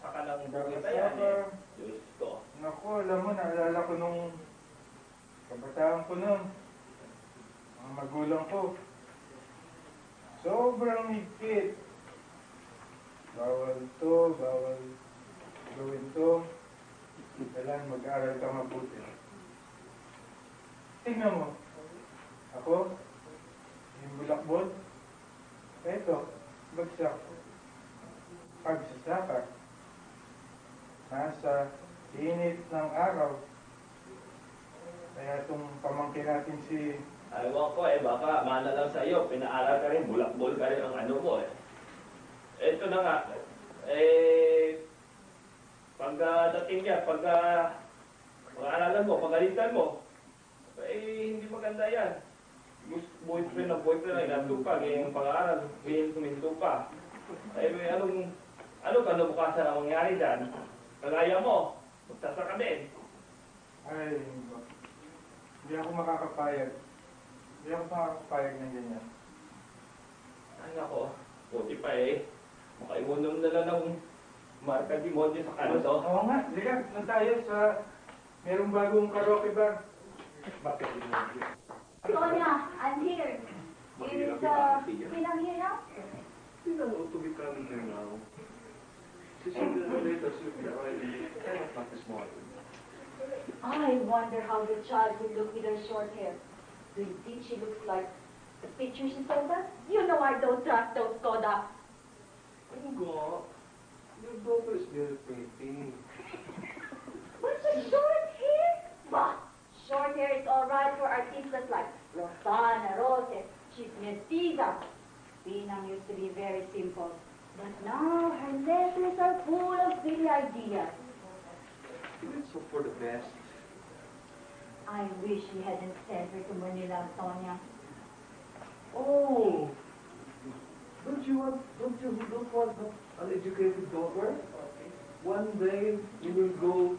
Saka ng buhay yan eh. Diyos ko. Naku, alam mo, naalala ko nung kabataan ko nun. Mga magulang ko. Sobrang higpit. Bawal to, bawal gawin to. Kailangan mag-aral ka mabuti. Tingnan mo. Ako, yung bulakbol. Eto, bagsak. Pagsasaka. Nasa init ng araw. Kaya itong pamangkin natin si... Ewan ko baka mana lang sa iyo, pinaaral ka rin, bulakbol ka rin ang ano mo eh. Ito na nga, pagdating niya, pag-aaralan mo, pag-alitan mo, hindi maganda yan. Boyfriend ay nandun pa, ngayong pag-aaral, huminto pa. Ano bukasan ang mangyari dyan? Kagaya mo, magsasaka din. Ay, hindi ako makakapayag. Hindi ako makakapayag ng ganyan. Ay nako, buti pa makaimunom na lang ng marka demonyo sa kanto. Oo nga, liga, na tayo sa merong bagong karaoke bar. Bakit demonyo? Sonia, I'm here. Is Pinang here now? Pinang ought to be coming here now. She said that later she will be arriving 10 o'clock this morning. I wonder how the child will look with her short hair. Do you think she looks like the picture she sent us? You know I don't trust those Kodak. Ingo, your daughter is very pretty. But the short hair? Bah! Short hair is all right for artistas like Rosana, Roses. She's mestiza. Pinang used to be very simple. But now her letters are full of silly ideas. Let's hope for the best. I wish we hadn't sent her to Manila, Sonia. Oh, don't you want an educated daughter? One day you will go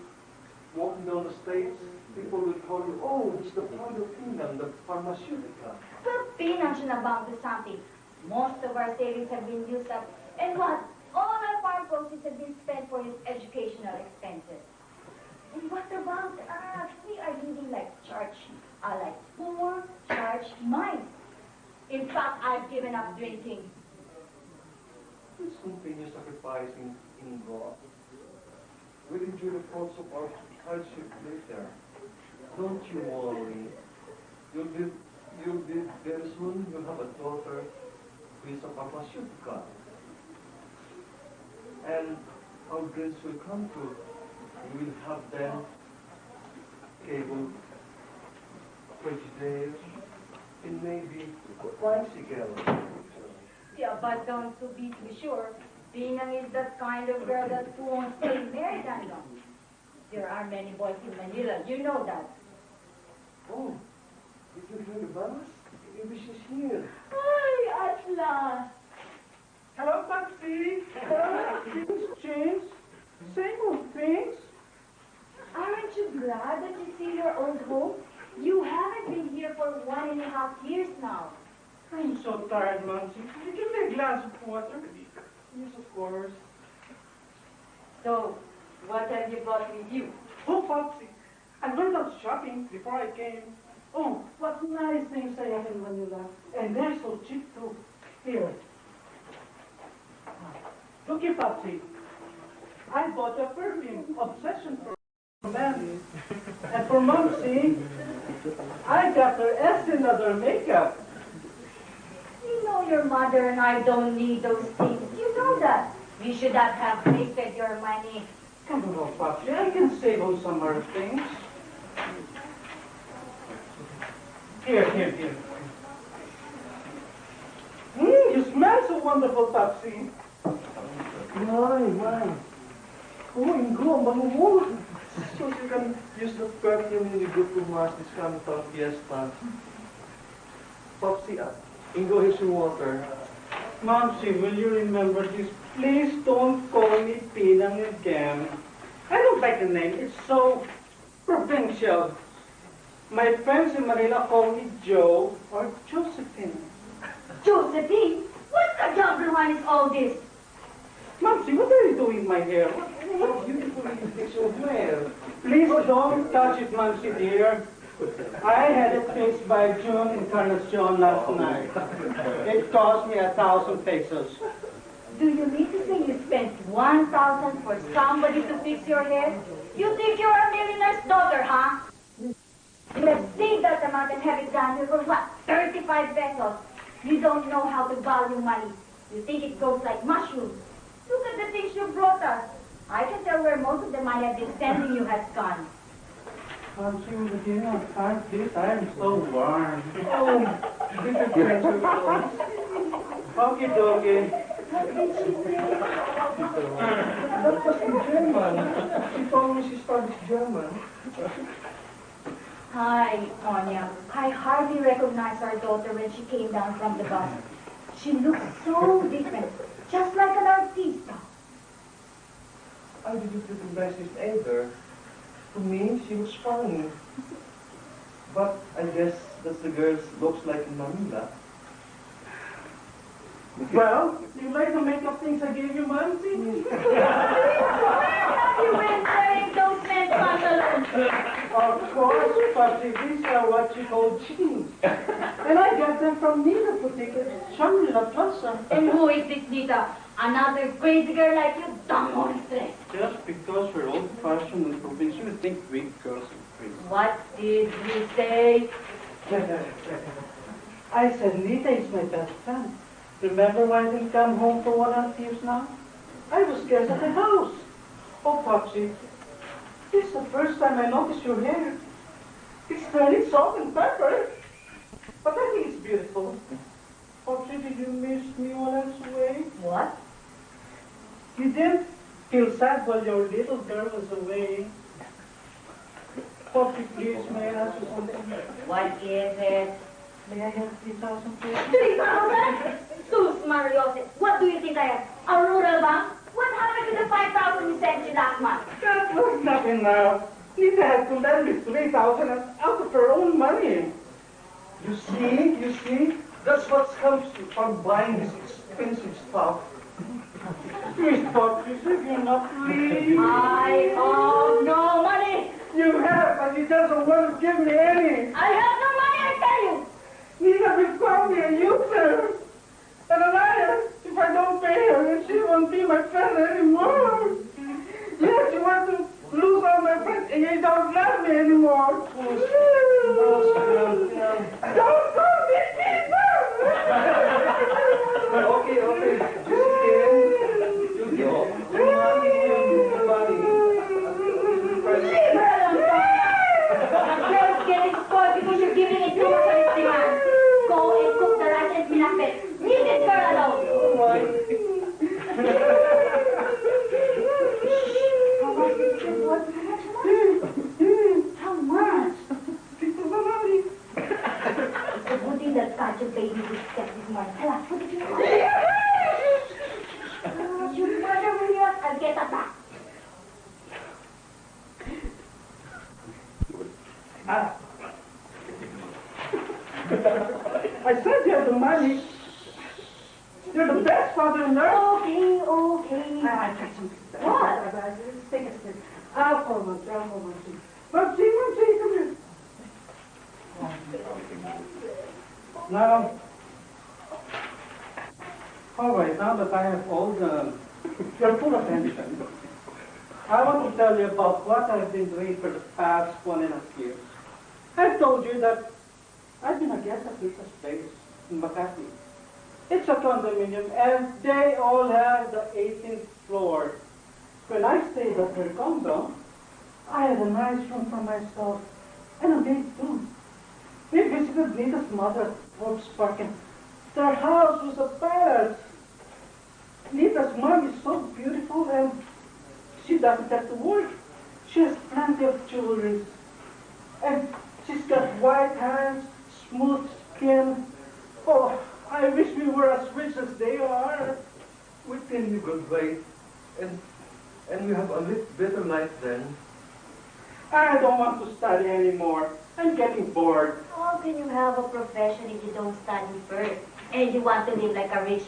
walking down the streets, people will call you, oh, it's the father of Pinang, the pharmaceutical. Well, Pinang should have bound to something. Most of our savings have been used up. And what? All our farm proceeds have been spent for his educational expenses. And what about us? We are living like like poor church mice. In fact, I've given up drinking. Let's continue sacrificing in God. We'll enjoy the fruits of our hardship later. Don't you worry. You'll be very soon you'll have a daughter who is a pharmaceutical. And our dreams will come true. We will have them cable, Frigidaire, and maybe bicycle. Yeah, but don't to be too sure. Pinang is that kind of girl that won't stay married that long. There are many boys in Manila. You know that. Oh, did you hear the bus? Maybe she's here. Hi, at last. Hello, Patsy. Things change. Same old things. Aren't you glad that you see your old home? You haven't been here for 1.5 years now. I'm so tired, Mumsy. Can you give me a glass of water? Yes, of course. So, what have you brought with you? Oh, Popsy, I went out shopping before I came. Oh, what nice things they have in Manila. And they're so cheap, too. Here. Look here, Popsy. I bought a perfume, Obsession for men. And for Mumsy, I got her Estee Lauder makeup. You know your mother and I don't need those things. You know that. We should not have wasted your money. Come on, Popsy, I can save on some other things. Here. You smell so wonderful, Popsy. Why? Oh, Ingo, ang bango mo. So you can use the perfume when you go to Mass this coming fiesta. Popsy, Ingo, here's your water. Momsy, will you remember this? Please don't call me Pinang again. I don't like the name. It's so provincial. My friends in Manila call me Joe or Josephine. Josephine? What the devil one is all this? Momsy, what are you doing with my hair? What beautifully you fix your hair. Please don't touch it, Momsy dear. I had it fixed by June Encarnacion last night. It cost me 1,000 pesos. Do you mean to say you spent 1,000 for somebody to fix your hair? You think you're a millionaire's daughter, huh? You have saved that amount and have it done here for what? 35 pesos. You don't know how to value money. You think it goes like mushrooms. Look at the things you brought us. I can tell where most of the money I've been sending you has gone. Momsy, Medina, aren't this? I am so warm. Oh, this is precious. Okie dokie. What did she say? That was in German. She told me she studies German. Hi, Tonya. I hardly recognized our daughter when she came down from the bus. She looks so different, just like an artista. I didn't recognize it either. To me, she looks funny. But I guess that's the girl's looks like in Manila. Well, you like the makeup things I gave you, Momsy? Where have you been wearing those men's pantaloons? Of course, Patsy, these are what you call jeans. And I got them from Nita Boutique at Shangri-La Plaza. And who is this Nita? Another crazy girl like you, dumb monstrous. Just because we're old-fashioned and provincial, you think big girls are crazy. What did you say? I said Nita is my best friend. Remember when I didn't come home for 1.5 years now? I was guest at the house. Oh, Popsy, this is the first time I noticed your hair. It's turning salt and pepper. But I think it's beautiful. Popsy, did you miss me while I was away? What? You didn't feel sad while your little girl was away. Popsy, please, may I ask you something? What is it? May I have 3,000 pesos? 3,000? Sus, Mariose, what do you think I am? A rural bank? What happened to the 5,000 you sent you last month? That was not enough. Nita had to lend me 3,000 out of her own money. You see? That's what comes from buying this expensive stuff. Miss Popsy, if you're not pleased. I have no money. You have, but you doesn't want to give me any. I have no money, I tell you. Nita will call me a user and a liar if I don't pay her, and she won't be my friend anymore. Yes, you want to lose all my friends, and you don't love me anymore. Don't call me Nita! Okay. Just Leave her alone, Tom. Girls getting spoiled because you're giving it too much of its demand. Go and cook the rice and pinapit. Leave this girl alone. How much? It's a good thing that got your baby with step this morning. Hala, put it in your mouth. You further with yours, I'll get it back. I said you have the money. You're the best father in earth. Okay. I got something. What? Take a sip. Ako, Mamsi, come here. Now, all right, now that I have all your full attention, I want to tell you about what I've been doing for the past 1.5 years. I've told you that I've been a guest at Lisa's place in Makati. It's a condominium, and they all have the 18th floor. When I stayed at her condo, I had a nice room for myself, and a maid too. We visited Nita's mother at Forbes Park, and their house was a palace. Nita's mom is so beautiful, and she doesn't have to work. She has plenty of jewelry, and she's got white hands, smooth skin. Oh, I wish we were as rich as they are. We think you graduate, and you have a little better life then. I don't want to study anymore. I'm getting bored. How can you have a profession if you don't study first? And you want to live like a rich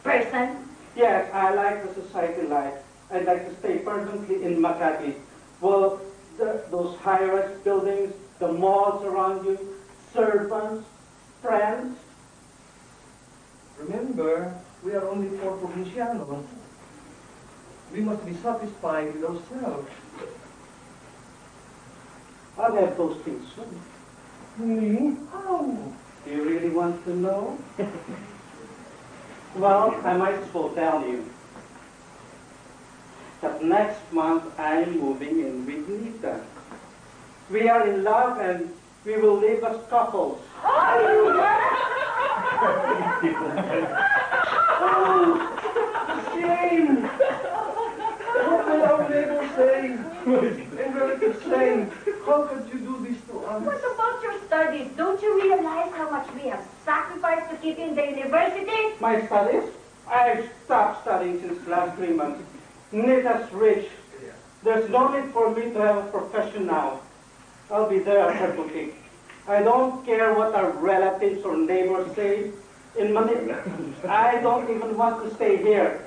person? Yes, I like the society life. I'd like to stay permanently in Makati. Well, those high-rise buildings, the malls around you, servants, friends. Remember, we are only 4 provincianos. We must be satisfied with ourselves. I'll have those things soon. Me? How? Do you really want to know? Well, I might as well tell you that next month I'm moving in with Nita. We are in love and we will live as couples. Are you? Oh, shame! What will our neighbors say? And relatives say, how could you do this to us? What about your studies? Don't you realize how much we have sacrificed to keep you in the university? My studies? I've stopped studying since last 3 months. Nita's rich. There's no need for me to have a profession now. I'll be there at her boutique. I don't care what our relatives or neighbors say. In Manila, I don't even want to stay here.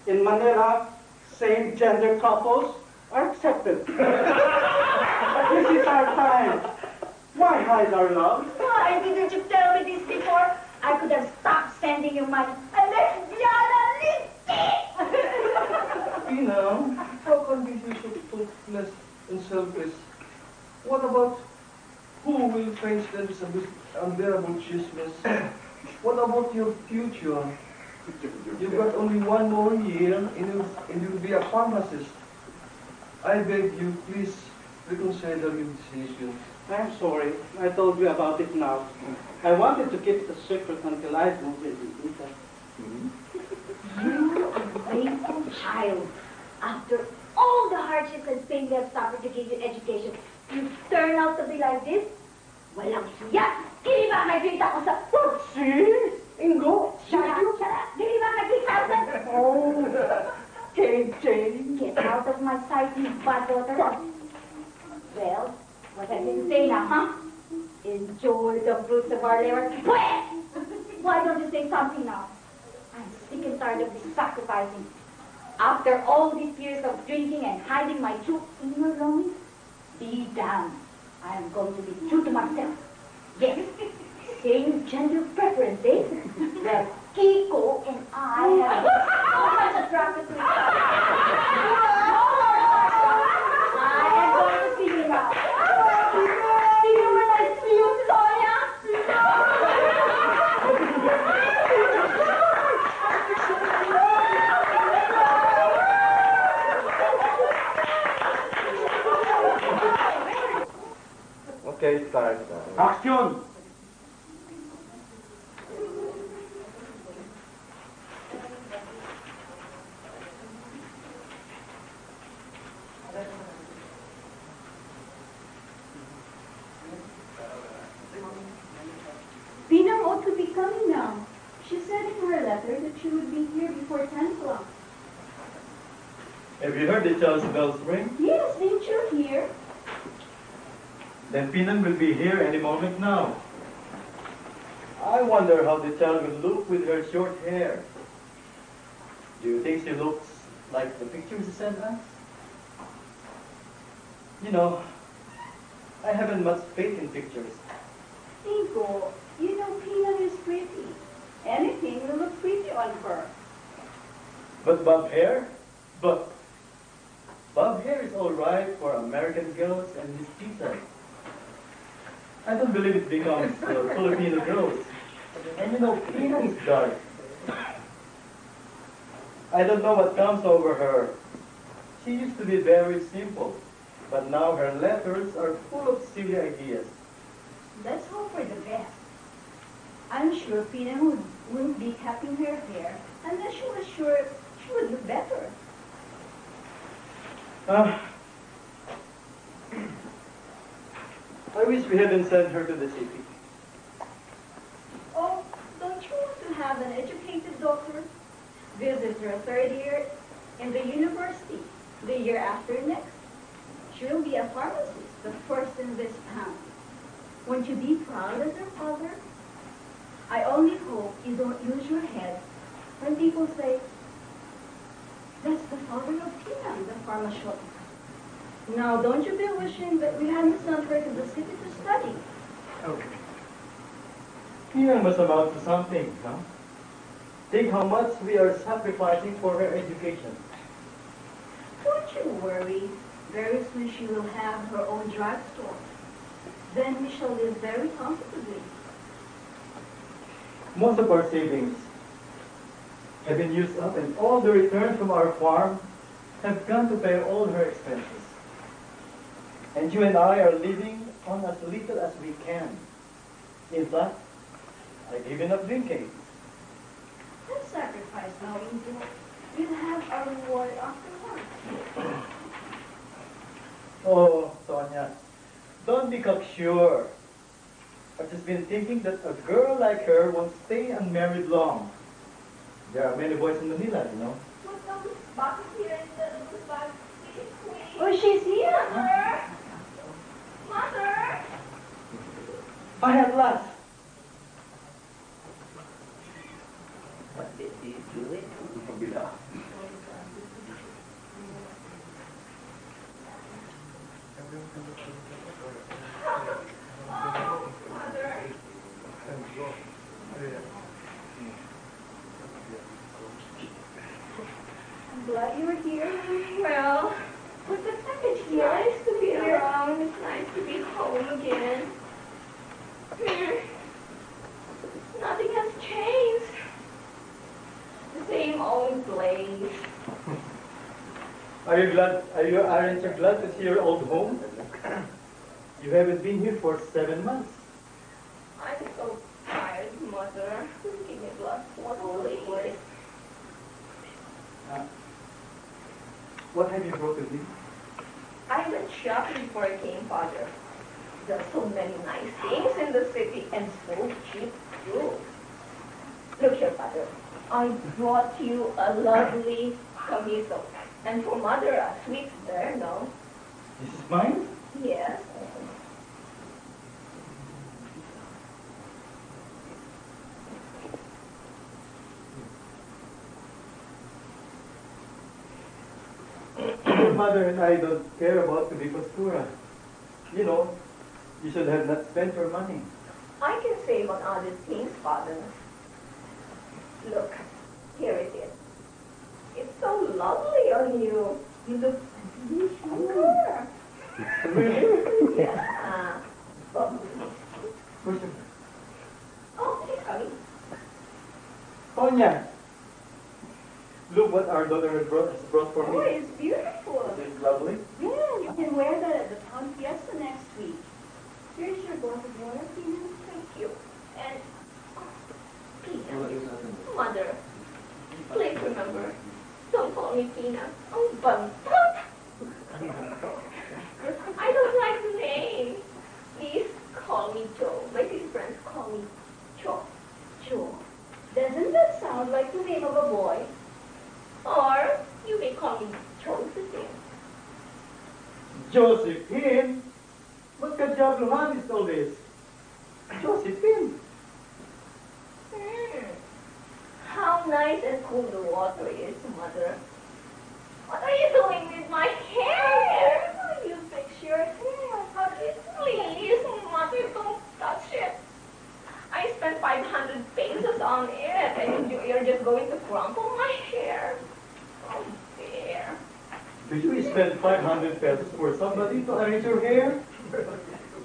In Manila, same-gender couples are accepted. But this is our time. Why hide our love? Why didn't you tell me this before? I could have stopped sending you money. And You know, how can we be so toothless and selfish? What about who will face this unbearable chismes? What about your future? You've got only 1 more year and you'll be a pharmacist. I beg you, please reconsider your decision. I'm sorry. I told you about it now. I wanted to keep it a secret until I moved in with Nita. You ungrateful child. After all the hardships and pain we have suffered to give you education, you turn out to be like this? Walang hiya! Hindi ba nag-grade ako sa See? Ingo? Shut up! Hindi ba nag-grade Oh, KJ. Get out of my sight, you bad daughter. Well, what I can say now, huh? Enjoy the fruits of our labor. Why don't you say something now? I'm sick and tired of this sacrificing. After all these years of drinking and hiding my true inner longing, be damned. I am going to be true to myself. Yes, same gender preference, eh? Well, Kiko and I have so much attracted to each other. I am going to see you now. See you when I see you, Sonia. Okay, start. Action! Pinang ought to be coming now. She said in her letter that she would be here before 10 o'clock. Have you heard the child's bells ring? Yes, didn't you hear? Then Pinang will be here any moment now. I wonder how the child will look with her short hair. Do you think she looks like the pictures you sent us? You know, I haven't much faith in pictures. Cinco, you know Pina is pretty. Anything will look pretty on her. But bob hair? But bob hair is all right for American girls and mestizas. I don't believe it becomes Filipino girls. And you know, Pina is dark. I don't know what comes over her. She used to be very simple, but now her letters are full of silly ideas. Let's hope for the best. I'm sure Pina wouldn't be cutting her hair unless she was sure she would look better. I wish we hadn't sent her to the city. Oh, don't you want to have an educated daughter? Visit her third year in the university, the year after next. She'll be a pharmacist, the first in this town. Won't you be proud as her father? I only hope you don't lose your head when people say, that's the father of Tina, the pharmacist. Now, don't you be wishing that we hadn't sent her to the city to study. Okay. Tina must amount to something, huh? Think how much we are sacrificing for her education. Don't you worry. Very soon she will have her own drugstore. Then we shall live very comfortably. Most of our savings have been used up, and all the returns from our farm have gone to pay all her expenses. And you and I are living on as little as we can. In fact, I've given up drinking. Let's sacrifice now, Ingo. We'll have our reward afterwards. Oh, Sonia, don't be cocksure. I've just been thinking that a girl like her won't stay unmarried long. There are many boys in Manila, you know. Oh, she's here. Mother! Mother! I at last. What did he do it? I'm glad you were here. Well, what's the package? It's nice to be around. It's nice to be home again. Nothing has changed. The same old place. Aren't you glad to see your old home? You haven't been here for 7 months. I'm so tired, Mother. Give me a glass of water, please. What have you brought with you? I went shopping before I came, Father. There are so many nice things in the city and so cheap, too. Look here, Father. I brought you a lovely camiso. And for Mother, a sweet no? This is mine? Yes. Your mother and I don't care about to be pastura. You know, you should have not spent your money. I can save on other things, Father. Look, here it is. It's so lovely on you. You look younger. Really? Yeah. Oh, he's coming. Sonia, look what our daughter has brought for Oh, me. it's beautiful. It's lovely. Yeah, you can wear that at the town fiesta next week. Here's your glass of water, Pina. Thank you. And, Pina, Mother, please remember, don't call me Pina. Oh, bum. I don't like the name. Please call me Joe. My city friends call me Cho. Sure. Doesn't that sound like the name of a boy? Or you may call me Josephine. Josephine? What ka diablo is all this? Josephine? How nice and cool the water is, Mother. What are you doing with my hair? You fix your spent 500 pesos on it, and you're just going to crumple my hair. Oh, dear. Did you spend 500 pesos for somebody to arrange your hair?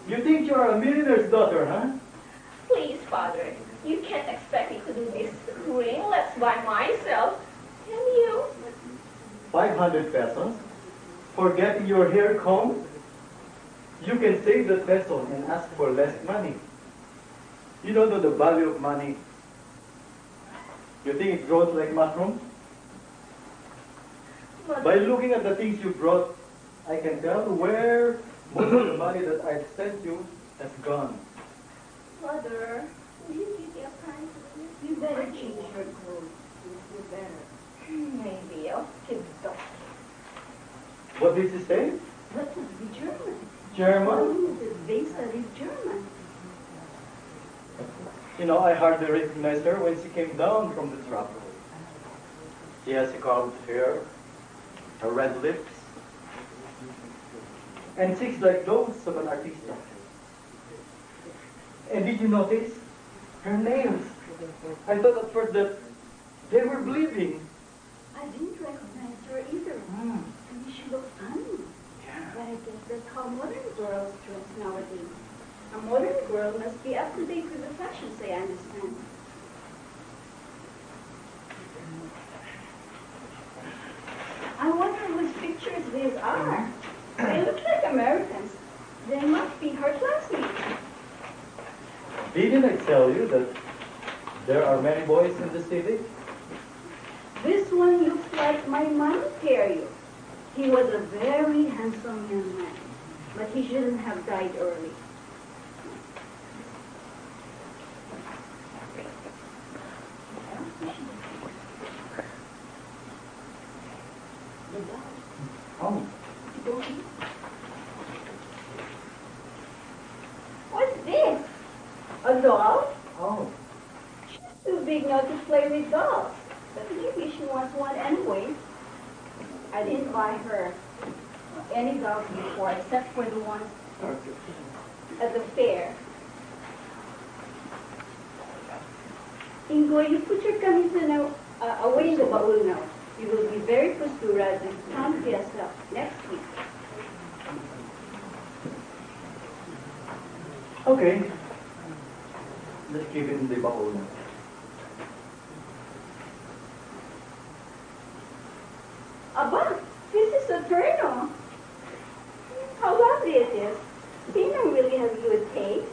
You think you are a millionaire's daughter, huh? Please, Father, you can't expect me to do this ringless by myself, can you? 500 pesos? For getting your hair combed? You can save that peso and ask for less money. You don't know the value of money. You think it grows like mushrooms? By looking at the things you brought, I can tell where most of the money that I've sent you has gone. Mother, will you give me a time to do this? You better change your clothes. You better. Maybe I'll give the doctor. What did you say? That would be German. German? They studied German. You know, I hardly recognized her when she came down from the truck. She has a curved hair, her red lips, and cheeks like those of an artista. And did you notice? Her nails. I thought at first that they were bleeding. I didn't recognize her either. And she looked funny. But I guess that's how modern girls dress nowadays. A modern girl must be up to date with the fashions, I understand. I wonder whose pictures these are. They look like Americans. They must be her classmates. Didn't I tell you that there are many boys in the city? This one looks like my Ontario. He was a very handsome young man, but he shouldn't have died early. Oh. What's this? A doll? Oh. She's too big now to play with dolls, but maybe she wants one anyway. I didn't buy her any dolls before, except for the ones at the fair. Ingo, you put your camisa now away in the baul now. You will be very postura at the town fiesta next week. Okay. Let's keep it in the bubble now. Aba, this is a turno. How lovely it is. Tina really has good taste.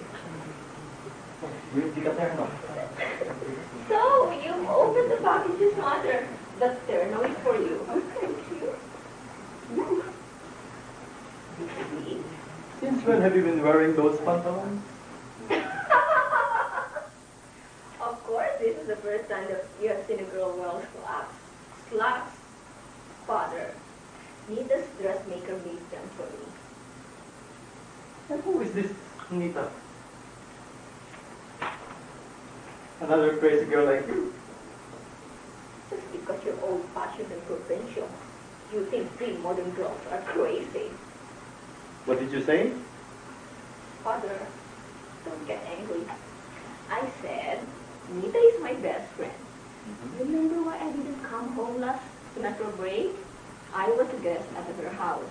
Beauty Caterno. So, you've opened the packages, Mother. The turno is for you. Thank you. Since when have you been wearing those pantaloons? Of course, this is the first time that you have seen a girl wear slacks. Slacks, Father. Nita's dressmaker made them for me. And who is this Nita? Another crazy girl like you? Just because you're old-fashioned and provincial, you think we modern girls are crazy. What did you say? Father, don't get angry. I said, Nita is my best friend. Remember why I didn't come home last semester break? I was a guest at her house.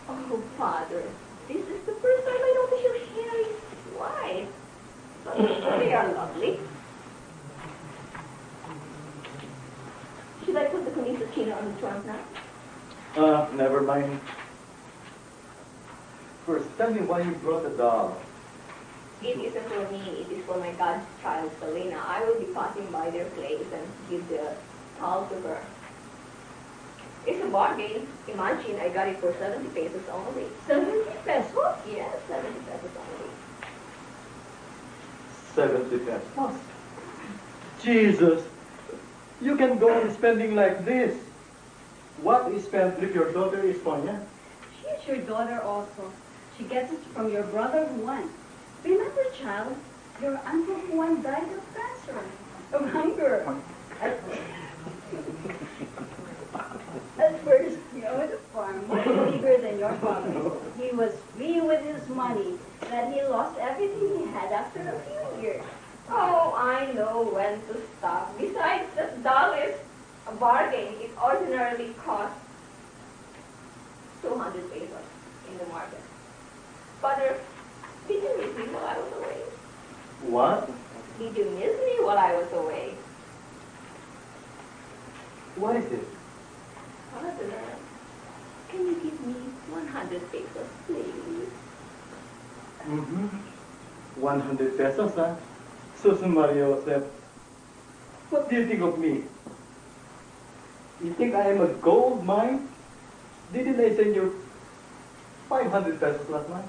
Oh, Father, this is the first time I noticed your hair is white. But they are lovely. Should I put the camisa chino on the trunk now? Never mind. First, tell me why you brought a doll. It isn't for me, it is for my godchild, Selena. I will be passing by their place and give the doll to her. It's a bargain. Imagine, I got it for 70 pesos only. 70 pesos? Yes, 70 pesos only. 70 pesos. Jesus! You can go on spending like this. What is spent if your daughter is Sonia? She's your daughter also. She gets it from your brother Juan. Remember, child, your uncle Juan died of cancer, of hunger. At first, he owned a farm much bigger than your father. He was free with his money, but he lost everything he had after a few years. Oh, to stop. Besides, that doll is a bargain. It ordinarily costs 200 pesos in the market. Father, did you miss me while I was away? What? Did you miss me while I was away? What is it? Father, can you give me 100 pesos, please? 100 pesos, huh? Susan Maria Joseph, what do you think of me? You think I am a gold mine? Didn't I send you 500 pesos last month?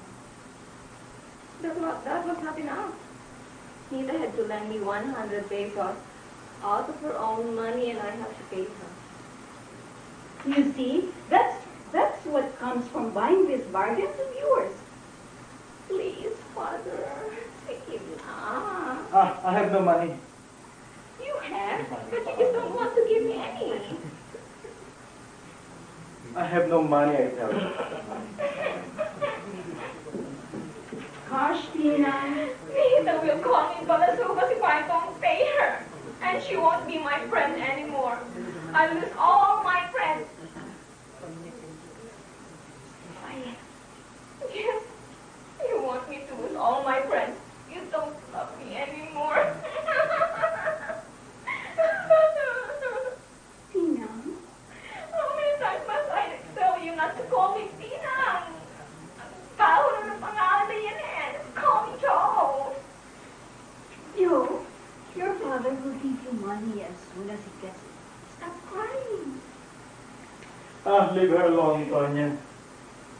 That was not enough. Nita had to lend me 100 pesos out of her own money, and I have to pay her. You see, that's what comes from buying these bargains of yours. Please, Father, sige na. I have no money. You have, but you just don't want to give me any. I have no money, I tell you. Gosh, Tina. Nita will call me Balasugas if I don't pay her. And she won't be my friend anymore. I'll lose all my friends. Yes, you want me to lose all my friends. You don't love me anymore. Tina? How many times must I tell you not to call me Tina? Baho na ng pangalan na yan eh. Just call me Joe. Joe, your father will give you money as soon as he gets it. Stop crying. Leave her alone, Tonya.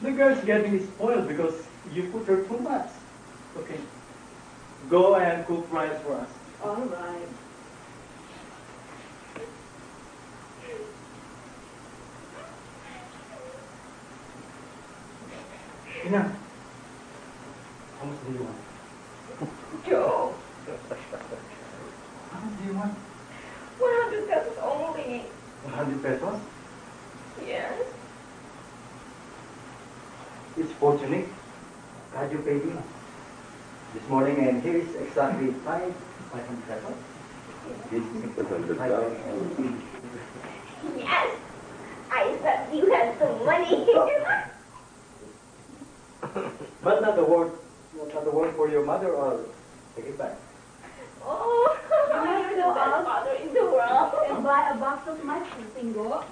The girl's getting spoiled because you put her too much. Okay. Go and cook rice for us. All right. Ina, how much do you want? Joe, How much do you want? 100 pesos only. 100 pesos? Yes. It's fortunate. God, you paid me this morning, and here is exactly 500 pesos. This is 500. Yes. I said you had some money. But not the word for your mother, or take it back. Oh, you're the best father in the world. And buy a box of matches and go.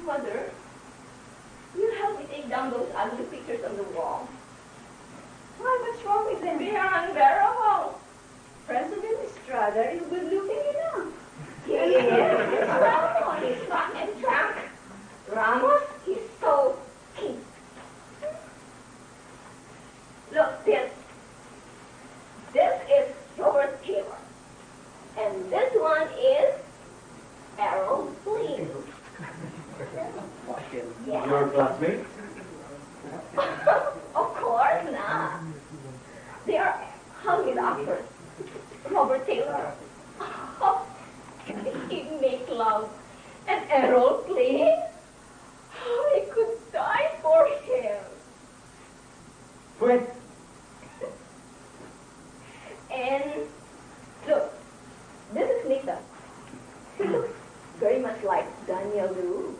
Mother, you help me take down those ugly pictures on the wall. Why, what's wrong with them? They are unbearable. President Estrada is good looking enough. Yes, Ramos is fat and drunk. Ramos is so cute. Look, this is Robert Taylor. And this one is Errol Flynn. Yeah. Your classmate? Of course not. They are Hollywood actors. Robert Taylor. He makes love. And Errol Flynn. I could die for him. Wait. And look, this is Nita. She looks very much like Daniel Leroux.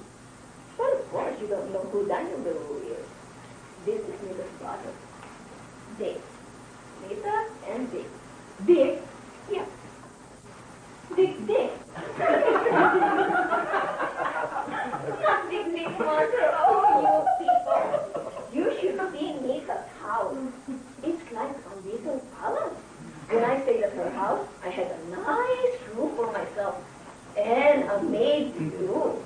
But of course you don't know who Daniel Leroux is. This is Nita's brother, Dick. Nita and Dick. Dick? Yeah. Dick. Not Dick, mother. Oh, you people. You should see Nita's house. It's like a little palace. When I stayed at her house, I had a nice room for myself and a maid too.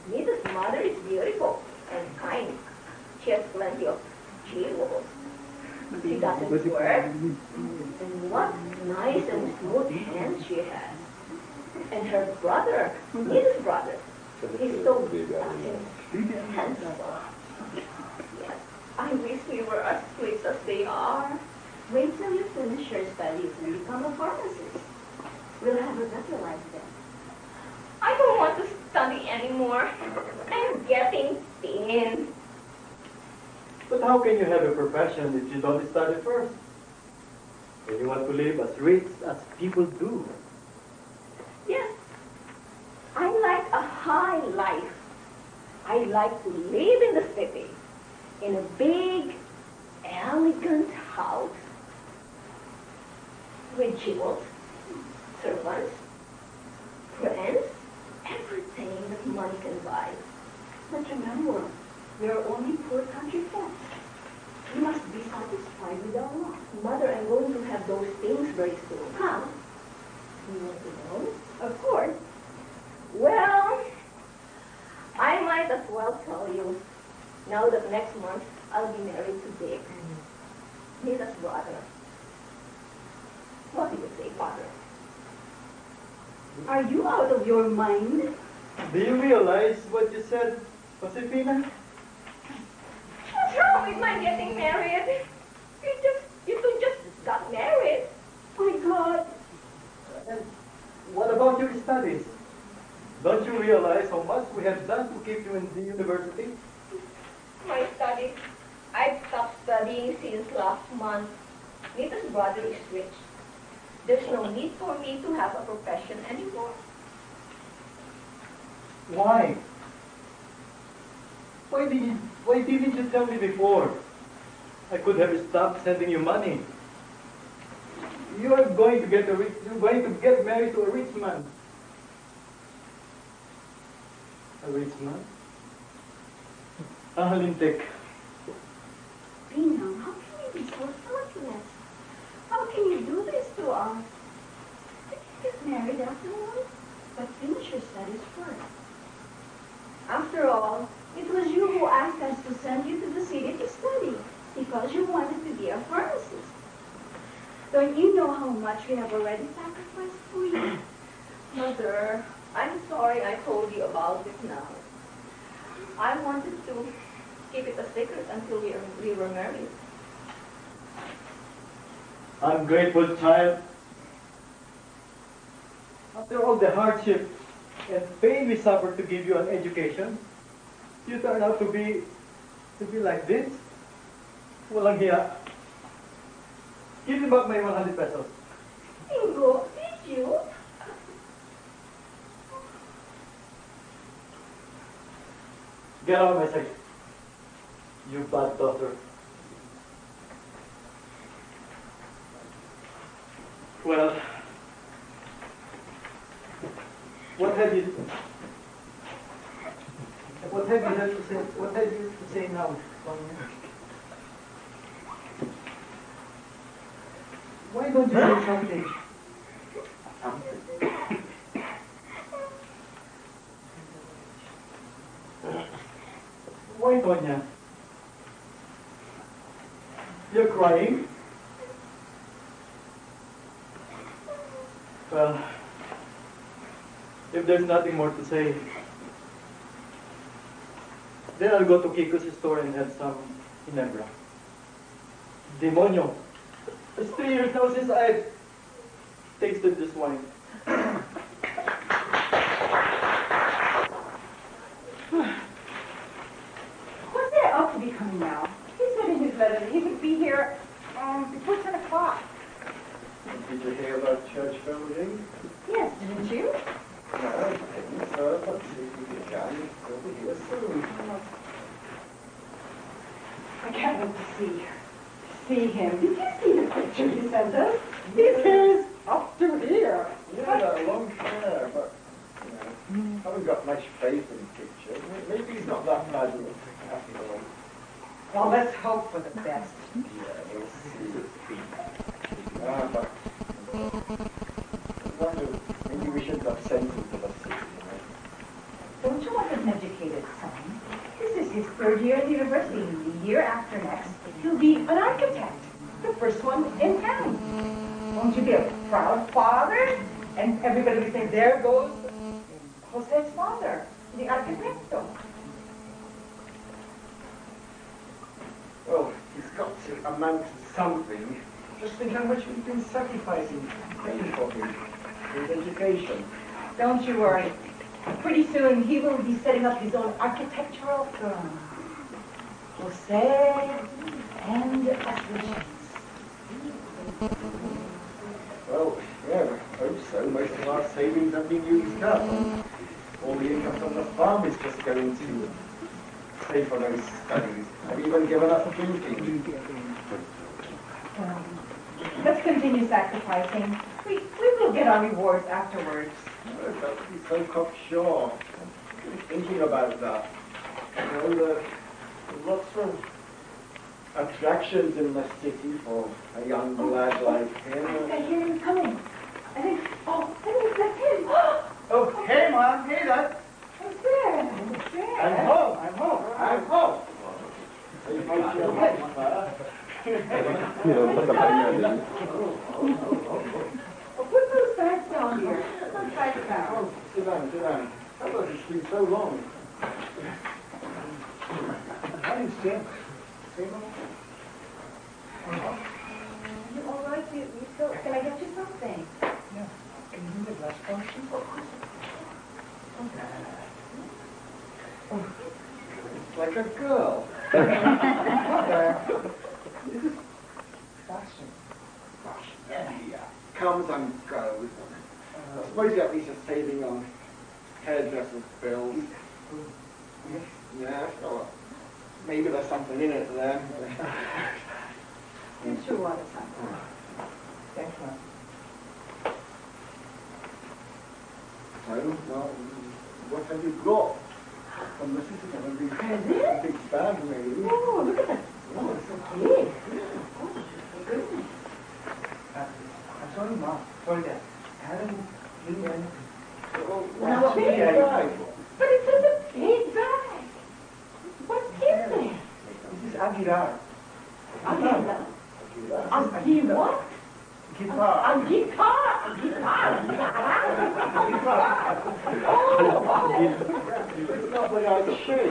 Nita's mother is beautiful and kind. She has plenty of jewels. She doesn't work. And what nice and smooth hands she has. And her brother, his brother, he's so handsome. Yes, I wish we were as sweet as they are. Wait till you finish your studies and become a pharmacist. We'll have a better life then. I don't want to study anymore. I'm getting thin. But how can you have a profession if you don't study first? And you want to live as rich as people do. Yes. I like a high life. I like to live in the city, in a big, elegant house, with jewels, servants, friends, everything that money can buy. But remember, we are only poor country folks. We must be satisfied with our lot. Mother, I'm going to have those things very soon. Huh? You want to know? Of course. Well, I might as well tell you now that next month I'll be married to Dick, Nita's brother. What do you say, Father? Are you out of your mind? Do you realize what you said, Josefina? What's wrong with my getting married? You two just got married. My God. And what about your studies? Don't you realize how much we have done to keep you in the university? My studies. I've stopped studying since last month. Nita's brother is rich. There's no need for me to have a profession anymore. Why? Why didn't you tell me before? I could have stopped sending you money. You're going to get married to a rich man. A rich man? Lintik. Pino, how can you be so thoughtless? How can you do this to us? Get married after all, but finish your studies first. After all, it was you who asked us to send you to the city to study, because you wanted to be a pharmacist. Don't you know how much we have already sacrificed for you? Mother, I'm sorry I told you about it now. I wanted to keep it a secret until we were married. Ungrateful child. After all the hardship and pain we suffered to give you an education, you turn out to be like this? Walang hiya. Give me back my 100 pesos. Ingo, did you? Get out of my sight. You bad daughter. Well, what have you to say now, Sonia? Why don't you say something? Why, Tonya? You're crying? Well, if there's nothing more to say, then I'll go to Kiko's store and have some Ginebra. Demonyo! It's 3 years now since I've tasted this wine. Jose ought to be coming now. He said in his letter that he would be here before 10 o'clock. Did you hear about church building? Yes, didn't you? No, I didn't, so let's see if we can. We'll be here soon. I can't wait to see him. Did you see the picture he sent us? His hair is up to here. Yeah, that long hair, but, you know, I haven't got much faith in the picture. Maybe he's not that bad after all. Well, let's hope for the best. Yeah, we'll see. But I wonder, maybe we shouldn't have sent him to the city, you know. Don't you want an educated son? This is his 3rd year in university. The year after next, he'll be an architect. The first one in town. Won't you be a proud father? And everybody will say, there goes Jose's father, the arquitecto. Well, he's got to amount to something. Just think how much we've been sacrificing, paying for him, his education. Don't you worry. Pretty soon he will be setting up his own architectural firm. Jose and Associates. Well, yeah, I hope so. Most of our savings have been used up. All the income from the farm is just going to pay for those studies. I've even given up drinking. Let's continue sacrificing. We will get our rewards afterwards. Oh, don't be so cocksure. I'm thinking about that. You know, there's lots of attractions in the city for a young lad like him. I hear him coming. I think that's him. Oh, hey, Mom. Hey, Dad. What's there? I'm home. I'm home. I'm home. Put those bags down here. Put those bags down. Oh, sit down, sit down. How about it's been so long? How do you stand? You all right? You still? Can I get you something? Yeah. Can you give me a glass portion? It's like a girl. This is fashion. Yeah. Comes and goes. I suppose you at least are saving on hairdressers' bills. Yeah, well, maybe there's something in it then. You sure want something? Thanks, man. So, well, what have you got? Well, this is going to be a big bag, maybe. Oh, look at that. Oh, it's so big. Oh, goodness. I'm sorry, Mom. Sorry, Dad. I haven't really anything. Oh, Now, a big bag. But it's such a big bag. What's in there? This is Aguilar. Aguilar. Aguilar what? Guitar. A guitar. A guitar. It's not what I'd show.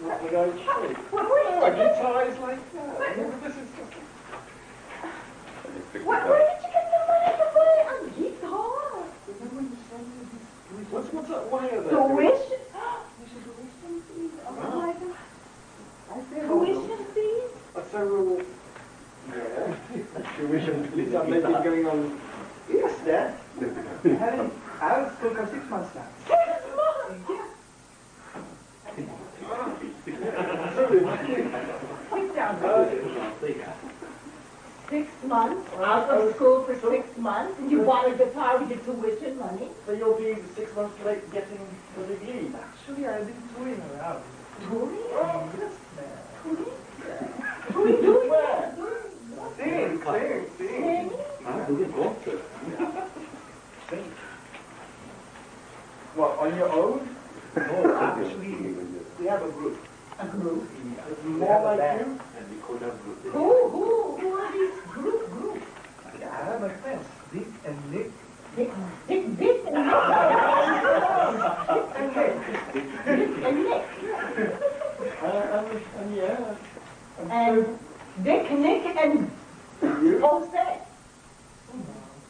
Not what I'd show. What A guitar is like that. This is just... Where did you get the money to buy a guitar? What's that wire there? Tuition? Tuition fees? Oh my God. Tuition fees? So, yeah. Tuition fees are maybe going on. Yes, Dad. I haven't school for 6 months now. 6 months? Yeah. Sit down. 6 months? Out of school for 6 months? And you bought a guitar with your tuition money? So you'll be 6 months late getting the degree. Actually, I've been touring around. Touring? Oh, yes, man. Touring? Touring doing Where? what? Sing. Sing? Sing. What, on your own? No, actually, we have a group. A group? It's more like you. Who are these groups? I have my friends, Dick and Nick. Dick and Nick? And Nick. Yeah. And Dick, Nick, and Jose.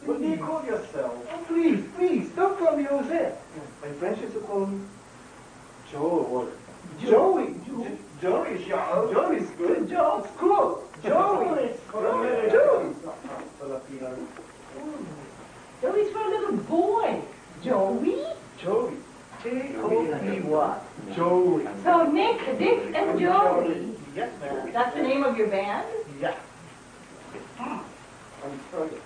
What do you call yourself? Oh, please, don't call me Jose. My friends used to call me Joe or Joey. Joey's your Joey's good. Joe's cool. Joey. Joey. Filipino. Joey's for a little boy. Joey? Joey. J-O-E-Y. Joey. So Nick, Dick, and Joey. Yes, ma'am. That's the name of your band? Yeah. I'm sorry.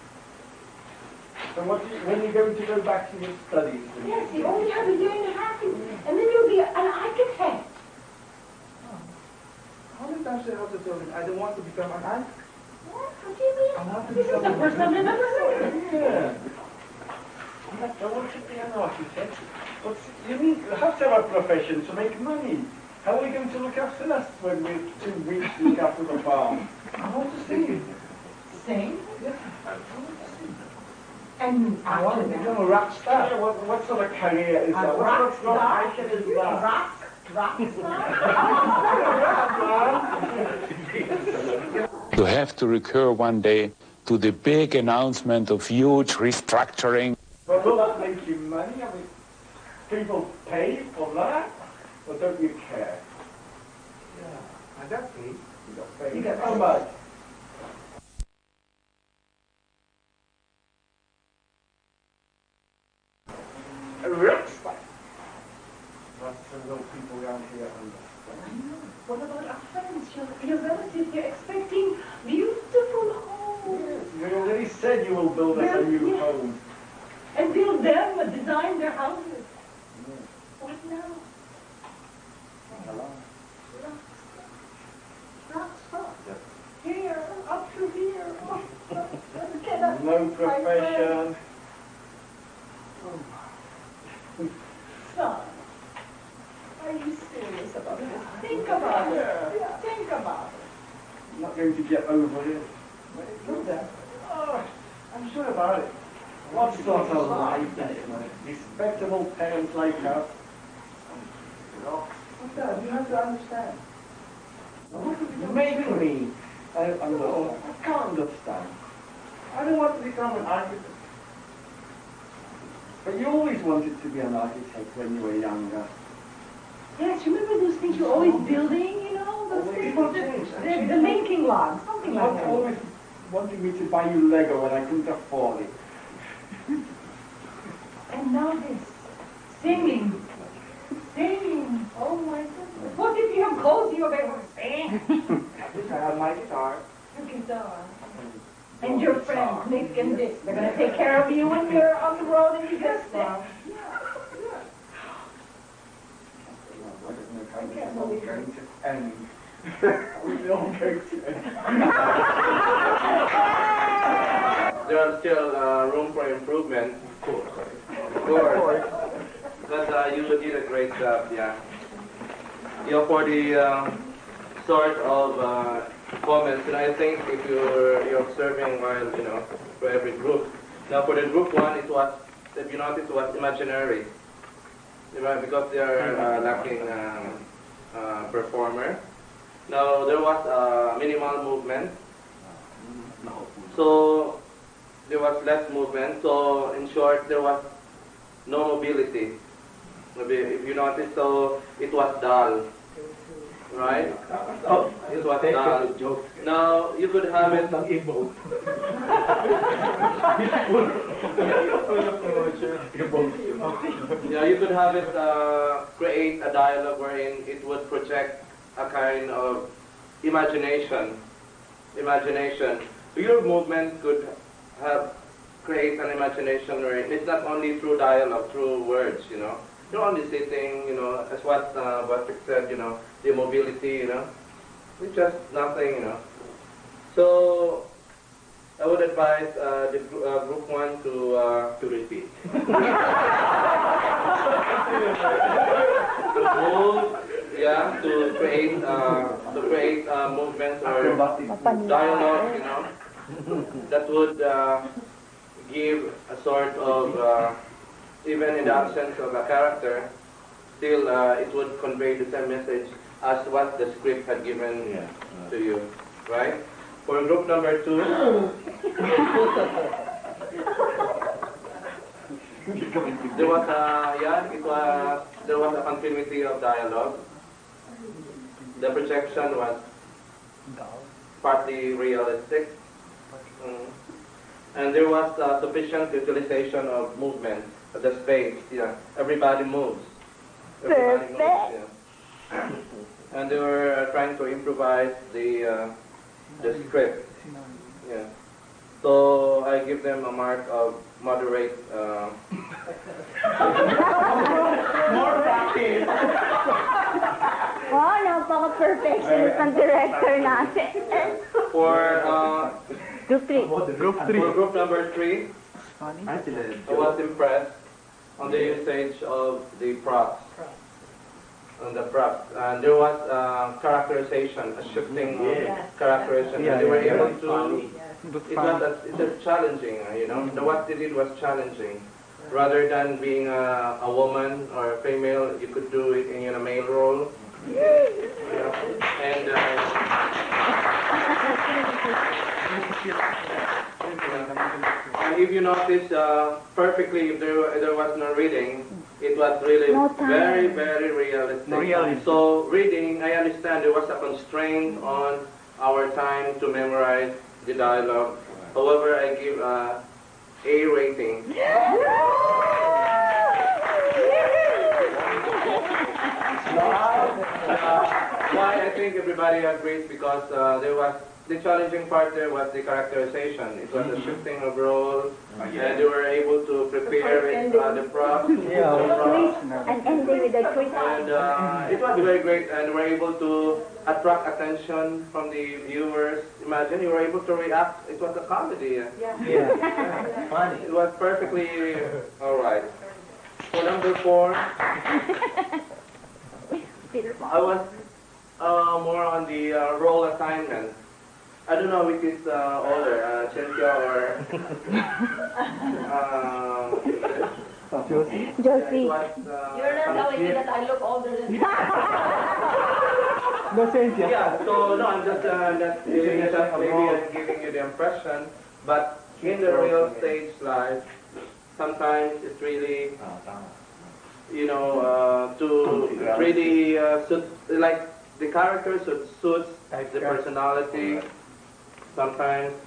So when are you going to go back to your studies? Yes, you only have a year and a half, and then you'll be an architect. How many times do I have to tell you I don't want to become an architect? What do you mean? This is the first time I've ever heard it. Yeah. I want to be an architect. But you need to have to have a profession to make money. How are we going to look after us when we're too weak to look after the farm? I want to sing. Sing? Yeah. And I want to become a rock star. Yeah, what sort of career is that? What rock sort of star? profession is that? Rock star? You have to recur one day to the big announcement of huge restructuring. But will that make you money? I mean, people pay for that? Or don't you care? Yeah, I got paid. You got paid. You got How paid. much? a rock star. That's the little people around here understand. What about our friends, your relatives? They're expecting beautiful homes. Yes, you already said you will build us a new home. And build them, design their houses. Yes. What now? Rockstar. Yes. Here, up to here. Oh, look at us. No profession. Son, are you serious about this? Think about it. Think about it. I'm not going to get over it. Let it go there. Oh, I'm sure about it. What sort of life is it? Respectable parents like us. But Dad, you have to understand. Maybe me. I can't understand. I don't want to become an architect. But you always wanted to be an architect when you were younger. Yes, remember those things you're always building, you know? Those things, the linking logs, something like that. Always wanting me to buy you Lego and I couldn't afford it. And now this. Singing. Singing. Oh my goodness. What if you have clothes you were able to sing? At least I have my guitar. Your guitar. And your friends, Nick and Dick. They're going to take care of you when you're on the road and you get sick. Going to end. We're all going to end. There are still room for improvement. Of course. But you did a great job, yeah. For the sort of comments, and I think if you're observing while, for every group. Now for the group one, it was, if you notice, it was imaginary. Because they are lacking performer. Now there was minimal movement. So there was less movement. So in short, there was no mobility. Maybe if you notice, so it was dull. Right? It was dull. Now you could have it. Yeah, you could have it create a dialogue wherein it would project a kind of imagination. Your movement could create an imagination wherein it's not only through dialogue, through words, You're only sitting, as what Patrick said, the mobility, it's just nothing, So I would advise the group one to repeat. To move, to create movements or dialogue, that would give a sort of even in the absence of a character, still it would convey the same message as what the script had given to you, right? For group number 2, there was a continuity of dialogue. The projection was partly realistic, and there was sufficient utilization of movement, the space. Everybody moves. Everybody moves. And they were trying to improvise the script. So I give them a mark of moderate. More practice. Wow, napaka-perfectionist ng director natin. For Group 3. For group number 3, I was impressed on the usage of the props. And there was characterization, a shifting characterization. And they were able to. It's a challenging, What they did was challenging. Rather than being a woman or a female, you could do it in a male role. And if you notice perfectly, if there was no reading, it was really very, very realistic. So reading, I understand there was a constraint on our time to memorize the dialogue. However, I give A rating. think everybody agrees because there was the challenging part there was the characterization. It was a shifting of roles, and they were able to prepare with the props. An ending with a twist. And it was very great, and we're able to attract attention from the viewers. Imagine you were able to react. It was a comedy. Yeah. Funny. It was perfectly all right. For number 4, I was more on the role assignment. I don't know which is older, Cynthia or Josie. You're not telling me that I look older than you. No, Cynthia. Yeah, so no, I'm just maybe I'm giving you the impression, but in the real stage life, sometimes it's really, you know, to really suit, like the character suits the personality. Sometimes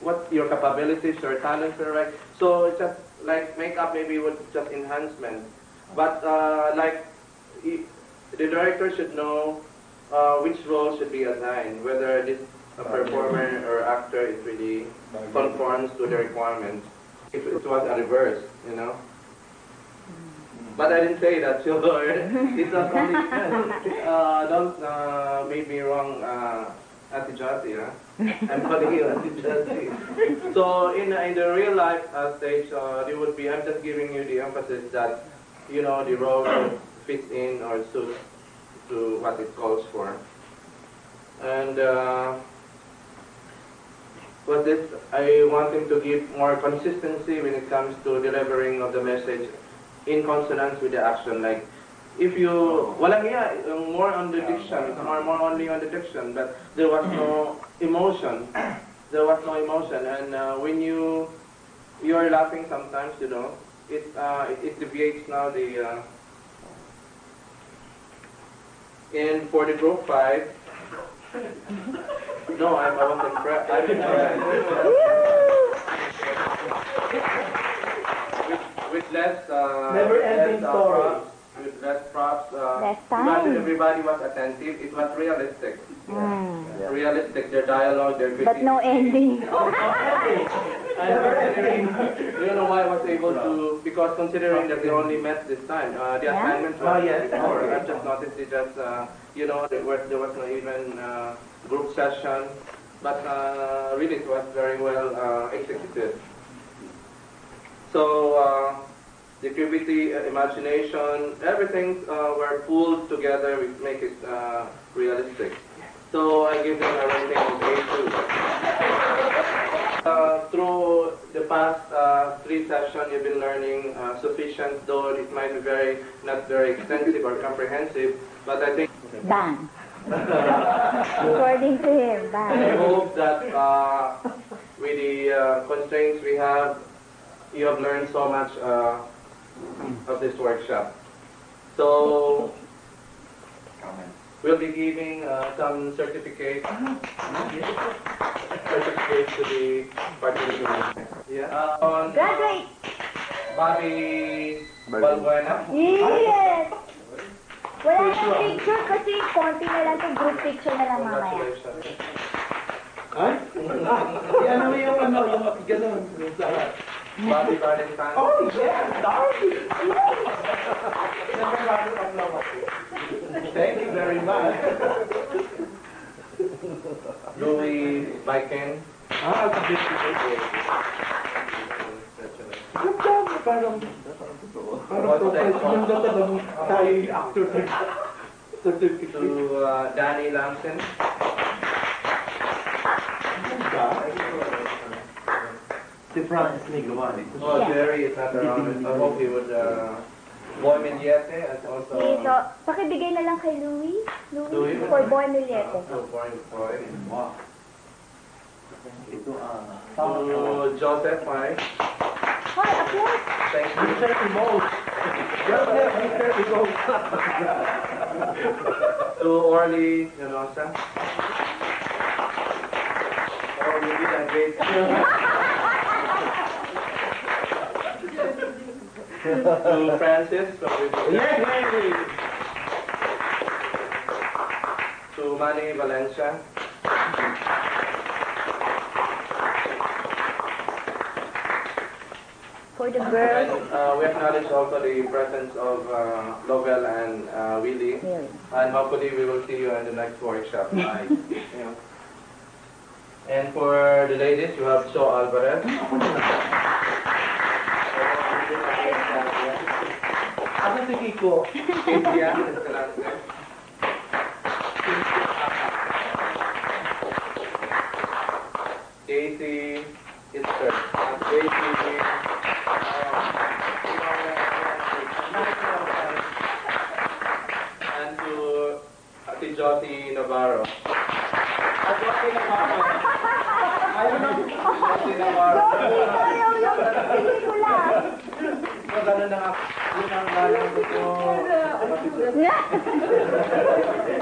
what your capabilities, your talents are right. So it's just like makeup maybe would just enhancement, but like the director should know which role should be assigned, whether this performer or actor is really conforms to the requirements. If it was a reverse, you know. But I didn't say that, so it's not only, don't make me wrong, Ate Josie, huh? I'm calling you Ate Josie. So in the real life stage, it would be, I'm just giving you the emphasis that, you know, the role fits in or suits to what it calls for. And with this, I want him to give more consistency when it comes to delivering of the message in consonance with the action. Like, if you, walang iya, more on the diction, more only on the diction, but there was no emotion. There was no emotion, and when you are laughing sometimes, you know, it deviates now the. And for the group 5, no, I was impressed. I'm impressed. With less, never-ending stories. With less props. Less time. Imagine everybody was attentive. It was realistic. Realistic, their dialogue, their critiques. But no ending. You know why I was able to, because considering that they only met this time, the assignment was before. I just noticed it just, you know, there was no even group session, but really it was very well executed. So the creativity, imagination, everything were pulled together to make it realistic. So I give them a rating of A2. Through the past 3 sessions, you've been learning sufficient, though it might be not very extensive or comprehensive, but I think... Bang. According to him, bang. I hope that with the constraints we have, you have learned so much of this workshop. So we'll be giving some certificates to the participants. Yeah. On Graduate. Bobby Balbuena. Yes. Wala nang picture kasi konti na lang itong group picture na lang mamaya. Congratulations. Ay? Yan naman yung ano, yung gano'n, yung lahat. Bobby Valentine. Oh, yeah, darling. Thank you very much. Louis Biken. Kapit ko. Parang yung data ng tayo actor certificate. To Danny Lamson. Si Francis may gawa nito. Oh, Jerry is not around. I hope he would. Boy Miliete and also. Dito, pakibigay na lang kay Louis. Louis for Boy Miliete. Boy. Wow. Ito To Joseph Mike. Hoy, applause. Thank you. To Orly Yanosa. Oh, you did a great job. To Francis. To to Manny Valencia. For the girls. And we acknowledge also the presence of Lovell and Willie. And hopefully we will see you in the next workshop. Yeah. And for the ladies, you have So Alvarez. Ako si Kiko. Cynthia Escalante. Casey Easter. Casey. And to Ate Josie Navarro. Josie Navarro. Magano na nga. Yun ang galang ko.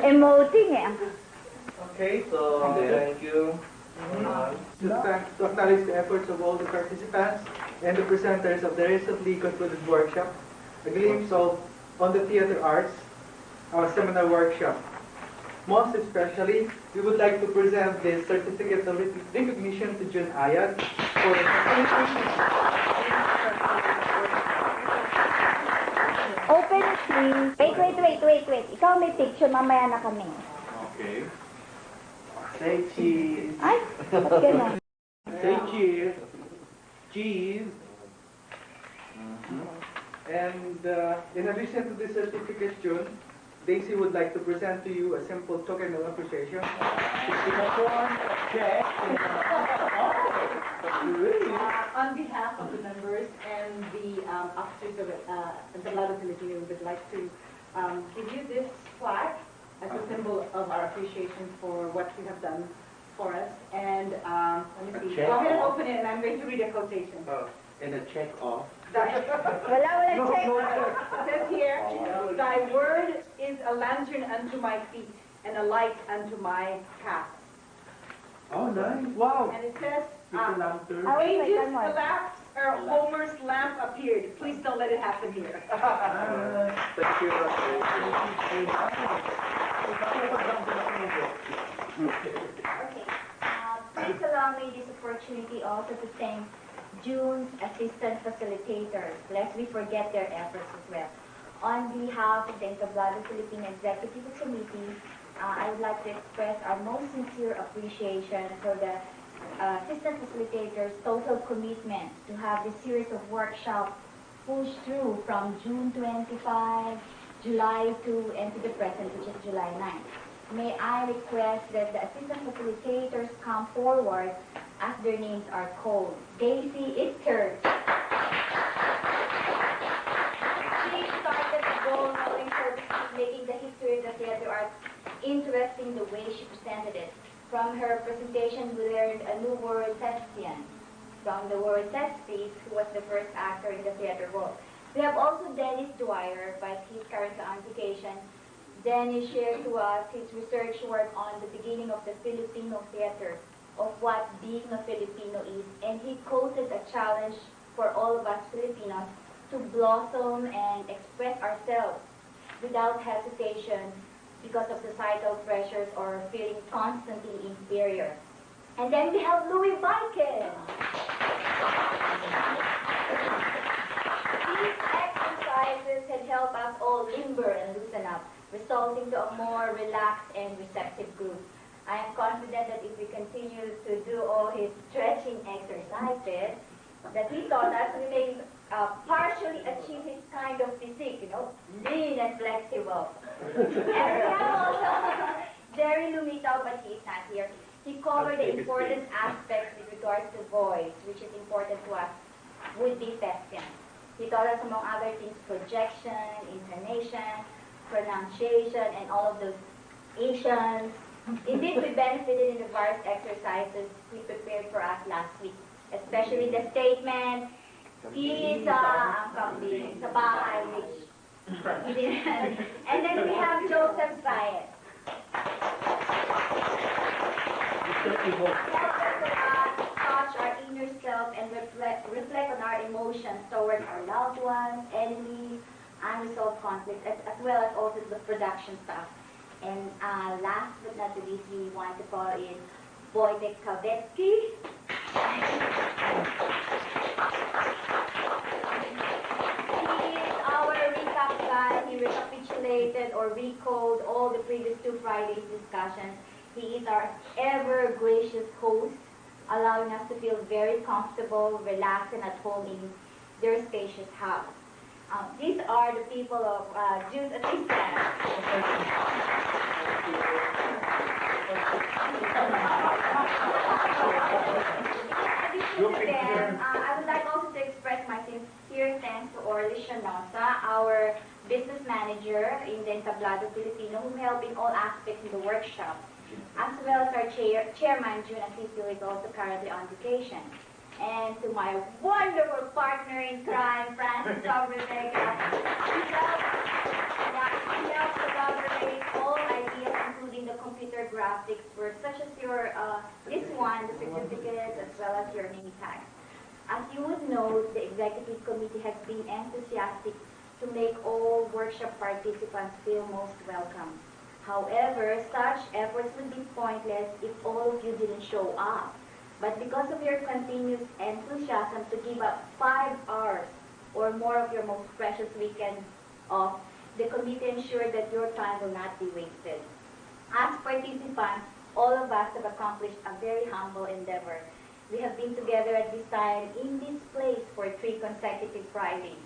Emoting eh. Okay, so Thank you. to acknowledge the efforts of all the participants and the presenters of the recently concluded workshop, a glimpse of on the theater arts, our seminar workshop. Most especially, we would like to present the certificate of recognition to June Ayag for Open it, please. Wait. Ikaw may picture, mamaya na kami. Okay. Say cheese. Ay, ba't gano'n? Say cheese. Cheese. And in addition to this certificate, June, Daisy would like to present to you a simple token of appreciation. On behalf of the members and the officers of Entablado Pilipino, we would like to give you this plaque as a symbol of our appreciation for what you have done for us. And let me see. Go ahead and open it, and I'm going to read a quotation. And a check off. Wala check. It says here, "Thy word is a lantern unto my feet and a light unto my path." Oh, nice. Wow. And it says, lantern. ages elapsed, Homer's lamp appeared. Please don't let it happen here. Thank you. Okay. Please allow me this opportunity also to thank June's assistant facilitators, lest we forget their efforts as well. On behalf of the Entablado Pilipino Executive Committee, I would like to express our most sincere appreciation for the assistant facilitators' total commitment to have this series of workshops pushed through from June 25, July 2, and to the present, which is July 9. May I request that the assistant facilitators come forward as their names are called. Daisy Ister. She started the ball rolling services, making the history of the theater arts interesting the way she presented it. From her presentation, we learned a new word, thespian. From the word thespian, who was the first actor in the theater world. We have also Dennis Dwyer, but he's currently on vacation. Dennis shared to us his research work on the beginning of the Filipino theater, of what being a Filipino is, and he quoted a challenge for all of us Filipinos to blossom and express ourselves without hesitation because of societal pressures or feeling constantly inferior. And then we have Louis Biken. These exercises had helped us all limber and loosen up, resulting to a more relaxed and receptive group. I am confident that if we continue to do all his stretching exercises that he taught us, we may partially achieve his kind of physique, lean and flexible. And we have also Jerry Lumitaw, but he is not here. He covered the important aspects with regards to voice, which is important to us, would be thespian. He taught us, among other things, projection, intonation, pronunciation, and all of those Asians. Indeed, we benefited in the various exercises he prepared for us last week, especially the statement, isa ang kambing sa bahay, which he didn't. And then we have Joseph Sayed. Touch our inner self and reflect on our emotions towards our loved ones, enemies, unresolved conflicts, as well as also the production staff. And last but not least, we want to call in Wojtek Kawecki. He is our recap guy. He recapitulated or recalled all the previous 2 Fridays discussions. He is our ever gracious host, allowing us to feel very comfortable, relaxed, and at home in their spacious house. These are the people of Jude's assistants. I would like also to express my sincere thanks to Orly Shanosa, our business manager in the Entablado Pilipino, who helped in all aspects in the workshop, as well as our chairman, June Asisio, who is also currently on vacation. And to my wonderful partner in crime, Francis Rebecca. He helps elaborate all ideas, including the computer graphics work, such as your, this one, the certificate, as well as your name tag. As you would know, the executive committee has been enthusiastic to make all workshop participants feel most welcome. However, such efforts would be pointless if all of you didn't show up. But because of your continuous enthusiasm to give up 5 hours or more of your most precious weekend off, the committee ensured that your time will not be wasted. As participants, all of us have accomplished a very humble endeavor. We have been together at this time in this place for 3 consecutive Fridays.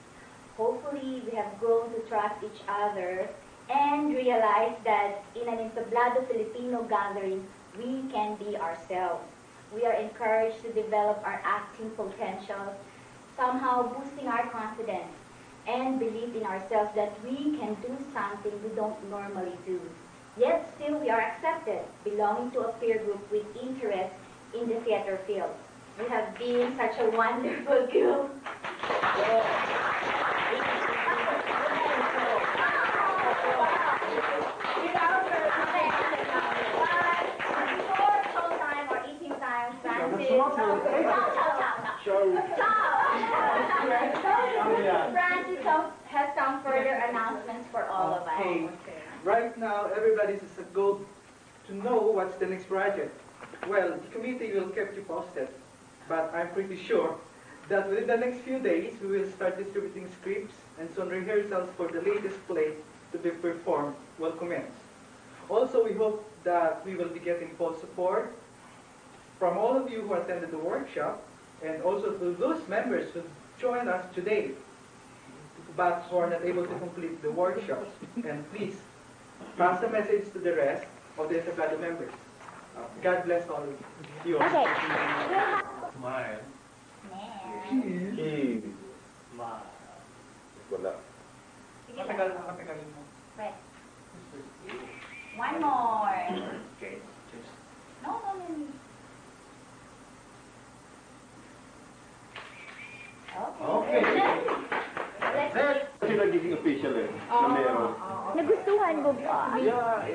Hopefully, we have grown to trust each other and realize that in an Entablado Filipino gathering, we can be ourselves. We are encouraged to develop our acting potential, somehow boosting our confidence and belief in ourselves that we can do something we don't normally do. Yet still we are accepted, belonging to a peer group with interest in the theater field. You have been such a wonderful group. Francis has some further announcements for all of us. Okay. Right now, everybody's go to know what's the next project. Well, the committee will keep you posted, but I'm pretty sure that within the next few days, we will start distributing scripts and some rehearsals for the latest play to be performed will commence. Also, we hope that we will be getting full support from all of you who attended the workshop, and also to those members who joined us today, but who are not able to complete the workshop. And please, pass the message to the rest of the Entablado members. God bless all of you. Okay. Smile. Wala. Matagal mo. Right. One more. Okay. No. Okay. Kasi nagiging official eh. Na meron. Nagustuhan mo ba? Yeah,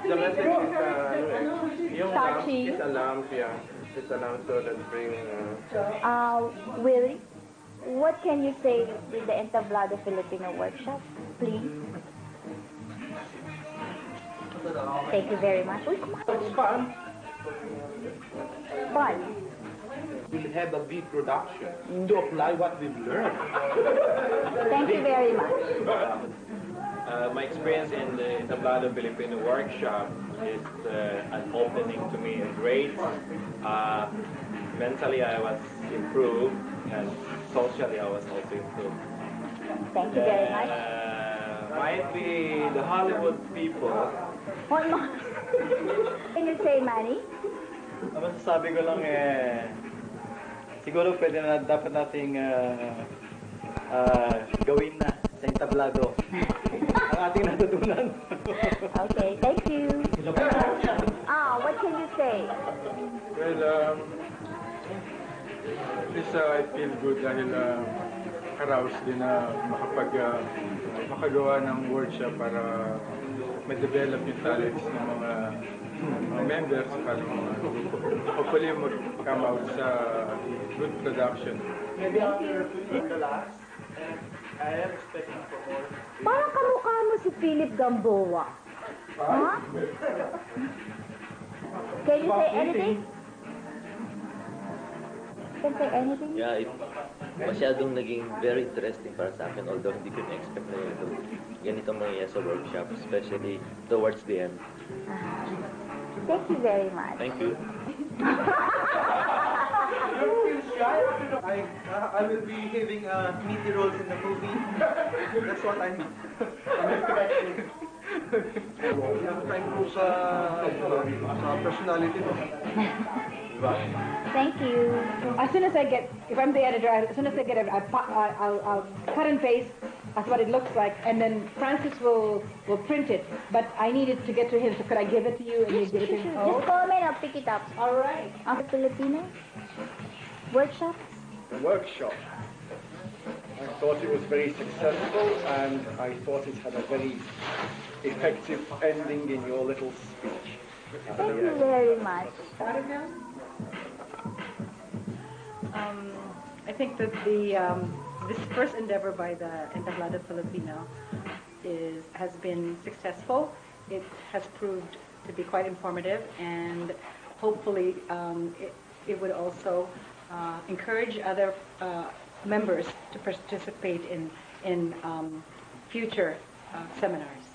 the message is, yung Touchy. is alarmed, yeah. It's alarmed so that bring, Willie, what can you say with the Entablado Filipino workshop, please? Thank you very much. Uy, It's fun. fun. We'll have a big production to apply what we've learned. Thank you very much. My experience in the Entablado Pilipino workshop is an opening to me in grades. Mentally, I was improved, and socially, I was also improved. Thank you very much. Might be the Hollywood people. What more? Can you say, Manny? Ang masasabi ko lang siguro pwede na dapat nating gawin na sa Entablado ang ating natutunan. Okay, thank you. What can you say? Well, at least I feel good dahil aroused din na makagawa ng workshop para ma-develop yung talents ng mga members para hopefully mag-come out sa good production. Maybe after the last, I am expecting for more. Parang kamukha mo si Philip Gamboa. Huh? Can you say anything? Can say anything? Yeah, masyadong naging very interesting para sa akin, although hindi ko na-expect na ganito mangyayari sa workshop, especially towards the end. Thank you very much. Thank you. I will be having meaty roles in the movie. That's what I'm expecting. Time ko sa personality mo. Thank you. As soon as I get, if I'm the editor, as soon as I get it, I'll cut and paste as what it looks like, and then Francis will print it. But I need it to get to him, so could I give it to you and you give it to him? Just call me and I'll pick it up. All right. Ang Filipino workshop. The workshop. I thought it was very successful, and I thought it had a very effective ending in your little speech. Thank you very much. I think that this first endeavor by the Entablado Pilipino has been successful. It has proved to be quite informative, and hopefully it would also encourage other members to participate in future seminars.